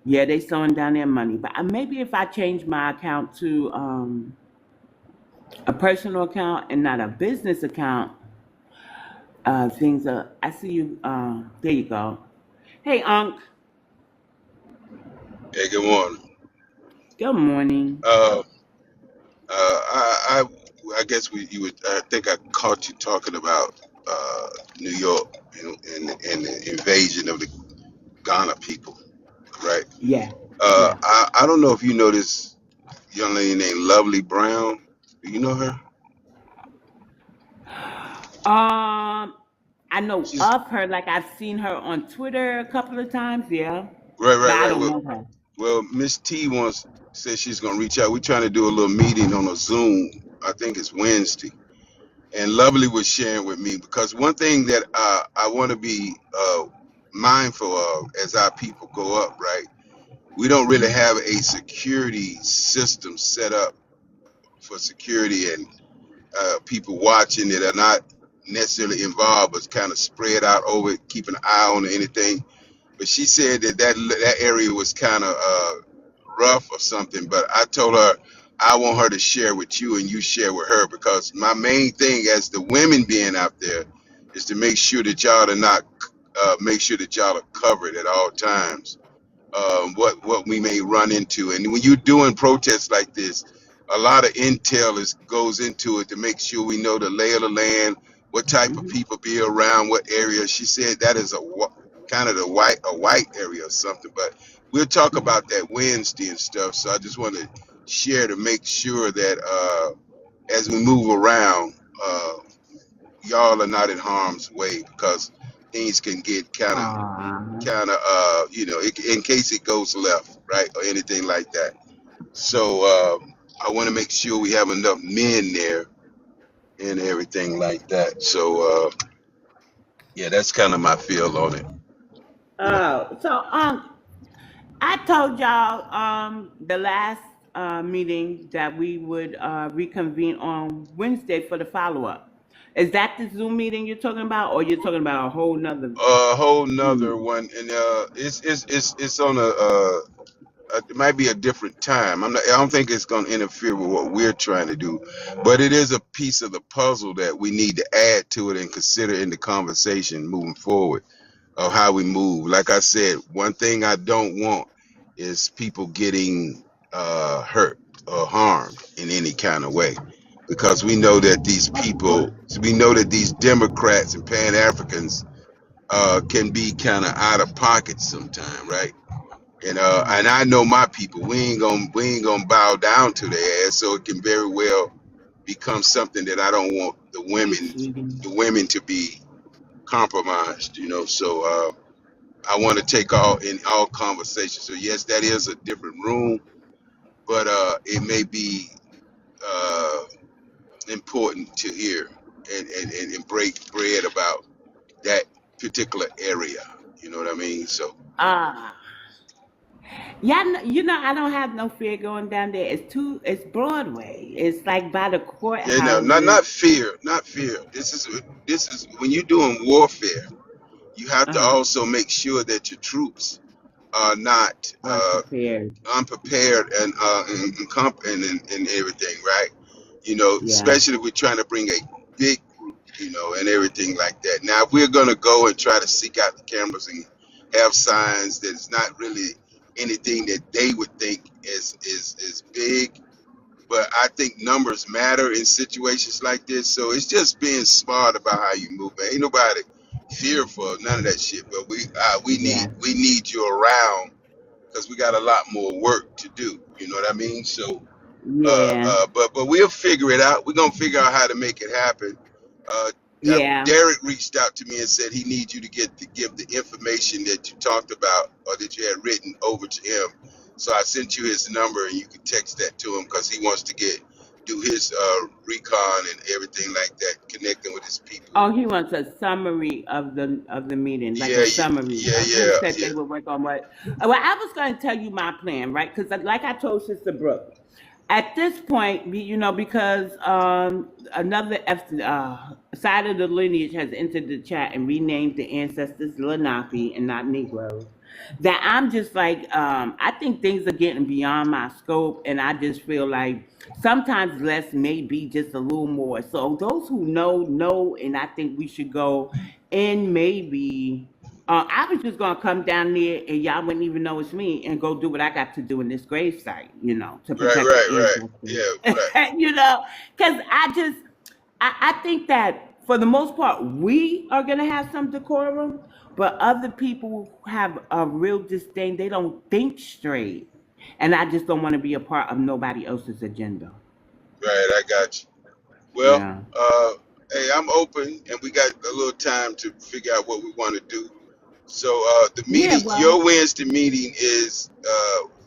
B: Yeah, they slowing down their money. But maybe if I change my account to a personal account and not a business account, things are, I see you, there you go. Hey, Unc.
G: Hey, good morning.
B: Good morning.
G: Uh, I guess you would. I think I caught you talking about New York and the invasion of the Ghana people, right?
B: Yeah, yeah.
G: I don't know if you know this young lady named Lovely Brown. Do you know her?
B: I know
G: She's
B: of her, like I've seen her on Twitter a couple of times, yeah,
G: right,
B: but
G: right,
B: I
G: right.
B: don't
G: Well,
B: know her.
G: Miss T wants says she's gonna reach out. We're trying to do a little meeting on a Zoom. I think it's Wednesday. And Lovely was sharing with me because one thing that I want to be mindful of as our people go up, right? We don't really have a security system set up for security and people watching that are not necessarily involved, but kind of spread out over it, keep an eye on anything. But she said that area was kind of rough or something. But I told her I want her to share with you and you share with her because my main thing as the women being out there is to make sure that y'all are not make sure that y'all are covered at all times, what we may run into. And when you're doing protests like this, a lot of intel goes into it to make sure we know the lay of the land, what type of
B: Hmm.
G: people be around, what area. She said that is kind of a white area or something, but we'll talk
B: Hmm.
G: about that Wednesday and stuff. So I just want to share to make sure that as we move around, y'all are not in harm's way because things can get
B: Aw.
G: in case it goes left, right, or anything like that. So I want to make sure we have enough men there and everything like that. So yeah, that's kind of my feel on it. You know,
B: So I told y'all the last meeting that we would reconvene on Wednesday for the follow up. Is that the Zoom meeting you're talking about, or you're talking about a whole nother
G: a whole
B: Zoom
G: nother
B: meeting?
G: one, and it's on it might be a different time. I don't think it's going to interfere with what we're trying to do, but it is a piece of the puzzle that we need to add to it and consider in the conversation moving forward of how we move. Like I said, one thing I don't want is people getting hurt or harmed in any kind of way, because
B: Of course.
G: we know that these Democrats and Pan Africans can be kind of out of pocket sometimes, right? And I know my people. We ain't gonna bow down to their ass. So it can very well become something that I don't want
B: Hey, sweetie.
G: the women to be compromised. So I want to take all conversations. So yes, that is a different room, but it may be uh, important to hear and break bread about that particular area. You know what I mean? So
B: Uh yeah, I don't have no fear going down there. It's Broadway. It's like by the
G: yeah, no, not
B: courthouses.
G: not fear, not fear. This is when you're doing warfare. You have to
B: Uh-huh.
G: also make sure that your troops are not
B: Unprepared.
G: unprepared and everything, right?
B: Yeah.
G: Especially if we're trying to bring a big group, and everything like that. Now, if we're gonna go and try to seek out the cameras and have signs that it's not really anything that they would think is big, but I think numbers matter in situations like this. So it's just being smart about how you move. Man. Ain't nobody fearful of none of that shit, but we
B: Yeah.
G: need you around because we got a lot more work to do. You know what I mean? So
B: Yeah.
G: but we'll figure it out. We're gonna figure out how to make it happen. Uh,
B: Yeah.
G: Derek reached out to me and said he needs you to give the information that you talked about or that you had written over to him. So I sent you his number and you can text that to him because he wants to do his recon and everything like that, connecting with his people.
B: Oh, he wants a summary of the meeting, like a
G: Yeah,
B: summary
G: yeah,
B: of who
G: yeah,
B: said
G: yeah.
B: they would work on what. Well, I was going to tell you my plan, right? Because like I told Sister Brooke, at this point, because another side of the lineage has entered the chat and renamed the ancestors Lenape and not Negroes, that I'm just like, I think things are getting beyond my scope, and I just feel like sometimes less may be just a little more. So those who know, and I think we should go and maybe. I was just gonna come down there and y'all wouldn't even know it's me and go do what I got to do in this grave site, to
G: Right,
B: protect the
G: right, right.
B: ancestors.
G: Yeah, right.
B: Because I think that for the most part, we are gonna have some decorum, but other people have a real disdain. They don't think straight, and I just don't want to be a part of nobody else's agenda.
G: Right, I got you. Well,
B: Yeah.
G: hey, I'm open, and we got a little time to figure out what we want to do. So the
B: Yeah.
G: meeting,
B: Well,
G: your Wednesday meeting is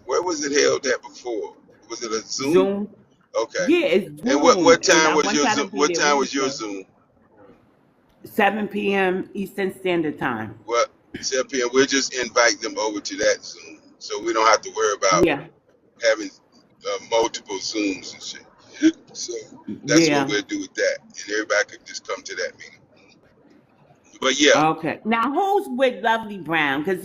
G: where was it held at before? Was it a Zoom?
B: Zoom.
G: Okay.
B: Yeah, it's
G: And
B: Zoom, and I want y'all to be
G: what
B: there
G: time was your
B: Wednesday,
G: Zoom?
B: 7 p.m. Eastern Standard Time.
G: Well, 7 p.m. We'll just invite them over to that Zoom, so we don't have to worry about
B: Yeah.
G: having multiple Zooms and shit. So that's what
B: Yeah.
G: we'll do with that, and everybody could just come to that meeting. But yeah,
B: Okay. Now, who's with Lovely Brown? Because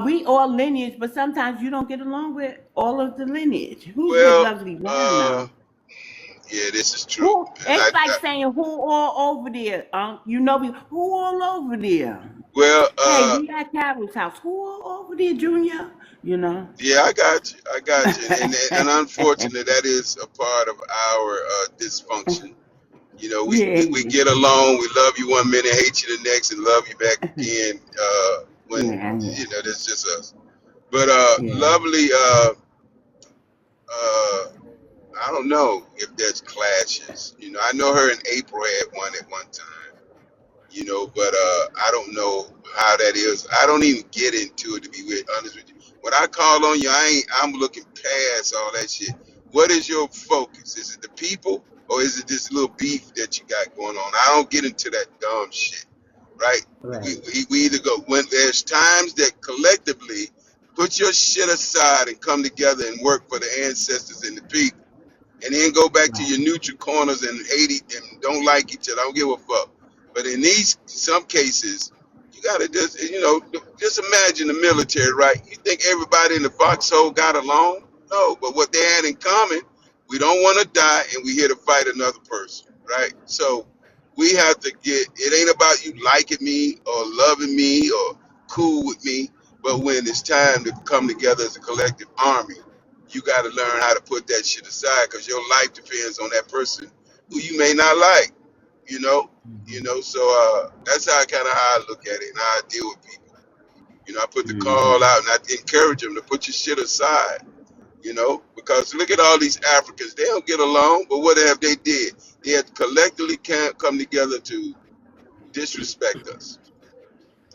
B: we all lineage, but sometimes you don't get along with all of the lineage. Who's with
G: well,
B: Lovely Brown now?
G: yeah, this is true,
B: Who?
G: and
B: It's like saying who all over there? Who all over there?
G: well,
B: Hey, we at Carol's house. Who all over there, Junior? You know.
G: yeah, I got you, and unfortunately, that is a part of our dysfunction. You know, we
B: Yeah.
G: get along, we love you one minute, hate you the next, and love you back again when
B: Yeah. Yeah.
G: you know that's just us. But
B: Yeah.
G: lovely, uh, I don't know if there's clashes. You know, I know her and April had one at one time. You know, but I don't know how that is. I don't even get into it to be honest with you. When I call on you, I'm looking past all that shit. What is your focus? Is it the people or is it this little beef that you got going on? I don't get into that dumb shit, right?
B: Right.
G: We either go when there's times that collectively put your shit aside and come together and work for the ancestors and the people and then go back to
B: Right.
G: your neutral corners and hate it and don't like each other. I don't give a fuck. But in these some cases, you gotta just just imagine the military, right? You think everybody in the foxhole got along? No, but what they had in common, we don't want to die and we here to fight another person, right? So we have to get. It ain't about you liking me or loving me or cool with me, but when it's time to come together as a collective army, you got to learn how to put that shit aside because your life depends on that person who you may not like, you know. So that's how I look at it and how I deal with people. You know, I put the call
B: Mm-hmm.
G: out and I encourage them to put your shit aside, because look at all these Africans. They don't get along, but what have they did? They have collectively can't come together to disrespect us.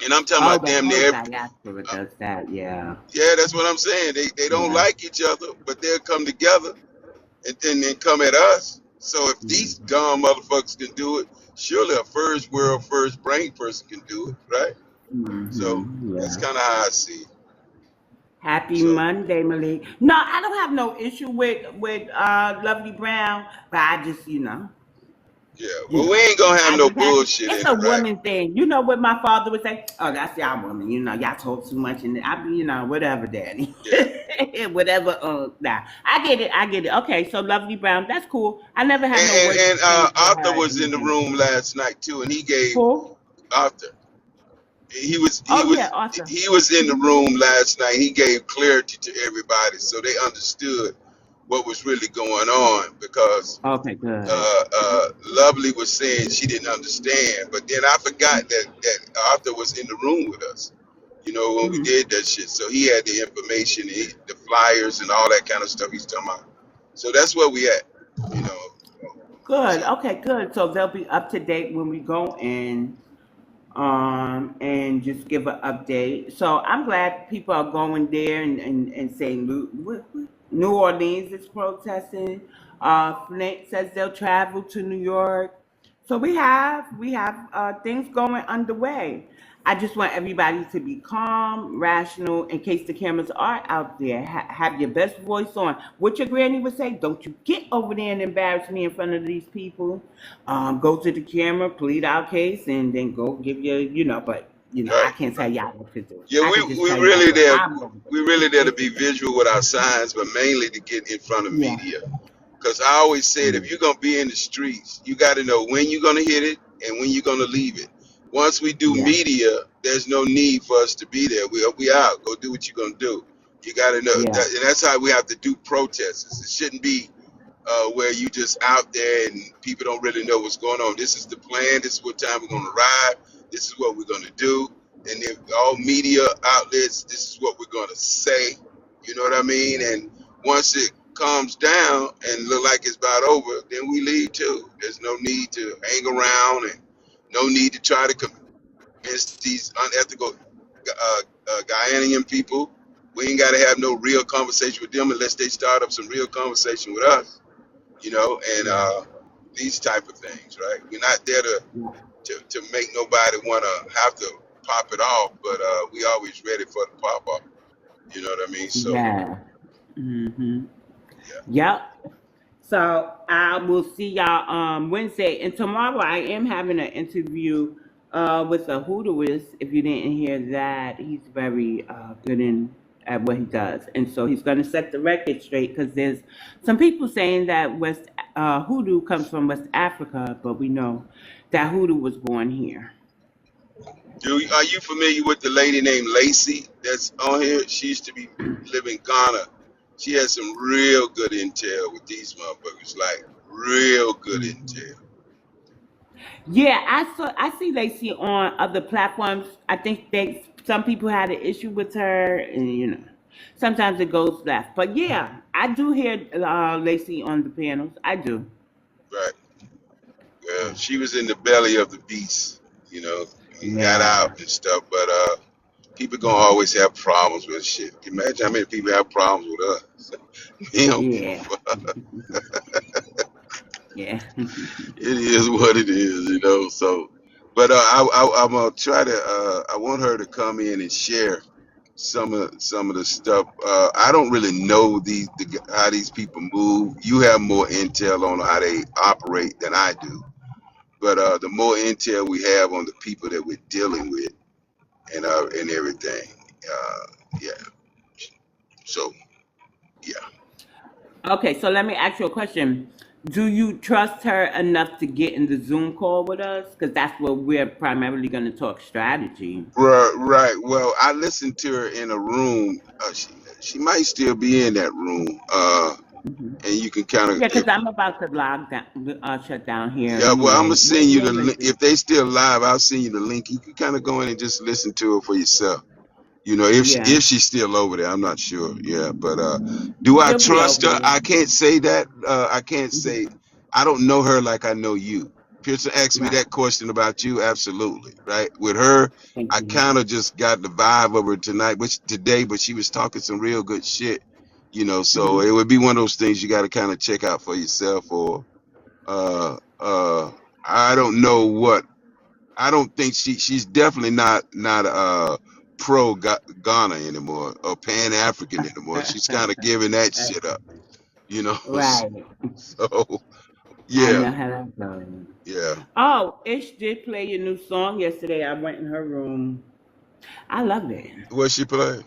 G: And I'm talking
B: Oh,
G: about
B: the
G: damn
B: whole
G: near,
B: diaspora does that. Yeah.
G: yeah, that's what I'm saying. They don't
B: Yeah.
G: like each other, but they'll come together and then come at us. So if these
B: Mm-hmm.
G: dumb motherfuckers can do it, surely a first world, first brain person can do it, right? So
B: Mm-hmm.
G: that's
B: Yeah.
G: kind of how I see it.
B: Happy
G: So
B: Monday, Malik. No, I don't have no issue with Lovely Brown, but I just
G: yeah,
B: you
G: well, we
B: know,
G: ain't gonna have
B: I
G: no
B: just have to.
G: bullshit
B: It's
G: in
B: a
G: it, right?
B: woman thing. You know what my father would say? Oh, that's y'all woman. Y'all talk too much, and I be, whatever, daddy.
G: Yeah,
B: Whatever. Nah, I get it. I get it. Okay, so Lovely Brown, that's cool. I never had no
G: and
B: words
G: and,
B: to say for
G: Arthur
B: her or
G: was in the
B: anything.
G: room last night too, and he gave
B: Who?
G: Arthur. He was he
B: Oh yeah,
G: was
B: Arthur.
G: he was in the room last night. He gave clarity to everybody, so they understood what was really going on because
B: Okay, good.
G: Lovely was saying she didn't understand, but then I forgot that Arthur was in the room with us. When we
B: Hmm.
G: did that shit, so he had the information, the flyers, and all that kind of stuff he's talking about. So that's where we at. You know.
B: Good.
G: So
B: Okay, good. So they'll be up to date when we go in. And just give an update. So I'm glad people are going there and saying New Orleans is protesting. Flint says they'll travel to New York. So we have things going underway. I just want everybody to be calm, rational, in case the cameras are out there. Have your best voice on. What your granny would say, don't you get over there and embarrass me in front of these people. Go to the camera, plead our case, and then go give but I
G: right.
B: can't tell y'all what to do.
G: Yeah,
B: I
G: we
B: can just
G: we
B: tell y'all
G: really
B: what
G: there.
B: I'm going
G: We really there to
B: to
G: be
B: do.
G: visual with our signs, but mainly to get in front of
B: Yeah.
G: media. Because I always said, if
B: Mm.
G: you're gonna be in the streets, you got to know when you're gonna hit it and when you're gonna leave it. Once we do
B: Yeah.
G: media, there's no need for us to be there. We out. Go do what you're gonna do. You got to know
B: Yeah.
G: that, and that's how we have to do protests. It shouldn't be where you just out there and people don't really know what's going on. This is the plan. This is what time we're going to ride. This is what we're going to do. And if all media outlets, this is what we're going to say. You know what I mean? And once it calms down and look like it's about over, then we leave too. There's no need to hang around and no need to try to convince these unethical Guyanian people. We ain't got to have no real conversation with them unless they start up some real conversation with us, and
B: Yeah.
G: these type of things, right? We're not there to
B: Yeah.
G: to make nobody want to have to pop it off, but we always ready for the pop off. You know what I mean? So
B: Yeah. Mm-hmm.
G: yeah,
B: Yep. So I will see y'all Wednesday, and tomorrow I am having an interview with a hoodooist. If you didn't hear that, he's very good in at what he does, and so he's going to set the record straight because there's some people saying that West hoodoo comes from West Africa, but we know that hoodoo was born here.
G: are you familiar with the lady named Lacey that's on here? She used to be living in Ghana. She has some real good intel with these motherfuckers, like real good
B: Mhm.
G: intel.
B: Yeah, I see Lacey on other platforms. I think they some people had an issue with her, and sometimes it goes left. But yeah, I do hear Lacey on the panels. I do.
G: Right. Well,
B: Yeah.
G: she was in the belly of the beast, and got
B: Yeah.
G: out and stuff. But people gonna always have problems with shit. Imagine how many people have problems with us. We don't give a
B: Yeah.
G: fuck.
B: Yeah.
G: It is what it is. So, but I'm gonna try to. I want her to come in and share some of the stuff. I don't really know how these people move. You have more intel on how they operate than I do. But the more intel we have on the people that we're dealing with and everything, yeah. So yeah.
B: Okay, so let me ask you a question. Do you trust her enough to get in the Zoom call with us? Because that's where we're primarily going to talk strategy.
G: Right, right. Well, I listened to her in a room. She might still be in that room.
B: Hmm.
G: And you can kind of,
B: Yeah, because I'm about to log down, shut down here
G: yeah. Well, I'm gonna
B: anyway.
G: send
B: What
G: you the
B: name is
G: link.
B: it?
G: If they still live, I'll send you the link. You can kind of go in and just listen to her for yourself. If she
B: Yeah,
G: if she's still over there, I'm not sure. Yeah, but do I
B: she'll be
G: trust
B: over
G: her?
B: there.
G: I can't say that. I can't
B: Hmm.
G: say I don't know her like I know you. Pearson asked me
B: Right.
G: that question about you. Absolutely, right. With her,
B: Thank
G: I
B: you.
G: kind of just got the vibe of her tonight, which today, but she was talking some real good shit. So
B: Hmm.
G: it would be one of those things you got to kind of check out for yourself. Or uh, uh, I don't know what I don't think she's definitely not pro Ghana anymore or Pan African anymore. She's kind of giving that shit up, you know.
B: Right.
G: So
B: I
G: yeah,
B: know how that goes.
G: yeah.
B: Oh, Ish did play your new song yesterday. I went in her room. I love it.
G: What she play?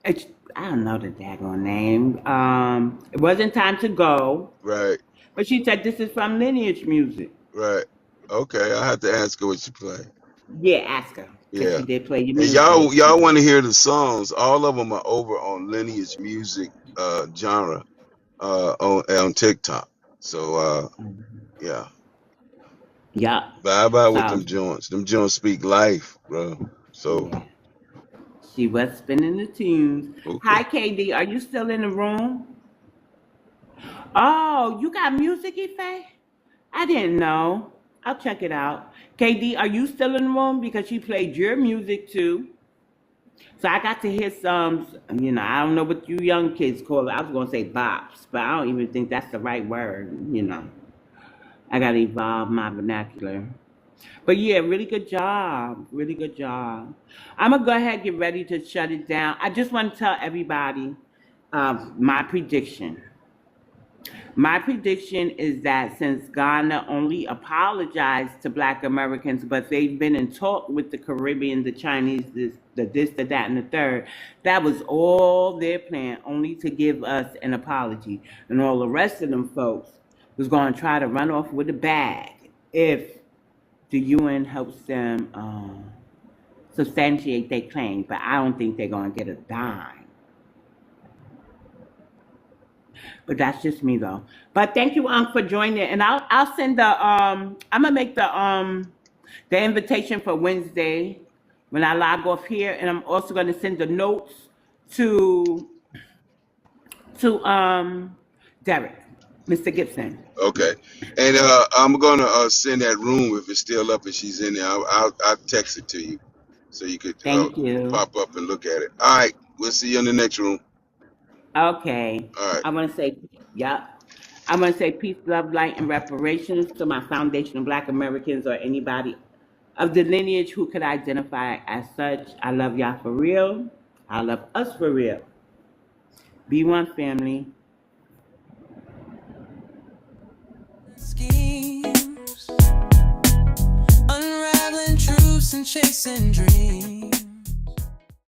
B: It's, I don't know the daggone name. It wasn't time to go,
G: Right,
B: but she said this is from Lineage Music.
G: right. Okay, I have to ask her what she play.
B: Yeah, ask her because
G: Yeah.
B: she did play your
G: And y'all
B: music.
G: y'all want to hear the songs? All of them are over on Lineage Music genre on TikTok. So yeah.
B: Yup.
G: Bye bye with
B: So
G: them joints. Them joints speak life, bro. So
B: yeah, she was spinning the tunes.
G: okay.
B: Hi, KD. Are you still in the room? Oh, you got music, Ife? I didn't know. I'll check it out. KD, are you still in the room? Because she played your music too. So I got to hear some, I don't know what you young kids call it. I was going to say bops, but I don't even think that's the right word. I got to evolve my vernacular. But yeah, really good job. Really good job. I'm going to go ahead and get ready to shut it down. I just want to tell everybody my prediction. My prediction is that since Ghana only apologized to Black Americans, but they've been in talk with the Caribbean, the Chinese, the that, and the third, that was all their plan, only to give us an apology. And all the rest of them folks was going to try to run off with a bag if the UN helps them substantiate their claim. But I don't think they're going to get a dime. But that's just me though. But thank you, for joining, and I'll send I'm gonna make the invitation for Wednesday when I log off here, and I'm also gonna send the notes to to Derek, Mr. Gibson.
G: Okay, and I'm gonna send that room if it's still up and she's in there. I'll text it to you so you could
B: Thank you.
G: pop up and look at it. All right, we'll see you in the next room.
B: Okay.
G: All right.
B: I want to say, yeah. I want to say peace, love, light, and reparations to my foundational Black Americans or anybody of the lineage who could identify as such. I love y'all for real. I love us for real. Be one family.
A: Schemes, unraveling truths and chasing dreams.